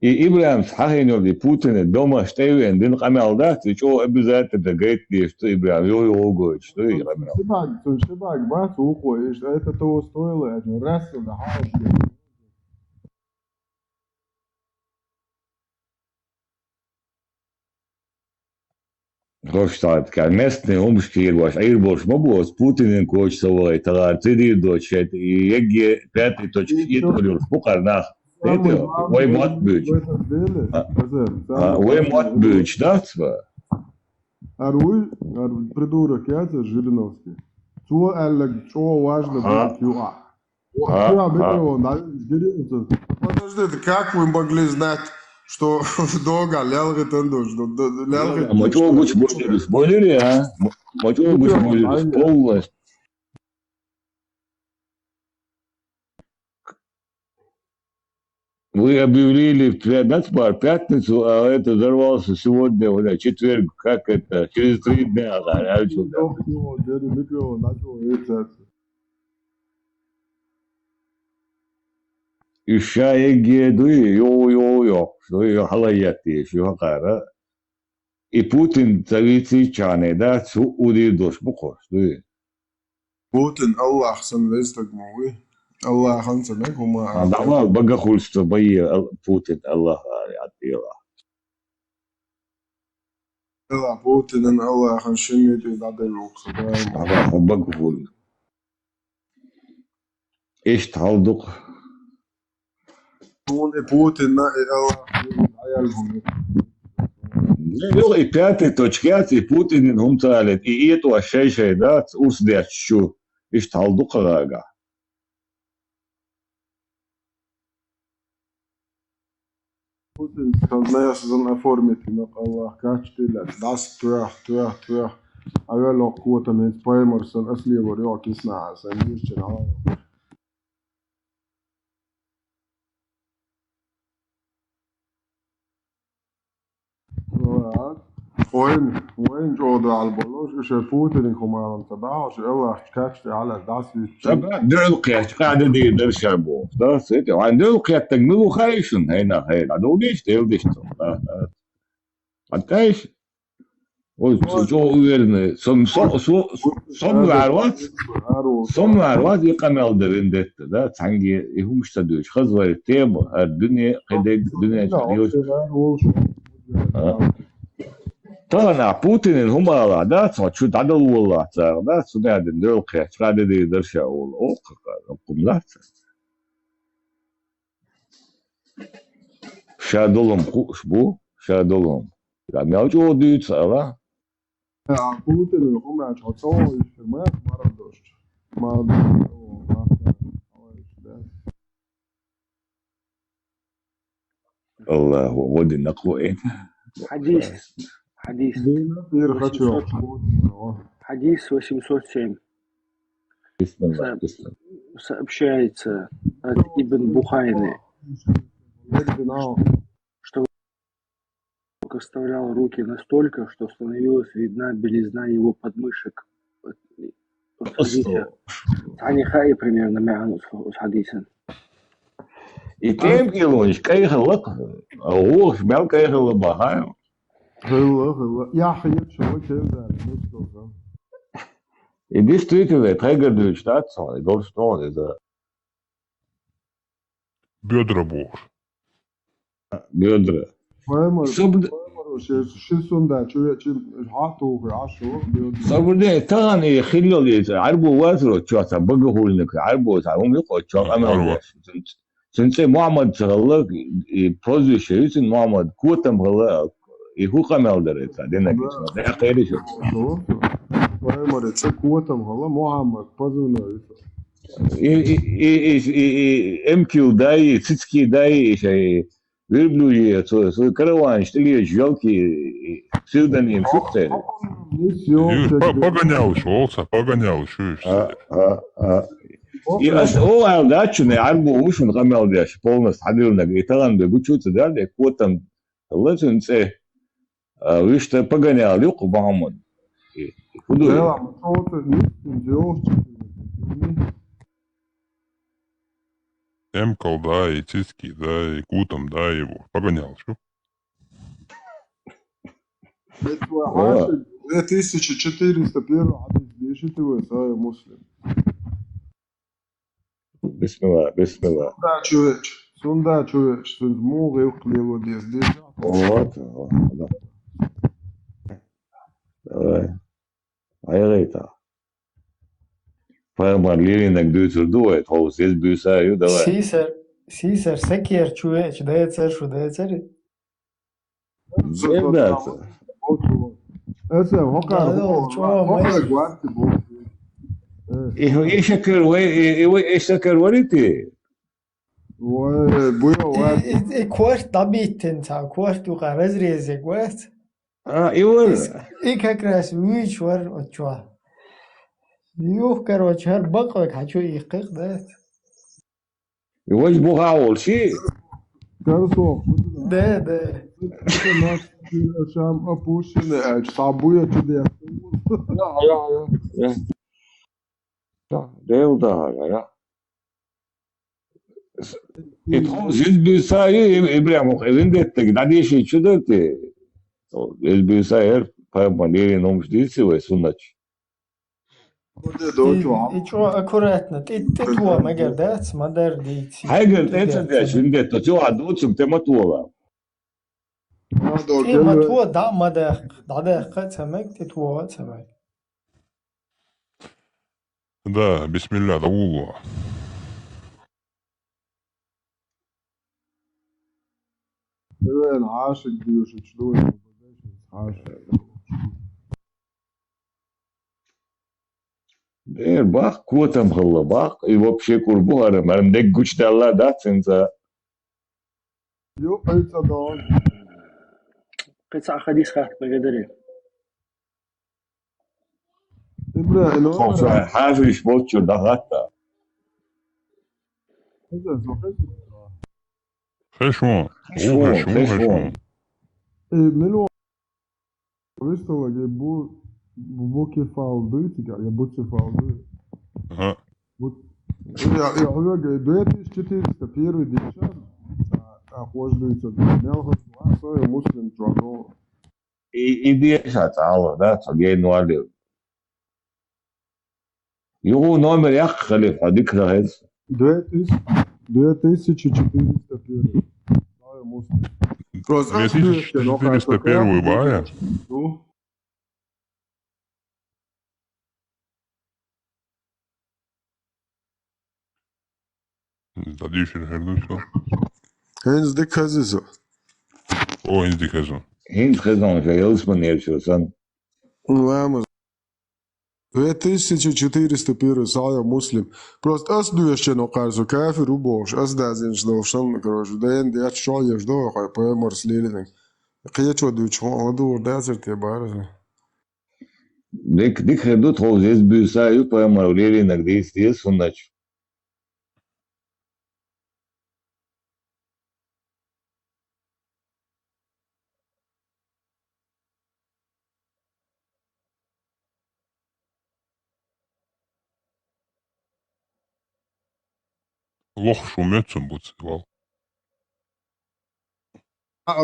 И Ибрахим схахинов ди Путин дома штевен дин камел да ты что обязательно догает ли что Ибрахим его что и камел. Шибак, бац, уходишь, это того стоило, это раз на хаос. Гроштат кан местный умшкир ваш Airbus мобос Путин коч совой тагар циди дочет и еге пятый точки и толюр пукарнах. Это ой мат büyük. Ой мат büyük да? Аруй, придурок, я это Жириновский. Что Алек, что важно было QA. Подожди, как вы могли знать, что долго лялга тендуш? Мочо гуч болерис, болери, а? Мочо гуч болерис, полностью. Вы объявили в пятницу, а это взорвался сегодня, в четверг, как это, через 3 дня. Yok yok deri mikro nacho etet. Üşşaye duyu yok. Duyu halayat diye şu hakara. Putin tabii çane da su udi doş bu koş duyu. Putin Allah sen vestek movi. Allah hansa ne kuma. Ama baga hulsta bayı Putin Allah atıyor. Allah Putin'in Allah hanşini de da yoksa. Ama baga hul. İşte aldık. Putin Allah hayalhum. Yok пятый точкят и Путин умталет и эту ашей да усдячу işte aldık aga. Putin kalmaya sizin aformetini Allah kaçtıyla. Das tuah. Avel okkuota med spaimarsan asli var yok isna sen yürçen ha. وين جودة على البلوش إيش بوتين كمان تبعه شو الله كاتش على داسي Tabii dölkiyat قاعدة دي درشة بو. Das ist ja ein dölkiyat تجمله خايشن هنا da o işte elde işte. Hatta iş o çok uverine son var yıkanal derinde da sanki ihumuşta diyor. Kız var tema her dünya dünya diyor. طالع بوتين هم ده شو تعدل والله ده سناد الدولة قاعدة دي درشة والأوق قملات شادولهم خوش بو شادولهم يعني يوجو ديت سألا بوتين هم عشان ما ردوش ما الله ودي النقوة حديث حديث 807 بسم الله сообщается от Ибн Бухайны, что оставлял руки настолько, что становилась видна белизна его подмышек. يعني خاي примерно معنا с حديثا. И тем килоч кайхалак, о, шмял кайхала бахаю. Ja, jetzt schon okay. И действительно, триггердует штатца, и дольше что это. Бедра бог. Бедра. صبرني تاني خلوا عربوا وازرو تشوتا بقوا لك عربوا هم يقعد تشوتا أنا سنتي محمد شغلك بوزيشن محمد كوتم غلا يهو قمال دريت دينا كيس ده خير شو محمد كوتم غلا محمد بوزيشن MQ داي تسكي داي شيء Верблюди, свой караван, что ли, жалкий псевдоним, что это? Погонял еще. И о, дачу не арбу ушен гамел дяш, полностью ходил на гитаран, да гучуться далее, котом, лазунце, вы что погонял, люк Мухаммад. Худой. Эмкал, да, и Циски, да, и Кутом, да, его. Погонял, что? 2401 حديث بيشتوي صاير مسلم. بسم الله. Sonda čovječ, sen mogu uklijevo djezdi. Вот. Давай. Айрейта. Фармар Ленинак дүйцір дуайт, хоу сез бүйсаю, давай. Сисер, секер чувеч, дайцер. Зердаться. Эсем, хокар гварти бу. İşteker var idi. Kvart dabitten ta, kvart u qaraz reze kvart. И var. И как раз вич var очва. Юх, короче, har бақой хочу иқиқ да. И вось бугавол ши. Хорошо. Да. Это наш шам опущенный, шабуя чудес. Ja. Değil daha ya. Siz bir sayı İbrahim evinde ettik. Daha diye şey çözdü. Siz bir sayı paylaşmayı olmuş değilse ve sunnaç. И чё, аккуратно. Ты твой, магар, да? Смадар, дейти. Hayır, etsen şimdi tutuyor adı uçum tematuola. Ты матуа да мадах. Да, цамак, ты твой, цамак. Да, бисмилля, да угу. Evet, aşık diyorsun. Çuluğun. Aşık. Bak, kuotam hılla bak. И вообще kurbularım. Ben de güç derler da senza. Yok, это да. قطع حديث خاطر بقدر İbrahim, Korsa hafiş bolçur da hatta. Хешмон. Хешмон, Хешмон, хешмon. хешмon. Melo выставила bu kefaldı, ya bu kefaldı. Ага. Я говорю, 2401 дичан, охождается мелко, свой муслим джано. И diye şatalı da gel nuarlı. Yuhu номер yak khalif hadik rahez. 2401. Свой муслим. Просто 2401 бая. Ну, Da düşün herduysa. henüz de kazısı. O hindi kazan. Hind kazan şey yalısman yaşıyorsan. Vamos. 2401 сая муслим. Просто аз дуеше но кажу кафир убош. Аз дазин ждовшан, короче, да ен я чо я ждо, хай поемор слилин. Кие чо дуч, оду дазер те бар. Dik herdut hovzez büyüsa yup ama oraya neredeyse diye sunnaç. Лох шумецен буцевал.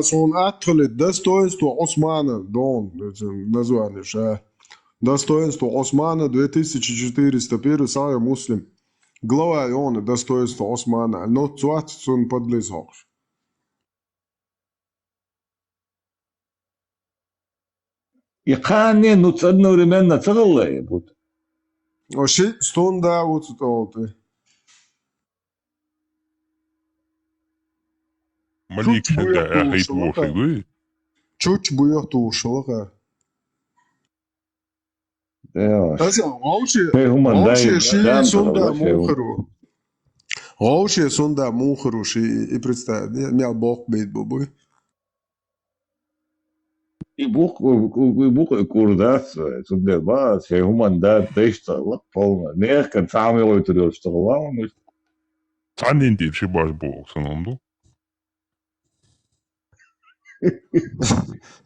Сон атхлет достоинство Османа, дон, название ша. Достоинство Османа 2401 сая муслим. Глава Иона достоинство Османа. Но цуат сон подлез хокш. İkhanne nutsan nurimen natsağılla ya bu. Оши стонда вот толты. Мalik şimdi ahit Şunu boşu gıy. Чуч буйох тушылга. Ya. Аса гауши. Peyhuman Гауши dayı. ши сонда мухру. Гауши сонда мухру ши и представь, мял бог бит бубуй. Bu kurdas sunde ba peyhuman da teşta lak polna. Ne kan sami oturuyor işte var. Tanin değil şey baş boğsan ondu.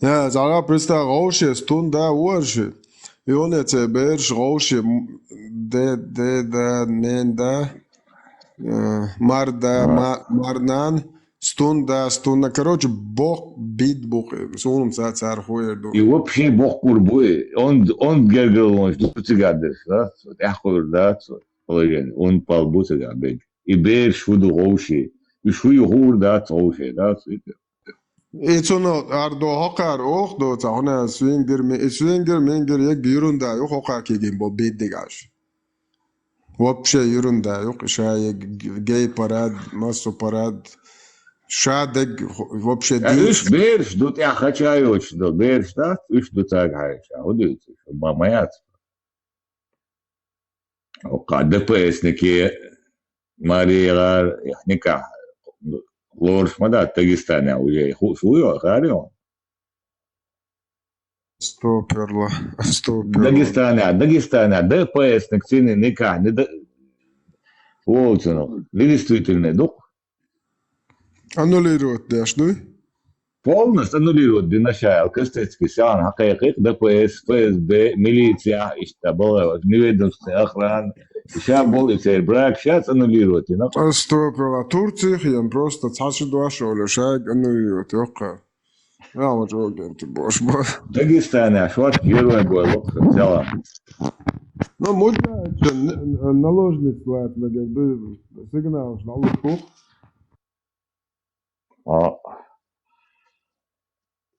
Ja, zara представь, гауши стонда уарши. И он это берш гауши да ненда мардан стунда, короче, бог бит бог, сонум цар хуерду. И вообще бог курбуй. Он гергал он что цигадес, да? Я хор да, он пал буцигадес. И бер шуду гауши. И шую хур да гауши, да? Ецоно ардо хакар ох до цахна свингер менгер як бирунда yok haka kegin bo beddigаш. Вообще ерунда yok şay gay parad, maso parad. Şadeg вообще Üç berş dut ya kaçay uçtu. Berş da üç dutak hayşa. O diyor ki mamayat. O kadar pesniki Mariyalar nikah. Лоршмада Дагестане уже хуё, харё. Стоперла. Дагестане, ДПС накцины никак, не да. Волцину, не действительный дух. Аннулировать дашь, ну? Полностью аннулировать Динашайл, Костецкий, Сян, Хакайкик, ДПС, ФСБ, милиция, была неведомственная охрана. Сейчас был и теперь брак, сейчас аннулировать. Стоп, Турция, я просто цаши дуашу, или шаг аннулировать, ёка. Я вот жогем, ты бош, ба. Дагестане, Ашват, герой был, в целом. Ну, можно наложництво, это, сигнал, на луку.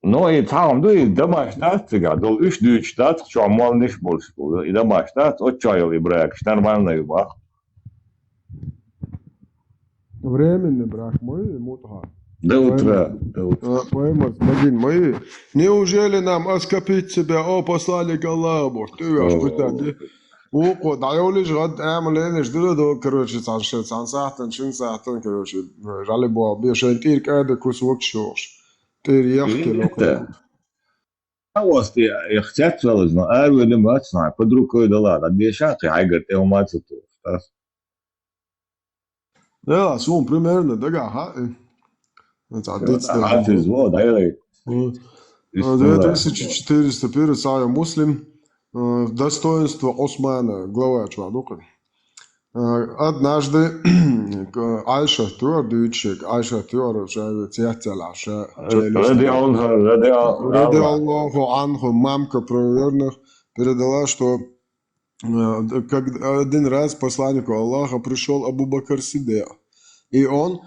Ну, и там, ну, и домашний цыган, дол üç düğüç tat, şu an mal niş bolş bu. И домашний, от чайли брак, нормальный бах. Временный брак мой, мутха. До утра, до утра. Поймать, один мои. Неужели нам оскопить себя, о, посланник Аллаха, ты ваш пытание? وقعد عيوليش غد اعمل ايه نشدله ده كروش عن ساعتين شن ساعتين كروش رالي بوا بيشين تير كاده كوس وكشوش تير يحكي لو Просто я хотят целый, но арвы не мать знаю, под рукой да ладно, где шаг, я говорю, ты умать это. Ja, zo'n primerne, dat gaat hakken. Dat is dit stel. Het is wel, dat is 2401 Сая Муслим, достоинство Османа, глава Чвадука. Однажды Айша Тюрдючик, Айша Тюрдючик, Тятяляша, ради Аллаху Анху, мамка правоверных, передала, что один раз посланнику Аллаха пришел Абу Бакр Сиддик, и он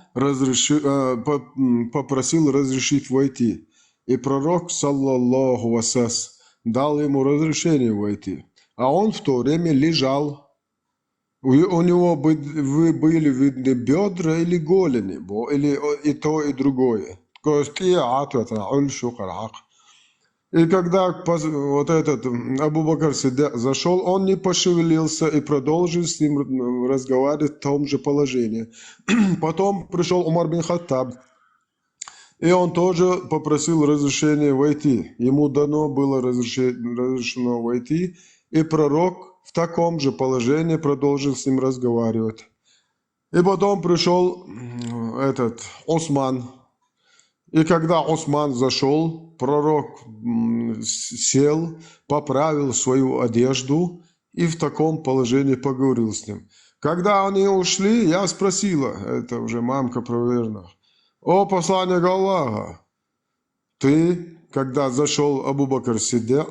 попросил разрешить войти. И пророк, саллаллаху вассалям, дал ему разрешение войти. А он в то время лежал. У него были видны бедра или голени, или и то, и другое. И когда вот этот Абу Бакр Сиддик зашел, он не пошевелился и продолжил с ним разговаривать в том же положении. Потом пришел Умар бин Хаттаб, и он тоже попросил разрешения войти. Ему дано было разрешено войти, и пророк в таком же положении продолжил с ним разговаривать. И потом пришел этот Осман. И когда Осман зашел, пророк сел, поправил свою одежду и в таком положении поговорил с ним. Когда они ушли, я спросила, это уже мамка проверенных, о, посланник Аллаха, ты, когда зашел Абу Бакр Сиддик,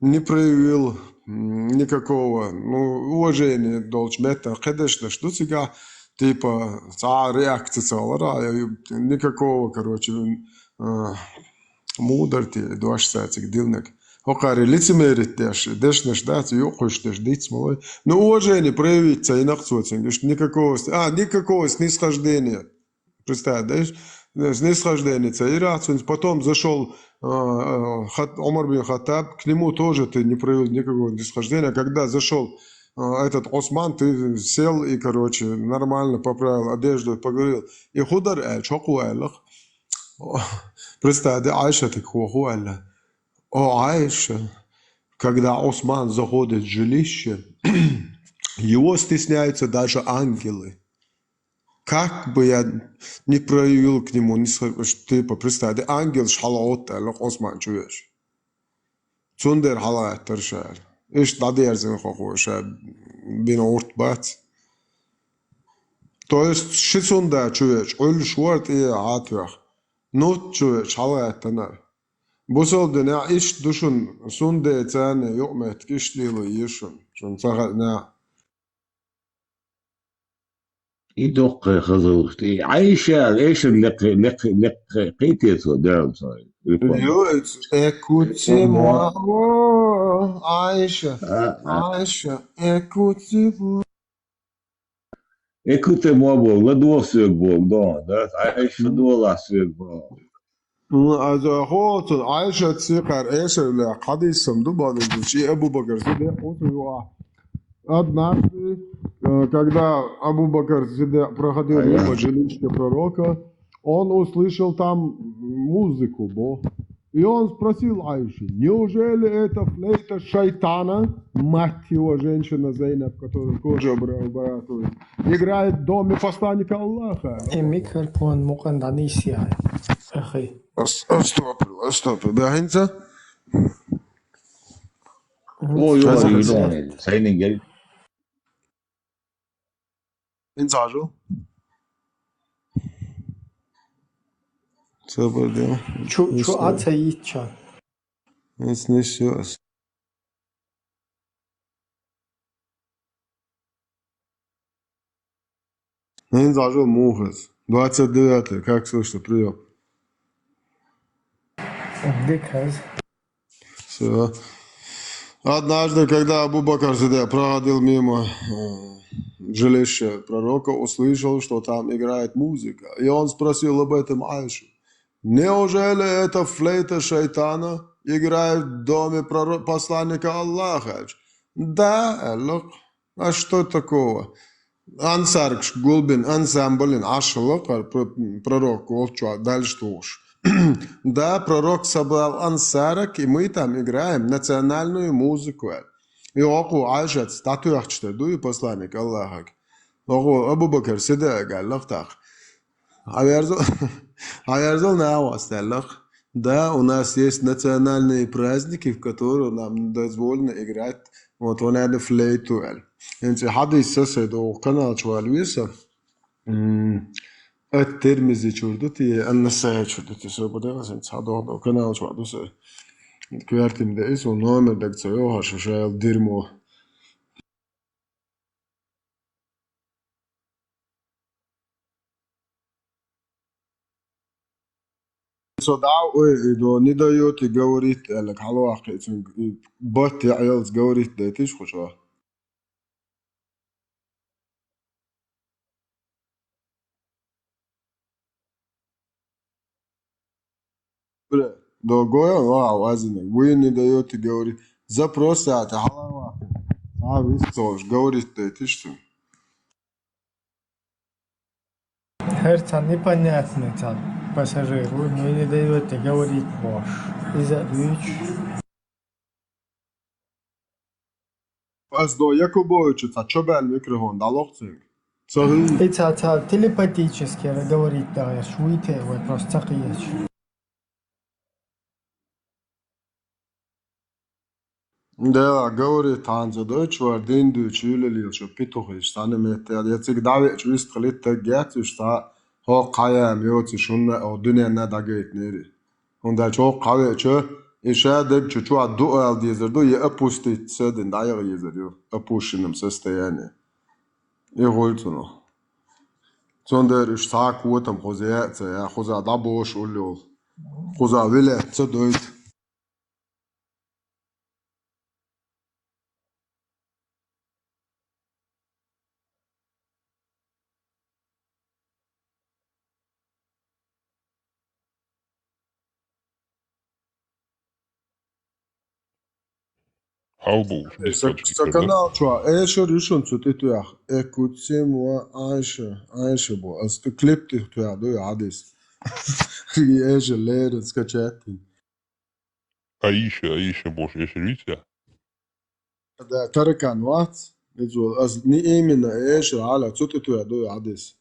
не проявил никакого уважения, должмета, конечно, что тебя типа реакция, никакого, короче, мудрости, дуашсацик, дивник. Окари, лицемерить дешь не ждать, ёхуешь дешь дить смолой. Но уважение проявиться и нахцуться, никакого снисхождения. Представь, да? Снисхождение, и потом зашел Умар бин Хаттаб, к нему тоже ты не проявил никакого снисхождения. Когда зашел этот Осман, ты сел и, короче, нормально поправил одежду, поговорил. И худар эль, шоку эллах. Представь, да, Айша так хуахуэлла. О, Айша, когда Осман заходит в жилище, его стесняются даже ангелы. Как бы я не проявил к нему, типа, представь, да, ангел шалаот эллах Осман чуешь. Цундер халаат тершаль. Иш надерзин хохуша бинорт бат. То есть шицунда чуешь, оль шварт и атвах. Ну чуешь, халаат тана. Бусол дена иш душун сунде цане юмет кишлилу ешун. Шун цагатна. يدق خزوختي عايشة ايش اللي قيتي دارم صاير Écoutez-moi, oh, Aïcha, Aïcha, écoutez-moi. Écoutez-moi Бог, ладо свек Бог, да, عايشة دولا свек Бог. Also heute Aisha цикар Эша ля хадисом дубали и Абу Бакр Сиддик. Однажды, когда Абу Бакр Сиддик проходил мимо жилища пророка, он услышал там музыку, И он спросил Аиши, неужели это флейта шайтана, мать его, женщина Зейнаб, которая кожу обрабатывает, играет в доме посланника Аллаха? الميكروفون مو قندانيسيا أخي. Astagfirullah. Da hinter? Oh, you are, you Спасибо. know, signing it. Hinter schon? Super, ja. Şu atsa yiyeceğim. Ist nicht so. Hinter schon, Muchas. 29, как слышно, прием. Диказ. Все. Однажды, когда Абу Бакр Сиддик проходил мимо жилища пророка, услышал, что там играет музыка. И он спросил об этом Айшу. Неужели это флейта шайтана играет в доме посланника Аллаха? Да, Эллах. А что такого? Ансаркш Гулбин ансамблин ашылық пророк Олчуа дальше уж. Да, пророк собрал ансарок, и мы там играем национальную музыку. И оку Айша статуях чтеду и посланник Аллаха. Оку Абу Бакр Сиддик Аллах так. Аверзол на Аллах. Да, у нас есть национальные праздники, в которые нам дозволено играть. Вот он это флейту. انت حديث سيد وقناة شوالويسا الترمذي شردتي النسائي شردتي سو بدأ سنت هذا قناة شوالويسا كوارتم ده اسمه نامر دك سيوها ششايل ديرمو So da не дает и говорит, лек халуах, бот عيال говорит, да ты ж хошо. Другое, вазина, вы не даете говорить. Запрос это халуах. А вы что ж говорит, да ты что? Herца непонятный там пассажир. Вы мне не даете говорить больше. Из-за ключ. Аз до Якубовича, что бел микрофон, да лохцинг. Сахи. Это телепатически говорит, да, я шуйте, вы просто такие. Да, говорит Hansa Deutsch, war den Deutsch, Jüli, schon Pituch ist, dann mit der jetzige David, ich wüsste, geht, ist da, hoch Kaya, Mjotzi, schon, auch Dünya, da geht, nicht. Und der hoch Kaya, ich hätte, schon, du, dieser, du, ihr Apustit, den da, dieser, du, Apuschen im System, ihr holt noch. Sondern ich sag, gut, am Hose, ja, Hose, da, Bosch, Ulio, Hose, Wille, zu Deutsch. Halbo, Ce canal, tu vois, Aisha Rishon, tu t'es tué. Écoutez-moi, Aisha, bon, ce clip, tu as deux hadis. Aisha, l'air, ce que tu as dit. Aisha, boş, yaşarıysa. ده تركان وات از ني ايمن ايش على توتو يا دو عدس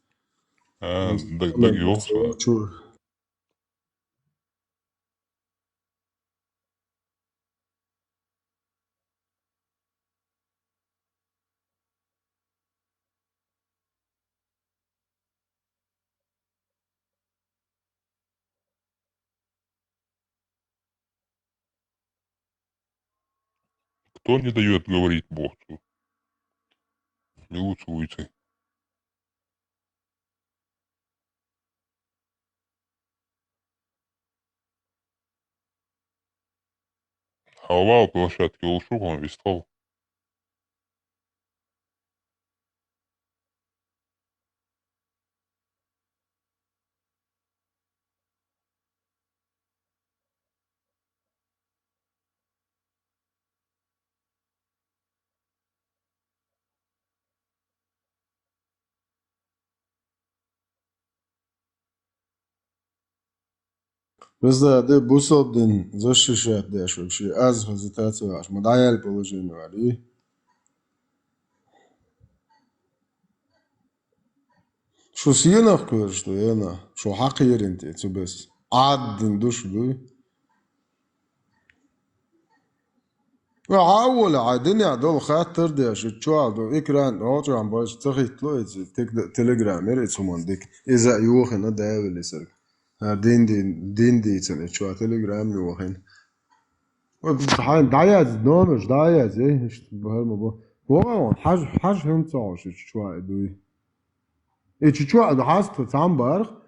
Da yoksa. شو Кто не дает говорить Богу? Не уцуйте. Халва площадки ушел, он вистал. Просто бусобден защищать дашь вообще. Аз хазитацию аж. Мадаял положение вали. Шо сиенах көр, что яна. Шо хакирин те цубес. Аддин душ дуй. عاول على الدنيا دول خاطر دي شو دو إكران راجع عم باش تخي تلويت تليجرام يريت سومن ديك إذا يوخن ده اللي سر دين دي تلي شو تليجرام يوخن حين دايز نونش دايز إيه إيش بهالمو هو حاج هم تعوش شو دوي إيش شو ده حاست تعمبر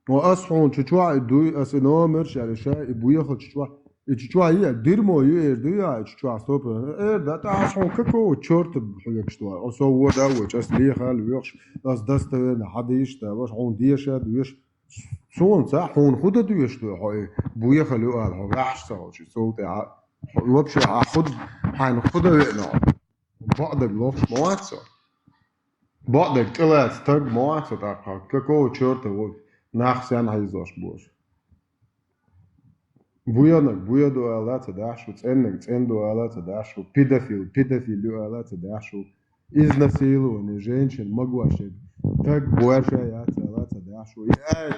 وأصحون شو دوي أسنامرش على شيء بويخد شو Чичуа я дерьмо ерду я чичуа стоп да та сон како чорт бхуяк што осо вода воч ас лихал вёрш ас дастовен хадиш та ваш он диша душ сон ца хун худа душ што хой буяхал ал хаш та чи صوت вообще اخد حين خدا ونا بعض اللوخ مواتسو بعض الكلاس تاج مواتسو تا како чорт вот нахсан хайзош бош Буя дуалата дашу, цен дуалата дашу, педофил дуалата дашу, изнасилование женщин, могуаше, так больше я целата дашу. И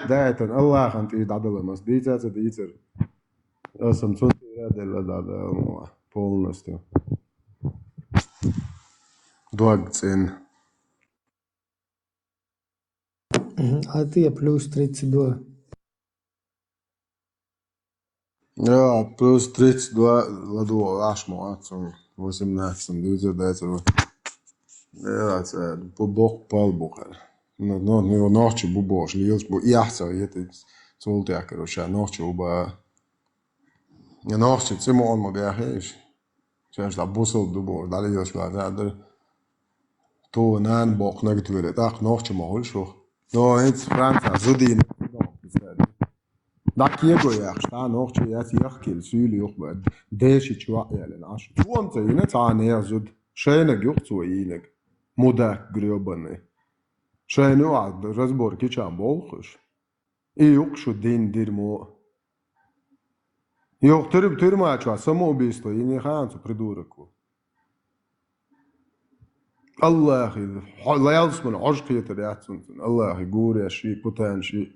да, это Аллах анти дадала нас, дитя, сам цунтира дела полностью. Дуаг цен. А ты плюс 32. Ja, plus 32 ладу ашмо ацум 18 2010. Ja, це побок палбухар. Ну, не ночі бубош, ліж бо яхса єти цолтя, короче, ночі уба. Не ночі цимо он модяхеш. Чеш да бусол дубо, далі йош вазадер. То нан бок нагтвеле, так ночі могол шо. Ну, ец Франца зудин. Da kiego jag sta nog till jag järkel syli och med det shit ju eller nas. Tuom te ina ta ner zud. Shayna gjort så inig. Modak gröbane. Shayna ad razbor ki cham bolkhush. I yok shu din dirmo. Yok turma ча самоубийство и не ханцу придурку. Allah la yalsman ajqiyat reatsun. Allah يقول يا شي بوتان شي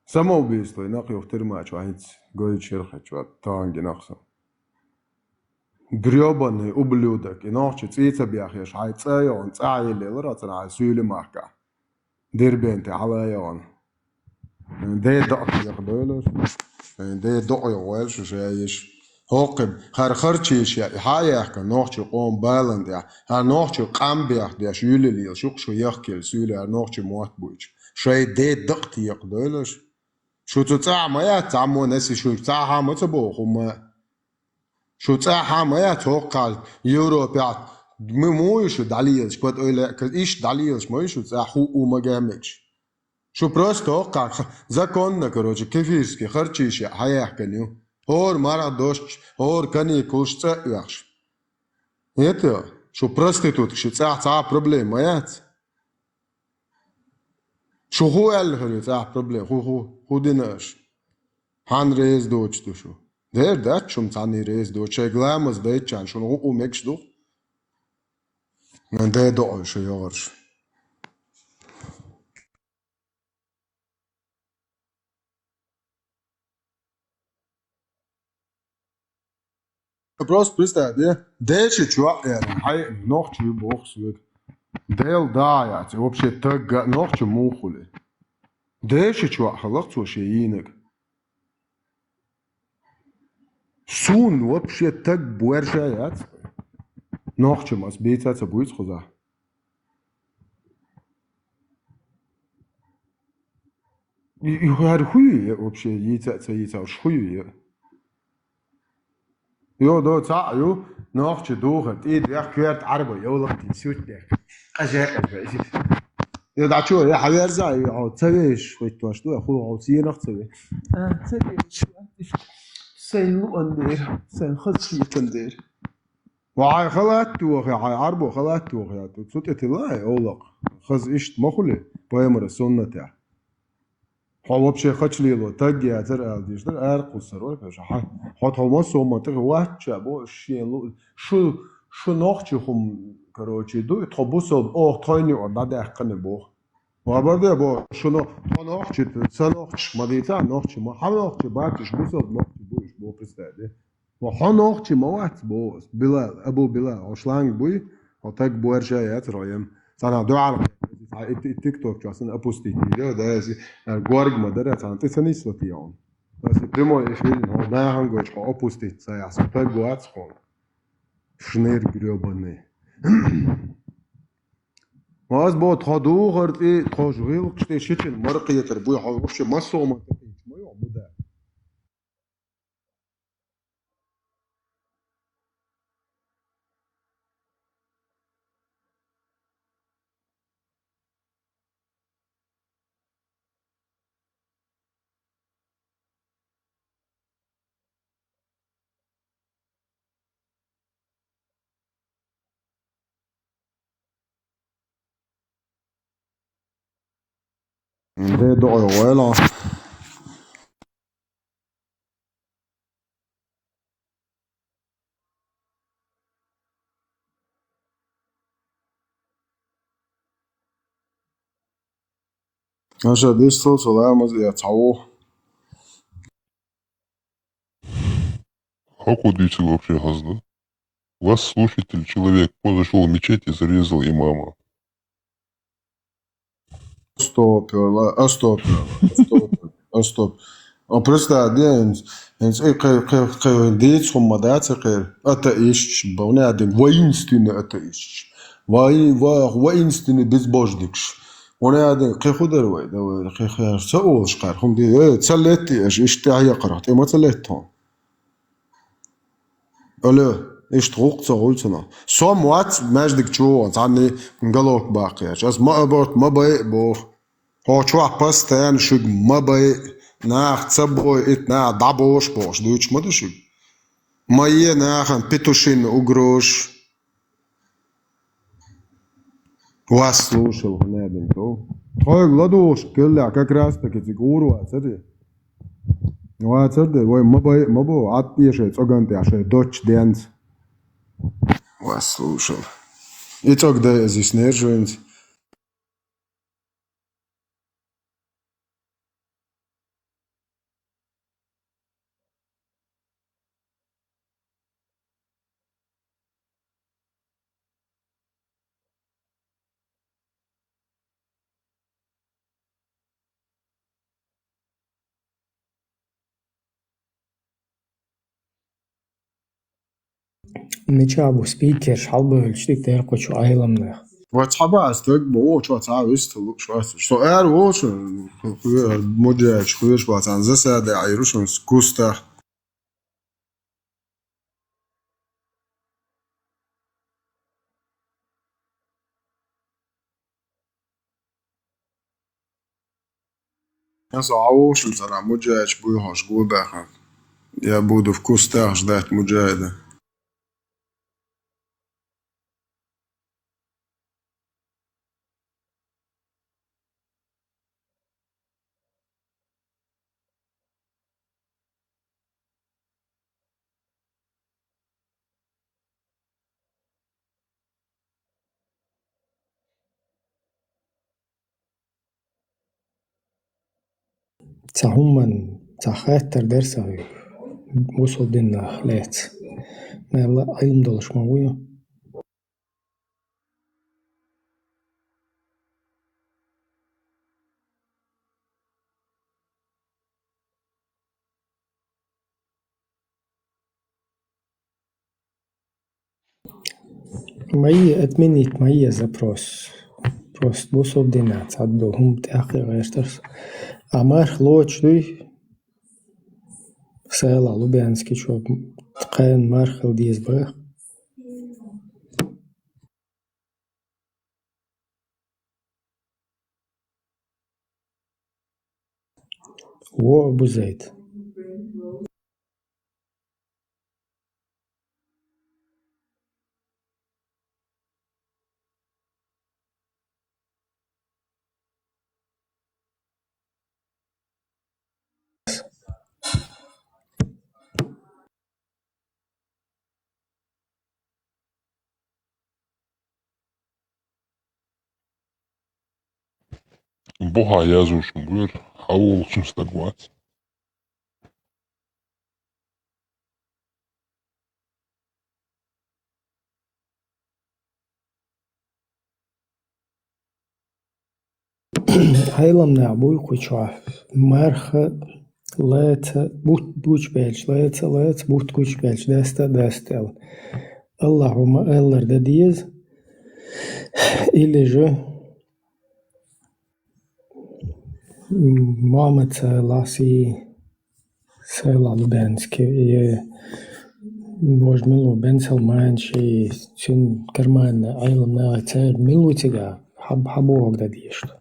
самоубийство и нахуй в тюрьма, что они гоют черха, что танги нахуй. Грёбаный ублюдок, и нахуй цвета бяхеш, хай цайон, цайли, лратан, хай сюли махка. Дербенте, алайон. Дей док яхдойлош, дей док яgwelш, шаяш. Хоқиб, харчиш я, хаяхка, нахуй қом баланд я, нахуй қамбях, я шюли лил, шуқшу яхкел, сюли, нахуй муат буйч. Шай дей док яхдойлош. شو تسعى يا تعمو ناسي شو تسعى ما تبوخ وما شو تسعى ما يا توقع يورو بيعت مو يشو داليش كنت أقول إيش داليش ما يشو تسعى حقوق وما جامكش شو بروست توقع زكون كروج كيفيش كي خرجيش هيا حكنيو هور مرة دوش هور كني كوش تسعيش هيتو شو بروستيتوت شو تسعى problem ما يات شو هو اللي تسعى problem هو ديناش هان ريز دوش دوشو دير دات شو متعني ريز دوش غلامز ديتشان شو نقو ميكش دو من ده دوش يارش Просто представь, дальше чувак, хай ночь бог свет. Дел да, я вообще так ночь мухули. Дальше чувак, халах цуши инек. Сун вообще так больше я. Ночь мас бейцаться будет хоза. И хуй вообще яйца хуй. Jo, do ta jo, nachtje doorgaat. Ieder keert arbeid, jo, dat is zoet weg. Als je ja, dat zo, ja, hij werd zei, ja, tweeëns, weet je wat, doe, goed, al zie je nog twee. Tweeëns, zijn onder, zijn goed onder. Maar خلاص توه يا عربو خلاص توه يا صوت اتلاي أولق خز إيش ما خلي بايمر السنة تاع вообще хачлило таги атер алдиштер ар кусаро пеш хат холма соматер вача бо шелу шу нохчи хум короче ду тобусо о тойни орда дахкане бо вабарде бо шуно нохчи санохч мадита нохчи ма ханохчи батиш бусо нохчи буш бо представьте во ханохчи мават бо била абу била ошланг буй так буэршаят роем sana dua TikTok aslında aposti video da si guarg madara tante sani slotion da si primo e film no da hango ich aposti sai as ta guat skol шнер грёбаный маз бо таду гырти тожгыл кыште шечин марқиятер бу вообще массома моё муда ده دعوة ولا наша дистал солярмаз я цао Как удивительно вообще, Газда. Вас слушатель, человек, зашел в мечеть и зарезал имама. стоп стоп стоп O представляешь, дец хумадат атеист, бауне один воинственный атеист, воинственный безбожникш. Он один кехудервай, да, кех саулш кар, хум ди, цалети, اشتهي قرأت, ما цалетон. Алло, اشتغوق цаулцنا. Сом ват маждик чуон, цани нгалок бақияш. Аз ما أبورت ما بيق بور. هو شو باستان شو ما بيق. Nach Zaboi it na Dabos Bosch, Deutsch Mutterschig. Maie nach ein Pituschin Ugrosch. Was слушал, не один то. Той гладош, кэлля, как раз таки цигуру, ацари. Ацари, вой мабо, атпише, цоганте, аше, дочь дэнс. Was слушал. И тогда здесь нержуемся. Мечабу спикер шалбы ölçtük der koçu aylamlı. واتحبها استوك بو شو تعال يستلق شو شو ار و شو مجا شو باتان زسا ده عيروشون سكوستا ناس عوش مثلا مجا بو هاش جو بخن يا بودو في كوستا جدات مجاهدة Цахуман цахаттар дерсагы. Бусол динна лет. Мэлла айым долышмауя. Мои отменить мои запрос. Просто бусол динна цадду хум тяхи гайштарс. Амар лочдуй. Села Лубянский чоп. Ткаен мархал дизбах. Во бузейт. Boğa yazmışım buyur. Hava olsun stagvat. Heilam ne bu kuçwa. Marha leta buç belç leta but kuç belç destel. Allahumma eller de diz или же Muhammed Lasi Sela Lubenski je možda Ben Salman și sunt kerman Heilam ne cer milutiga habog da dišto.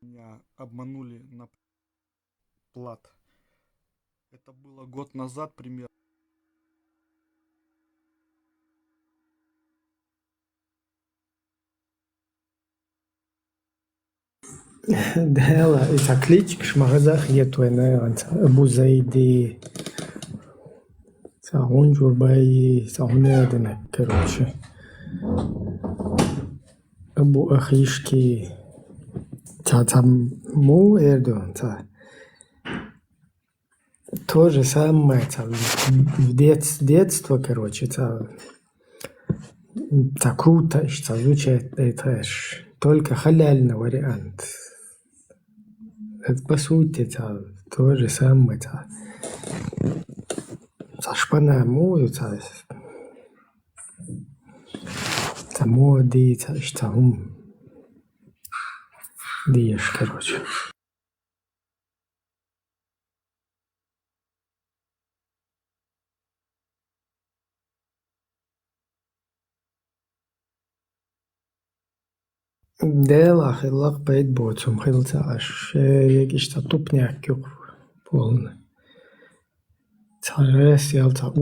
Меня обманули на плат. Это было год назад примерно. Dela, это кличка шмагазах етуэна Абу Зайди ساعون جورباي ساعونادنا короче. Абу Ахишки там му Эрдоган то же самое в детство, короче, круто, что звучит, это только халяльный вариант. Это по сути то же самое. Шпана мою, моди, что дишь, короче. Дела хилак бейт боцум хилца аш егишта тупняк юк полный. Рес ялта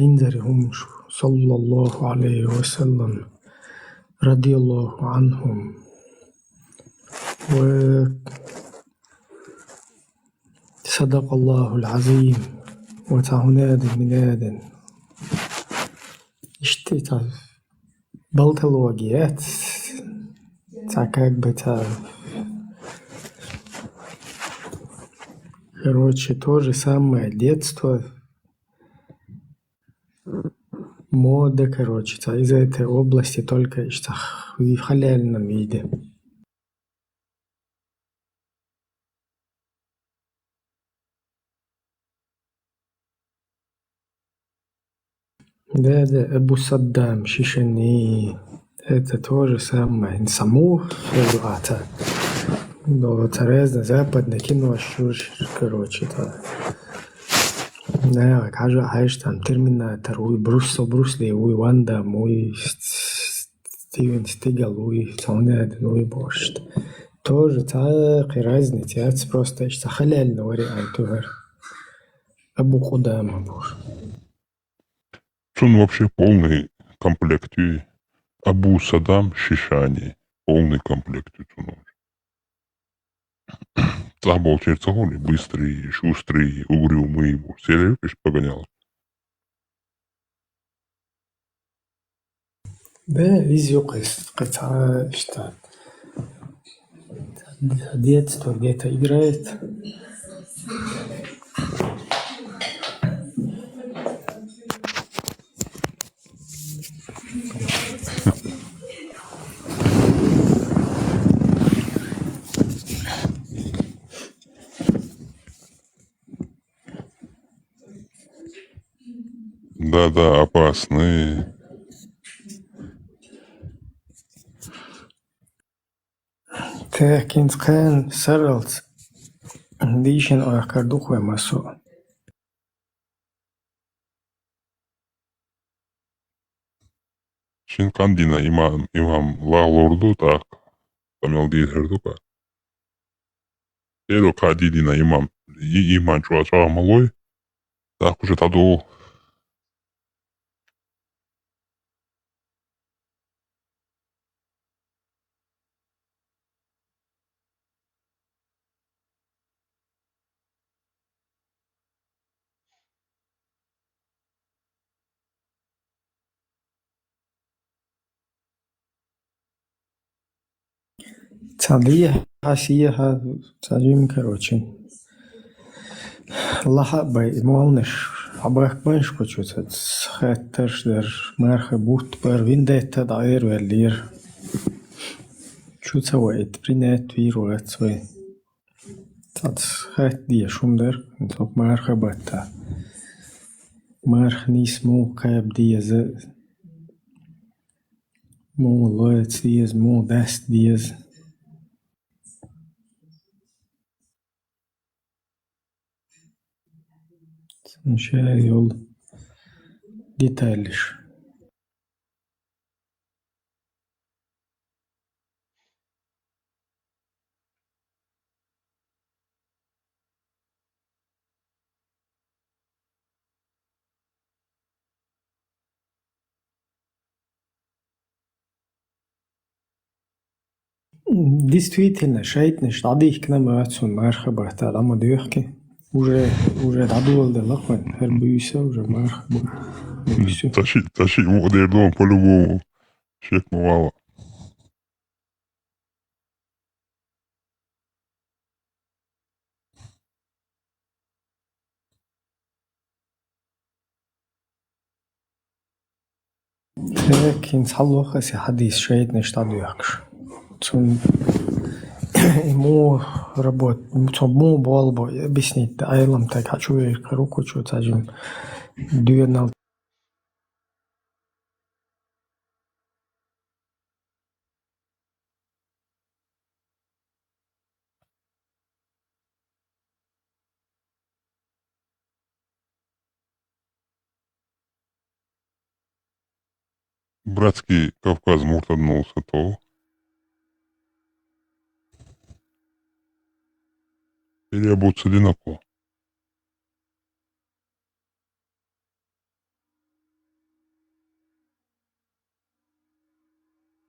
инзари хумш саллаллаху алейхи вассалам радиаллаху анхум صدق الله العظيم وتعناد مناد اشتيت بلتلوجيات как бы короче, то же самое детство, мода, короче, из этой области только в халяльном виде. Да, Абу Саддам, Шишани, это то же самое. Саму это разное западное кино, короче, да, кажа хайш там Терминатор, Брус Ли, Ван Дам, Стивен Стигал, Саунед, Борщ. Тоже разница, это просто халяльный вариант. Абу Кудама был. Он вообще полный комплект. Абу Садам Шишани. Полный комплект. Был Черцоголи, быстрый, шустрый, угрюмый. Все любишь погонял. Да, везет какая что детство где-то играет. Да, опасные. Кент Кен Сарлс Дишин Ахкардухуя Масо. Шинкандина имам лалорду так. Тамел дидердука. Эро кадидина имам чуача малой. Так уже таду. صديح حسيها تجيم كروتشي الله بي مولنش عبرك بنش كوتشوت خاترش در مرخ بوت بر وينديتا داير واللير شو سويت برينات ويروات سوي تات خات دي شوندر انتوك مرخ باتا مرخ نيس مو قاب ديز مو لويت ديز مو داست ديز نشاري يول ديتايلش Действительно, шейтнеш дадих к нам ацун мархаба талама дюхки. Уже дадул да лахван хербюса уже мархаба. Все. Тащить воду дома по-любому. Чек мало. Кин саллоха си хадис шейтнеш дадюхкш. Цун ему работ, цун му болбо объяснить айлам так хочу я руку чу тажим дюйнал. Братский Кавказ муртаднулся, то переобуться одинаково.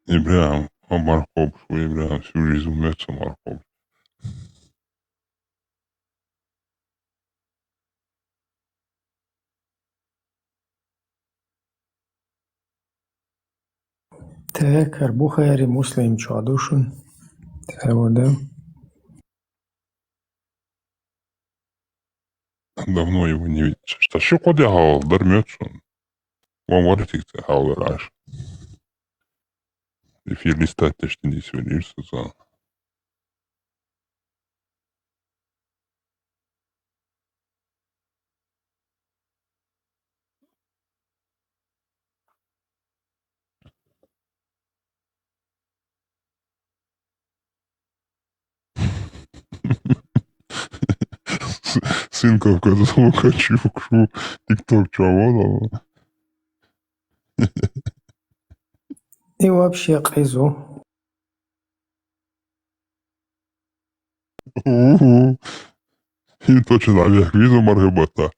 İbrahim, o Markov, şu İbrahim, sürpriz umetse Markov. Tekar Buhari Muslim çaduşun. Orada. Давно его не видел. Что еще куда гал, дормется он. Вам варитик ты гал раш. Эфир листать ты что не свалишься за. Сын Кавказового качук, шу тикток чавала. И вообще кайзу. И точно наверх визу маргабата.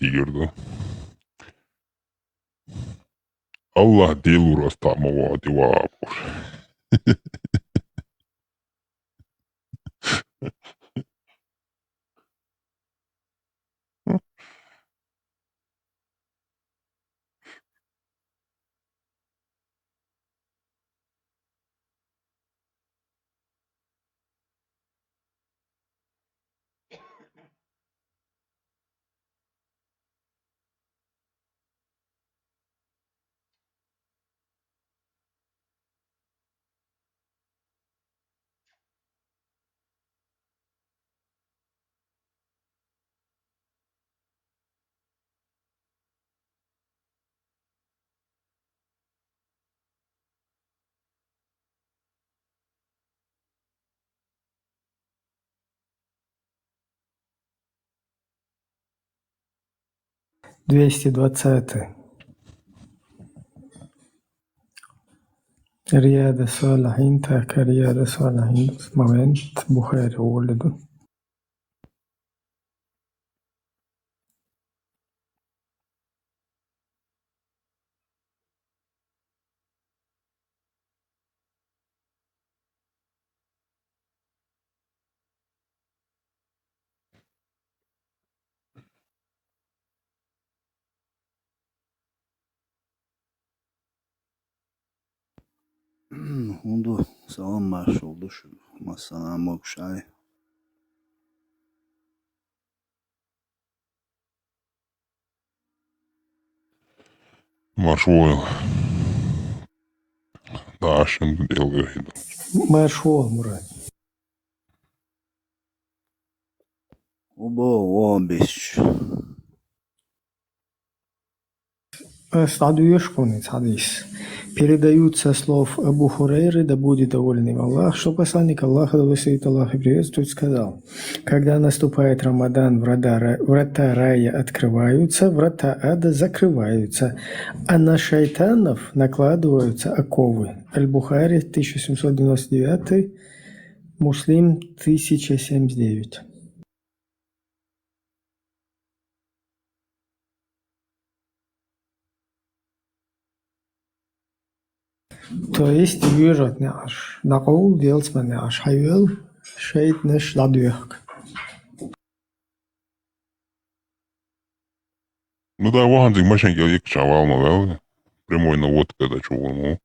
Тигр, да. Allah делу растамова дивапуш. 220. رياض صالحين تاك رياض صالحين момент Бухари ولده. Hundu salam marshal dušu masana mokšai. Marshall. Da, şimdi delgahida. Маршал, Мурат. Obo obiš. Следующий хадис. Передаются слов Абу Хурейры, да будет доволен им Аллах, что посланник Аллаха, да благословит Аллах и приветствует, сказал: когда наступает Рамадан, врата рая открываются, врата ада закрываются, а на шайтанов накладываются оковы. Аль-Бухари 1799, Муслим 1079. То есть выжат не аж. Нaqul делать не аж. Хайвел шейт неш ладуяк. Ну да, ваханзик машинки ик чавалма, да? Прямой наводка, да, чувому.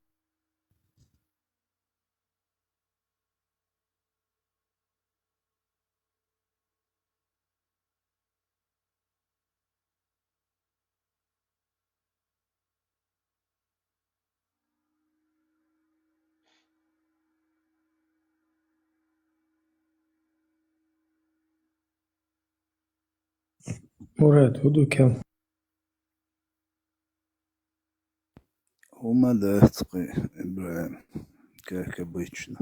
Мурат, удукел. Ума дастқи, Ибраим, как обычно.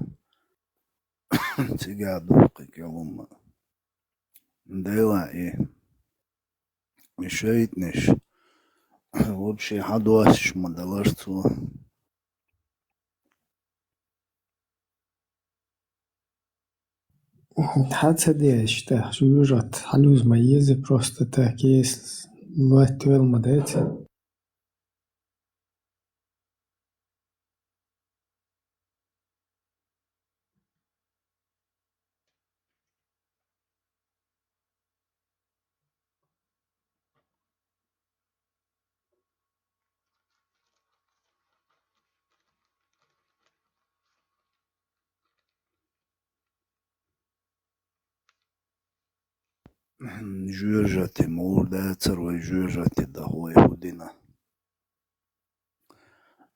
Цигадуқи калума. Дела и шейтнеш. Вообще хадуасиш мадаларцу. Хаца деш, да, выжат. Халюз маезы просто так есть. Луатвел мадете. Жужжати мурда царвай жужжати дахой худина.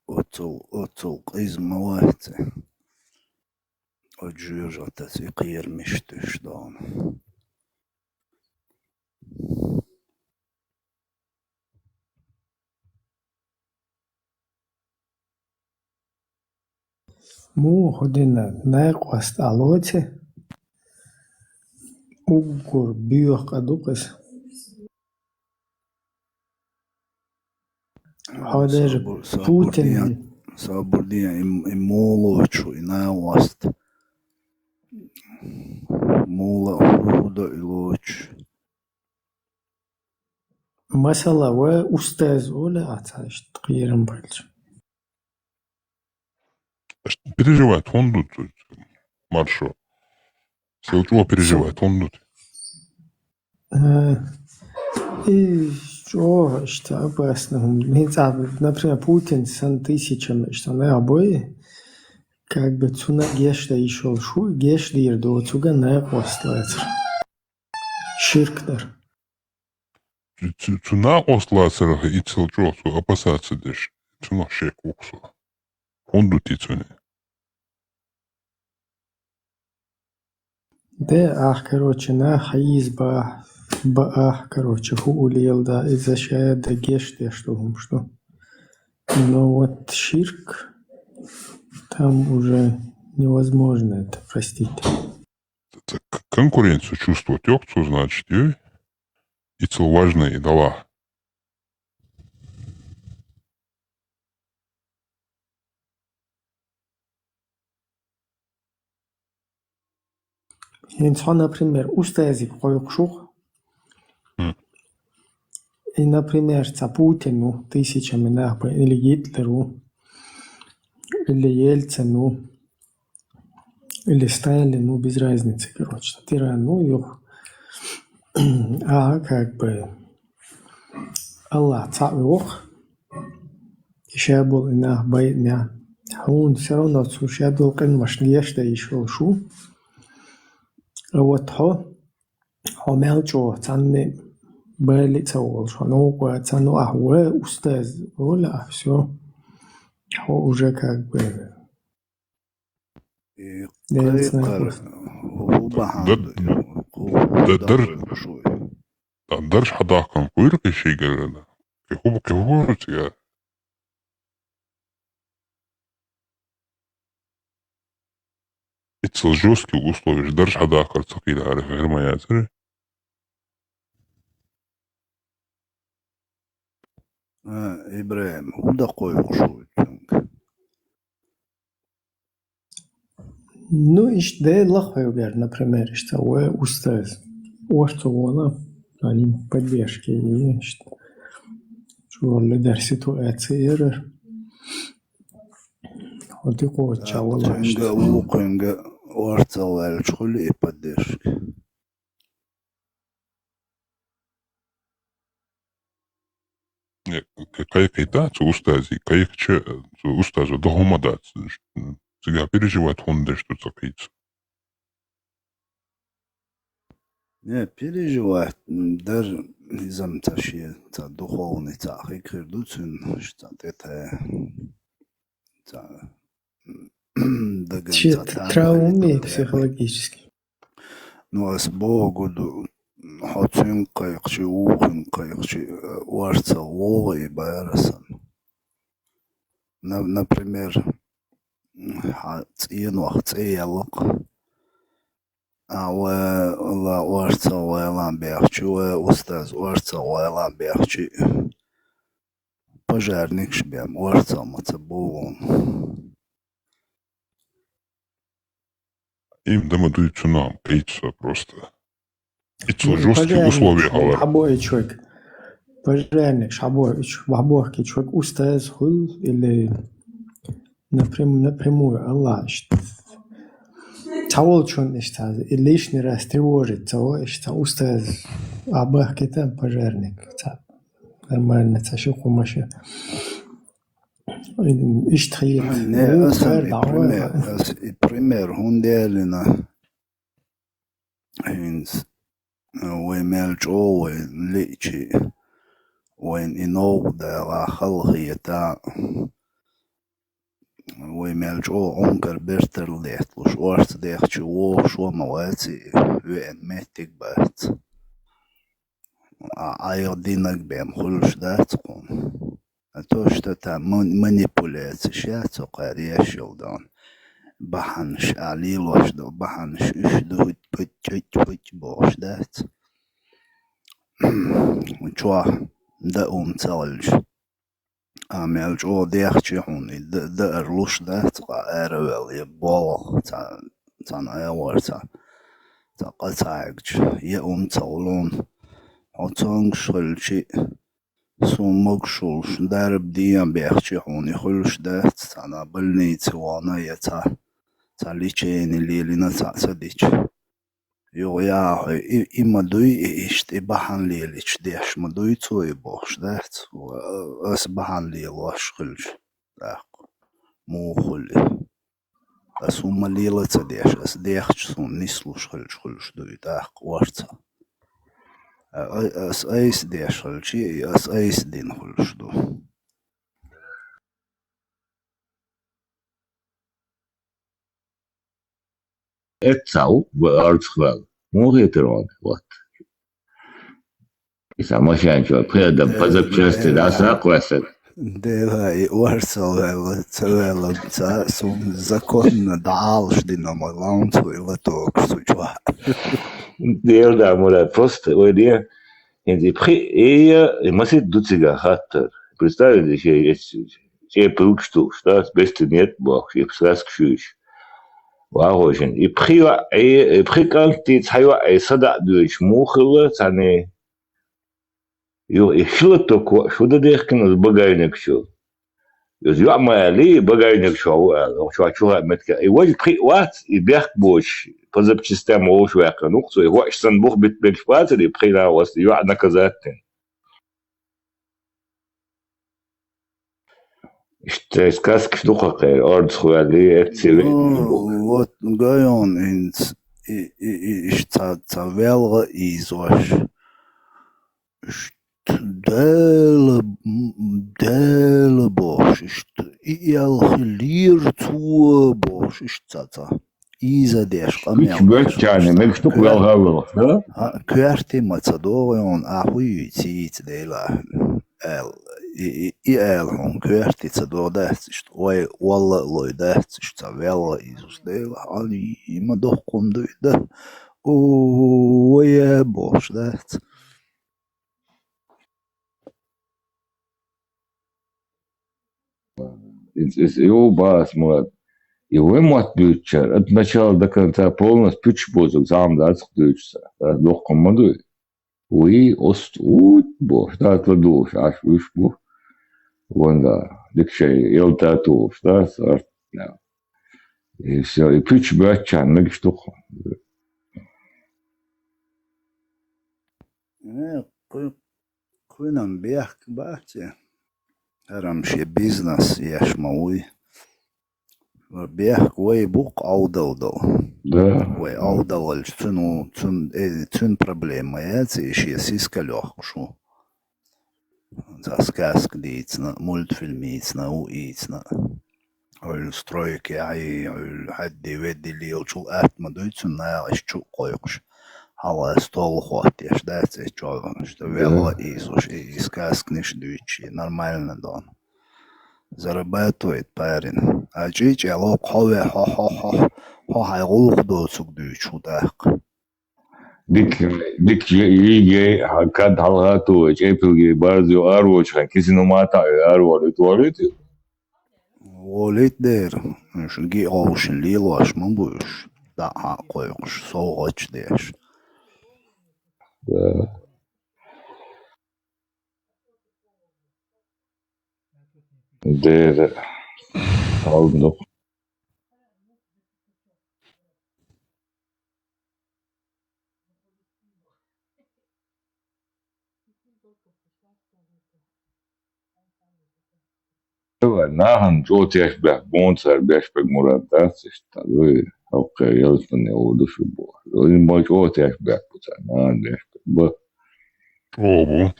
Отцол измалайцы. От жужжата си қиермиштиш дан. Му ходина найқваст алоте. Угур бюх адукас. Хадеж Путин. Saburdija i moloču i najlast. Mola huda i loč. Масала ва устаз оля ацаш тқирам бальч. Переживает, он тут, Маршо. Селчуа переживает, он тут. И что, что опасно. Например, Путин сан тысячами, что на обои, как бы цуна гешта еще шу, гешта ирду, цуга на ослается. Ширкнер. Цуна ослацера и Селчуа опасаться деш. Цуна шек уксу. Он тут и цуне. Да, короче, на хаизба. Короче, хулил, да, из-за шаяда геште, что. Но вот ширк, там уже невозможно это простить. Конкуренцию чувствовать, ёкцу, значит, и цел важный дала. например, устази койкшух. И, например, Путину тысячами нахуй, или Гитлеру, или Ельцину, или Сталину, без разницы, короче. Тирану их. А как бы Аллах цаох, еще был на байдня. Он все равно сушадил, конечно, есть еще шу. А вот мелчо, цанны были цаол, что ну, цану ахуэ, устаз, оля, все. Уже как бы... درش حداكم كويرك شيء قرنا كهو رتيا اتس жесткий условия درش حداكر ثقيل عارف غير ما ياتري إبراهيم ودا قوي شوي Ну, ich de лахаю, например, что вы устаз. Что вона, они поддержки и что лидер ситуации вот и вот чего Тенга укинга варцалал школе и поддержки. Кайк и да, устази, кайк че устазу дохомадат. Сега переживает хунде, что цакится. Не, переживает, даже из-за таши, духовный цахи, кирдуцин, что это травмы психологически. Ну, а с Богу, хотим кайкчи, ухим кайкчи, варца логи байрасан. Например, цину цеялок. لا وارثة ولا بيحكي وأستاذ وارثة ولا بيحكي пожарник шбям варца мацабовон. Им дамадуется нам, пейца просто. Это жесткие условия, говорю. Обои человек, пожарник, обои человек устаёт хул или напрямую Аллах. Цаол чон ишта, и лишний раз тревожит, цаол ишта устаёт, обои кита пожарник. Нормально, цашику маши. Иштхил. Пример, хунделина. Хинс. ومالجو ليجي وين إنو دا خلقية ومالجو أنكر برتر ليت لش وارت ديخ شو شو مواتي وين ميتك بات أيودينك بهم خلش داتكم أتوش تتا منيبولاتي شاتو قاريش يلدون بحنش عليل واشدو بحنش اشدو بتش بوش دات وشوا دا تلج عمل جو ديخشي هوني دا ارلوش دات قارول يبول تان ايور تا قطعج تلون هتونج شلشي سومك شلش دارب ديان بيخشي هوني خلش دات تانا بلني توانا يتا تاليچين ليلنا صديق يو يا إما دوي إشت بحن ليلش ديش ما دوي توي بوش دات وأس بحن ليل واشخلش داق مو خلي أس هما ليلة تديش أس ديخش سون نسلوش خلش دوي داق وارتا أس أيس ديش خلشي أس أيس دين خلش دو Etsau vārdsvēl. Mūrietironi, вот. И сама шанчо, предам позапчасти, да, сраквесет. Девай, варсалела, целела, сум законно даалш динамо лаунцу и латок сучва. Да, мурат, просто, ой, де, и масит дуцига хаттер. Представили, че получту, что с бести нет, бог, и псраскшуешь. واغوشن يبخي كانتي تحيوا صدق دوش موخلة تاني يو يشلتك شو ده ديخكن البقاينك شو يزيو ما لي بقاينك شو متك يوجد بخي وات يبيخ بوش فزب سيستم وش واقع نقص هو احسن بوخ بتبلش اللي بخي لا وس يو عنا كذاتن işte skask štukakai, ords huali, etsili. Вот Гайон ist велга изош. Dele bosch ist iel gelier zu bosch ist tata. Iza desh Hiç bötçani, mek ştuk vel havıl. Kverti Macedonion ahui tit dela el el hon kverti cadodet ist oi walla loidet ist vela izus dela ali ima dokum duide o je bosch det. Его бас, млад. Его мат бютчер. От начала до конца полностью пюч бозок, сам да цхдючся. Легко мадуй. Уи ост ут бош, да отвадуш, аж уж бош. Вон да, дикшей, ел татуш, да, сарт. И все, и пюч бютчер, мег штука. Куинам бех бахте. Рамши бизнес яш мауи. Бех кой бук аудалдал. Да. Кой аудалал цун проблема яц иши сискалёх шу. За сказк дицна, мультфильмицна, уицна. Ol strojke ai ol haddi weddi li ol atma duitsun na ischu qoyqsh. Hala stol хватиш, да, це чого, що вело і сказк ниш дуючи, нормально дон. Зарабатывает парень. А чич я лоб хове хо хайгулук доцук дуючу так. Dik yige hakad halgatu epilgi barzo arvochkan kisino mata arvolit volit. Volit der. Şungi ocean liloş mı buş. Da ha koymuş soğuç der. Der aldım. Nahan Jotiash Black Bonser Bashbag Murad that's it. Okay, Yelson oldu şu bu. Oyun boş Jotiash Black bu sen. Nahan Bashbag bu. О, bu.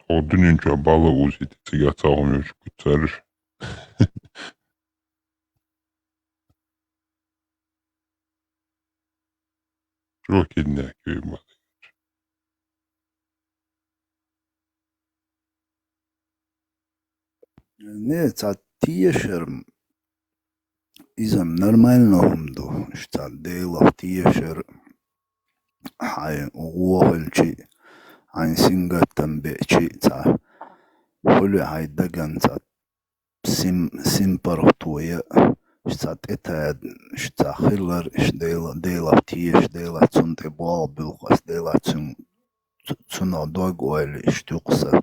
O dününce balı uzit. Sigata olmuyor kutsalır. Çok iyi köyüm var. Не, ца тиешер изам нормально умду. Шта дейла тиешер хай уохлчи ан сингаттан бечи ца хулу хай даган ца симпартуя шта этад шта хиллер ш дейла тиеш дейла цунте бал билхас дейла цуна догойл штукса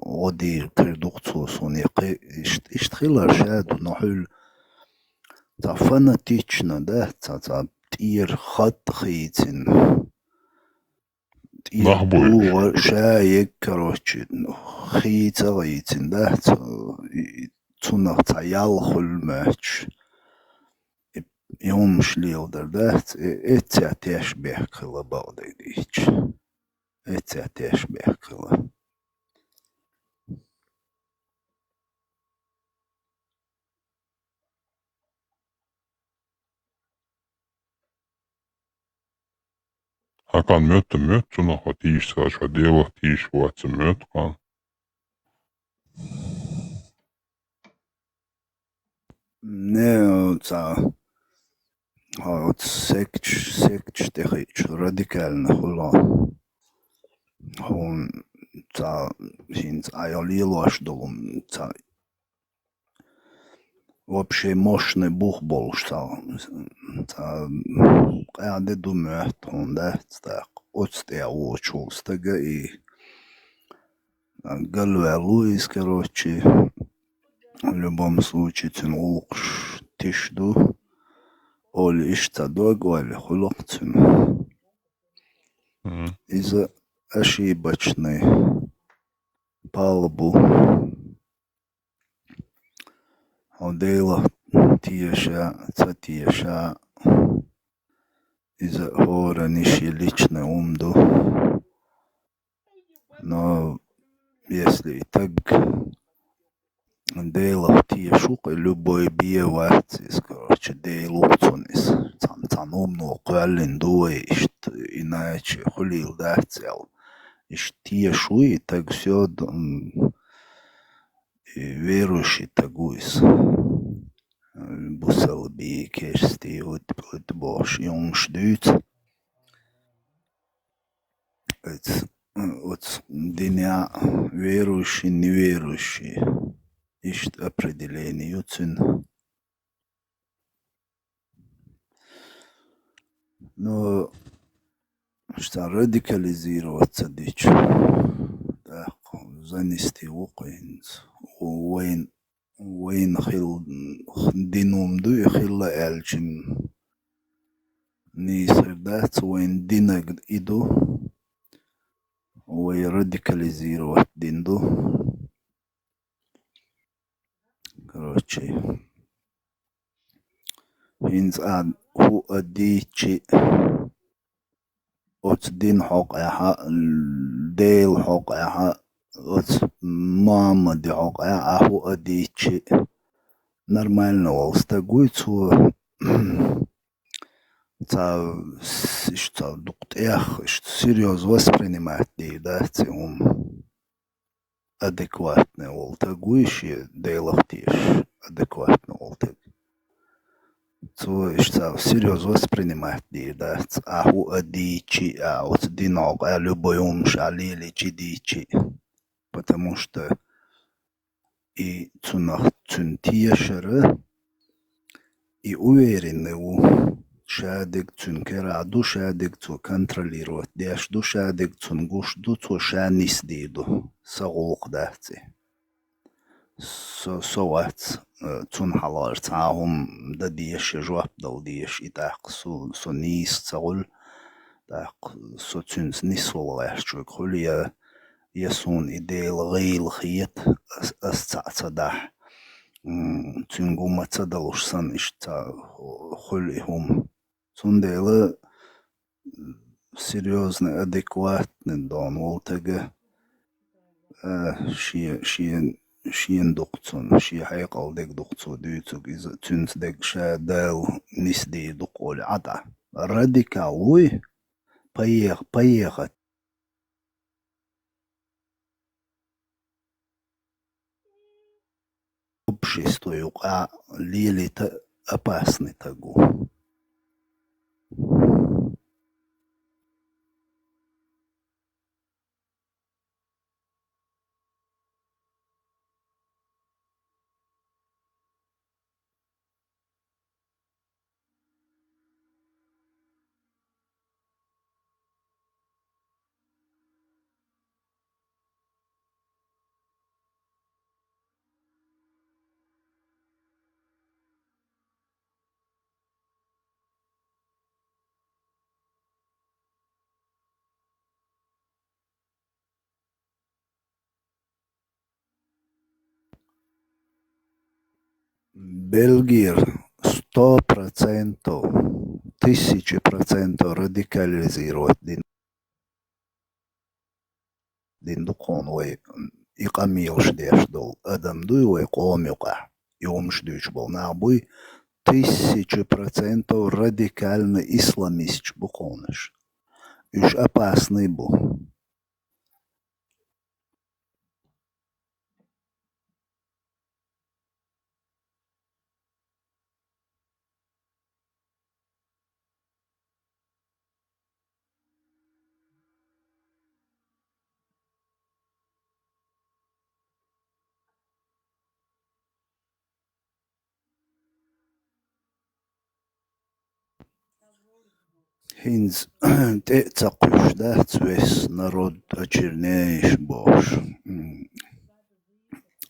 ودي كردوقتوس ونيقي اشتخيلر شاد ونحل تعفنا تيتشنا ده تير خط خيتين تير بو شايك كروتش خيتا غيتين ده تونق تعيال خل ماتش يوم شليل ده اتسع تيش بيحكلا باغدي ديش اتسع تيش بيحكلا Hakan möt noch hat ich sa schadeva tisch was möt kan. Ne, ца вот секч техич радикально хула. Он ца синц айолилош долум ца вообще мощный бух был, что قاعد думает он, да, так, отстя учил, стага и قالوا Луис, короче, в любом случае, тен улкш тишду, оли иштадог, оли хулоктен. Из-за ошибочной палубу одела тиеша из-за хора ниши личный умду. Но если и так дела тиешук любой биеватис, короче, дейлуцунис, там умну куалин дуэ, иначе хулил да цел. Иш тиешуи, так все верующий тагуис. Бусал би керсти от бош юмшдют. Вот дня верующий, неверующий. Ищет определение цен. Но что радикализироваться дичь. Так, занести уқинц. Уэйн хил динум ду хилла элчин. Нисер дат уэйн динаг иду. Уэй радикализировать динду. Короче. Хинз ху адичи. От дин حقها ديل حقها от мама ди حقها هو أديتشي нормально волстагуйцу что дуkt что серьез воспринимать да адекватно волтагующие дейлахтиш адекватно волтаг что серьез воспринимать да аху адичи вот диног любой шалили чидичи потому что и цунах цунтиешера и уверенный у шадик цункераду шадик цу контролировать дешду шадик цунгушду цу шанис диду сагук дахти соат цун халар цаахум да диеш жуап дал диеш итак со нис цагул так со цунс нис волгашчук хулия يسون إديل غيل خيط أستعصدح تنقوم تصدلوش سن إشتا خليهم سنديل серьезно адекватный дон волтага شين دقصون شي حيقل ديك دقصو ديوتوك إذا تنس ديك شا دال نسدي دقول عدا راديكالوي поехать обществу лили опасный тагу. Бельгия 100%, 1000% радикализировать دين دقون وي يقاميوش ديش دول أدم دوي وي قوميوكا يومش دويش بول نابوي 1000% радикально исламистч буконыш. Уж опасный был. Хинз тецакуш, да, весь народ очернеешь бош.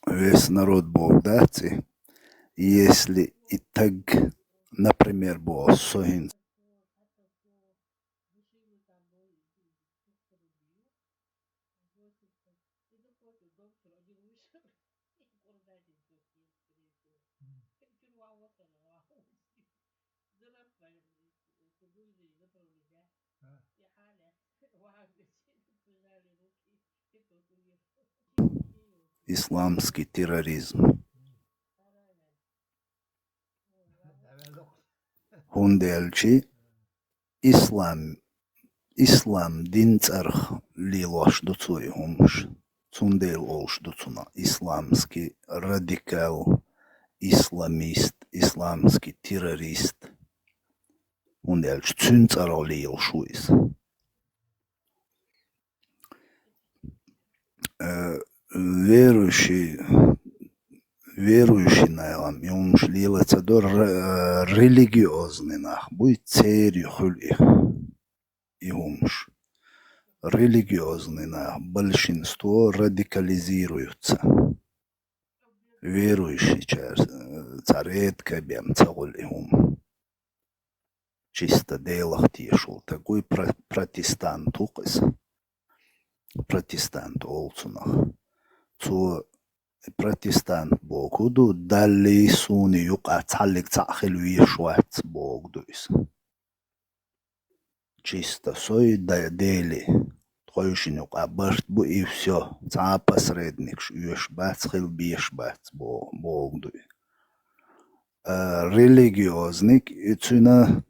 Весь народ бог, да, если и так, например, бог сохин. Исламский терроризм. Хундельчи ислам дин царх лилош дуцуй хумш. Цундел олш дуцуна. Исламский радикал, исламист, исламский террорист. Хундельч цун царх лил шуис. Верующий наилам, и он шлила цадор религиозный нах, будет церью хули, и умш. Религиозный нах, большинство радикализируются. Верующий царедка бем цагули ум. Чисто делах тишул, такой протестант укыс. Протестант олцунах. Цо протестант богуду далли суни юка цалик цахил вишуац богдуис. Чисто сой дели. Тхойшин юка башт бу и все. Ца посредник шуеш бац хил биш бац богдуи. Религиозник ицуна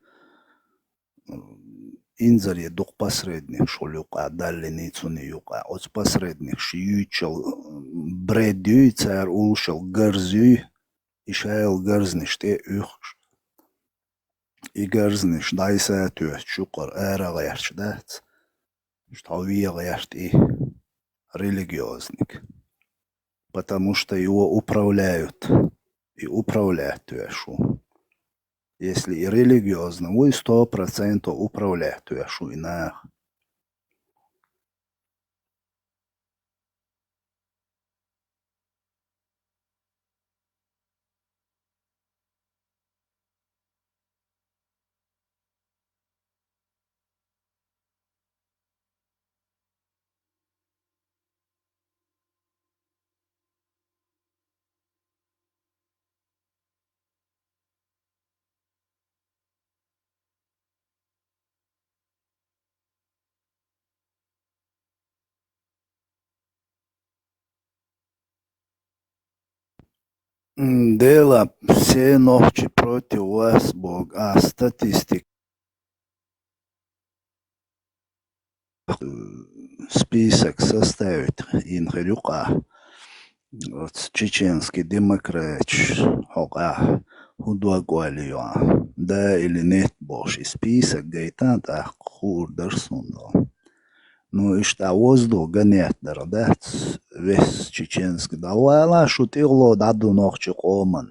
инзари дух посредник шол юка далли ницуни юка. Оц посредник шиючал бредюй цар улшал гарзюй ишайл гарзниште юхш. И гарзниш дайса тюс шукар эрагайрч дац. Штавиягайрт и религиозник. Потому что его управляют. И управляют тюшу. Если и религиозно, вы 100% управляют тюшу и нах. Дело все ночи против вас, Бог, а статистика список составит инхарюка. Вот чеченский демократ, хока, худвагуалио, да или нет больше список гайтан, так хурдер сундо. Ну и что воздух гонять дородать весь чеченский. Да ладно, шутило даду ночи коман.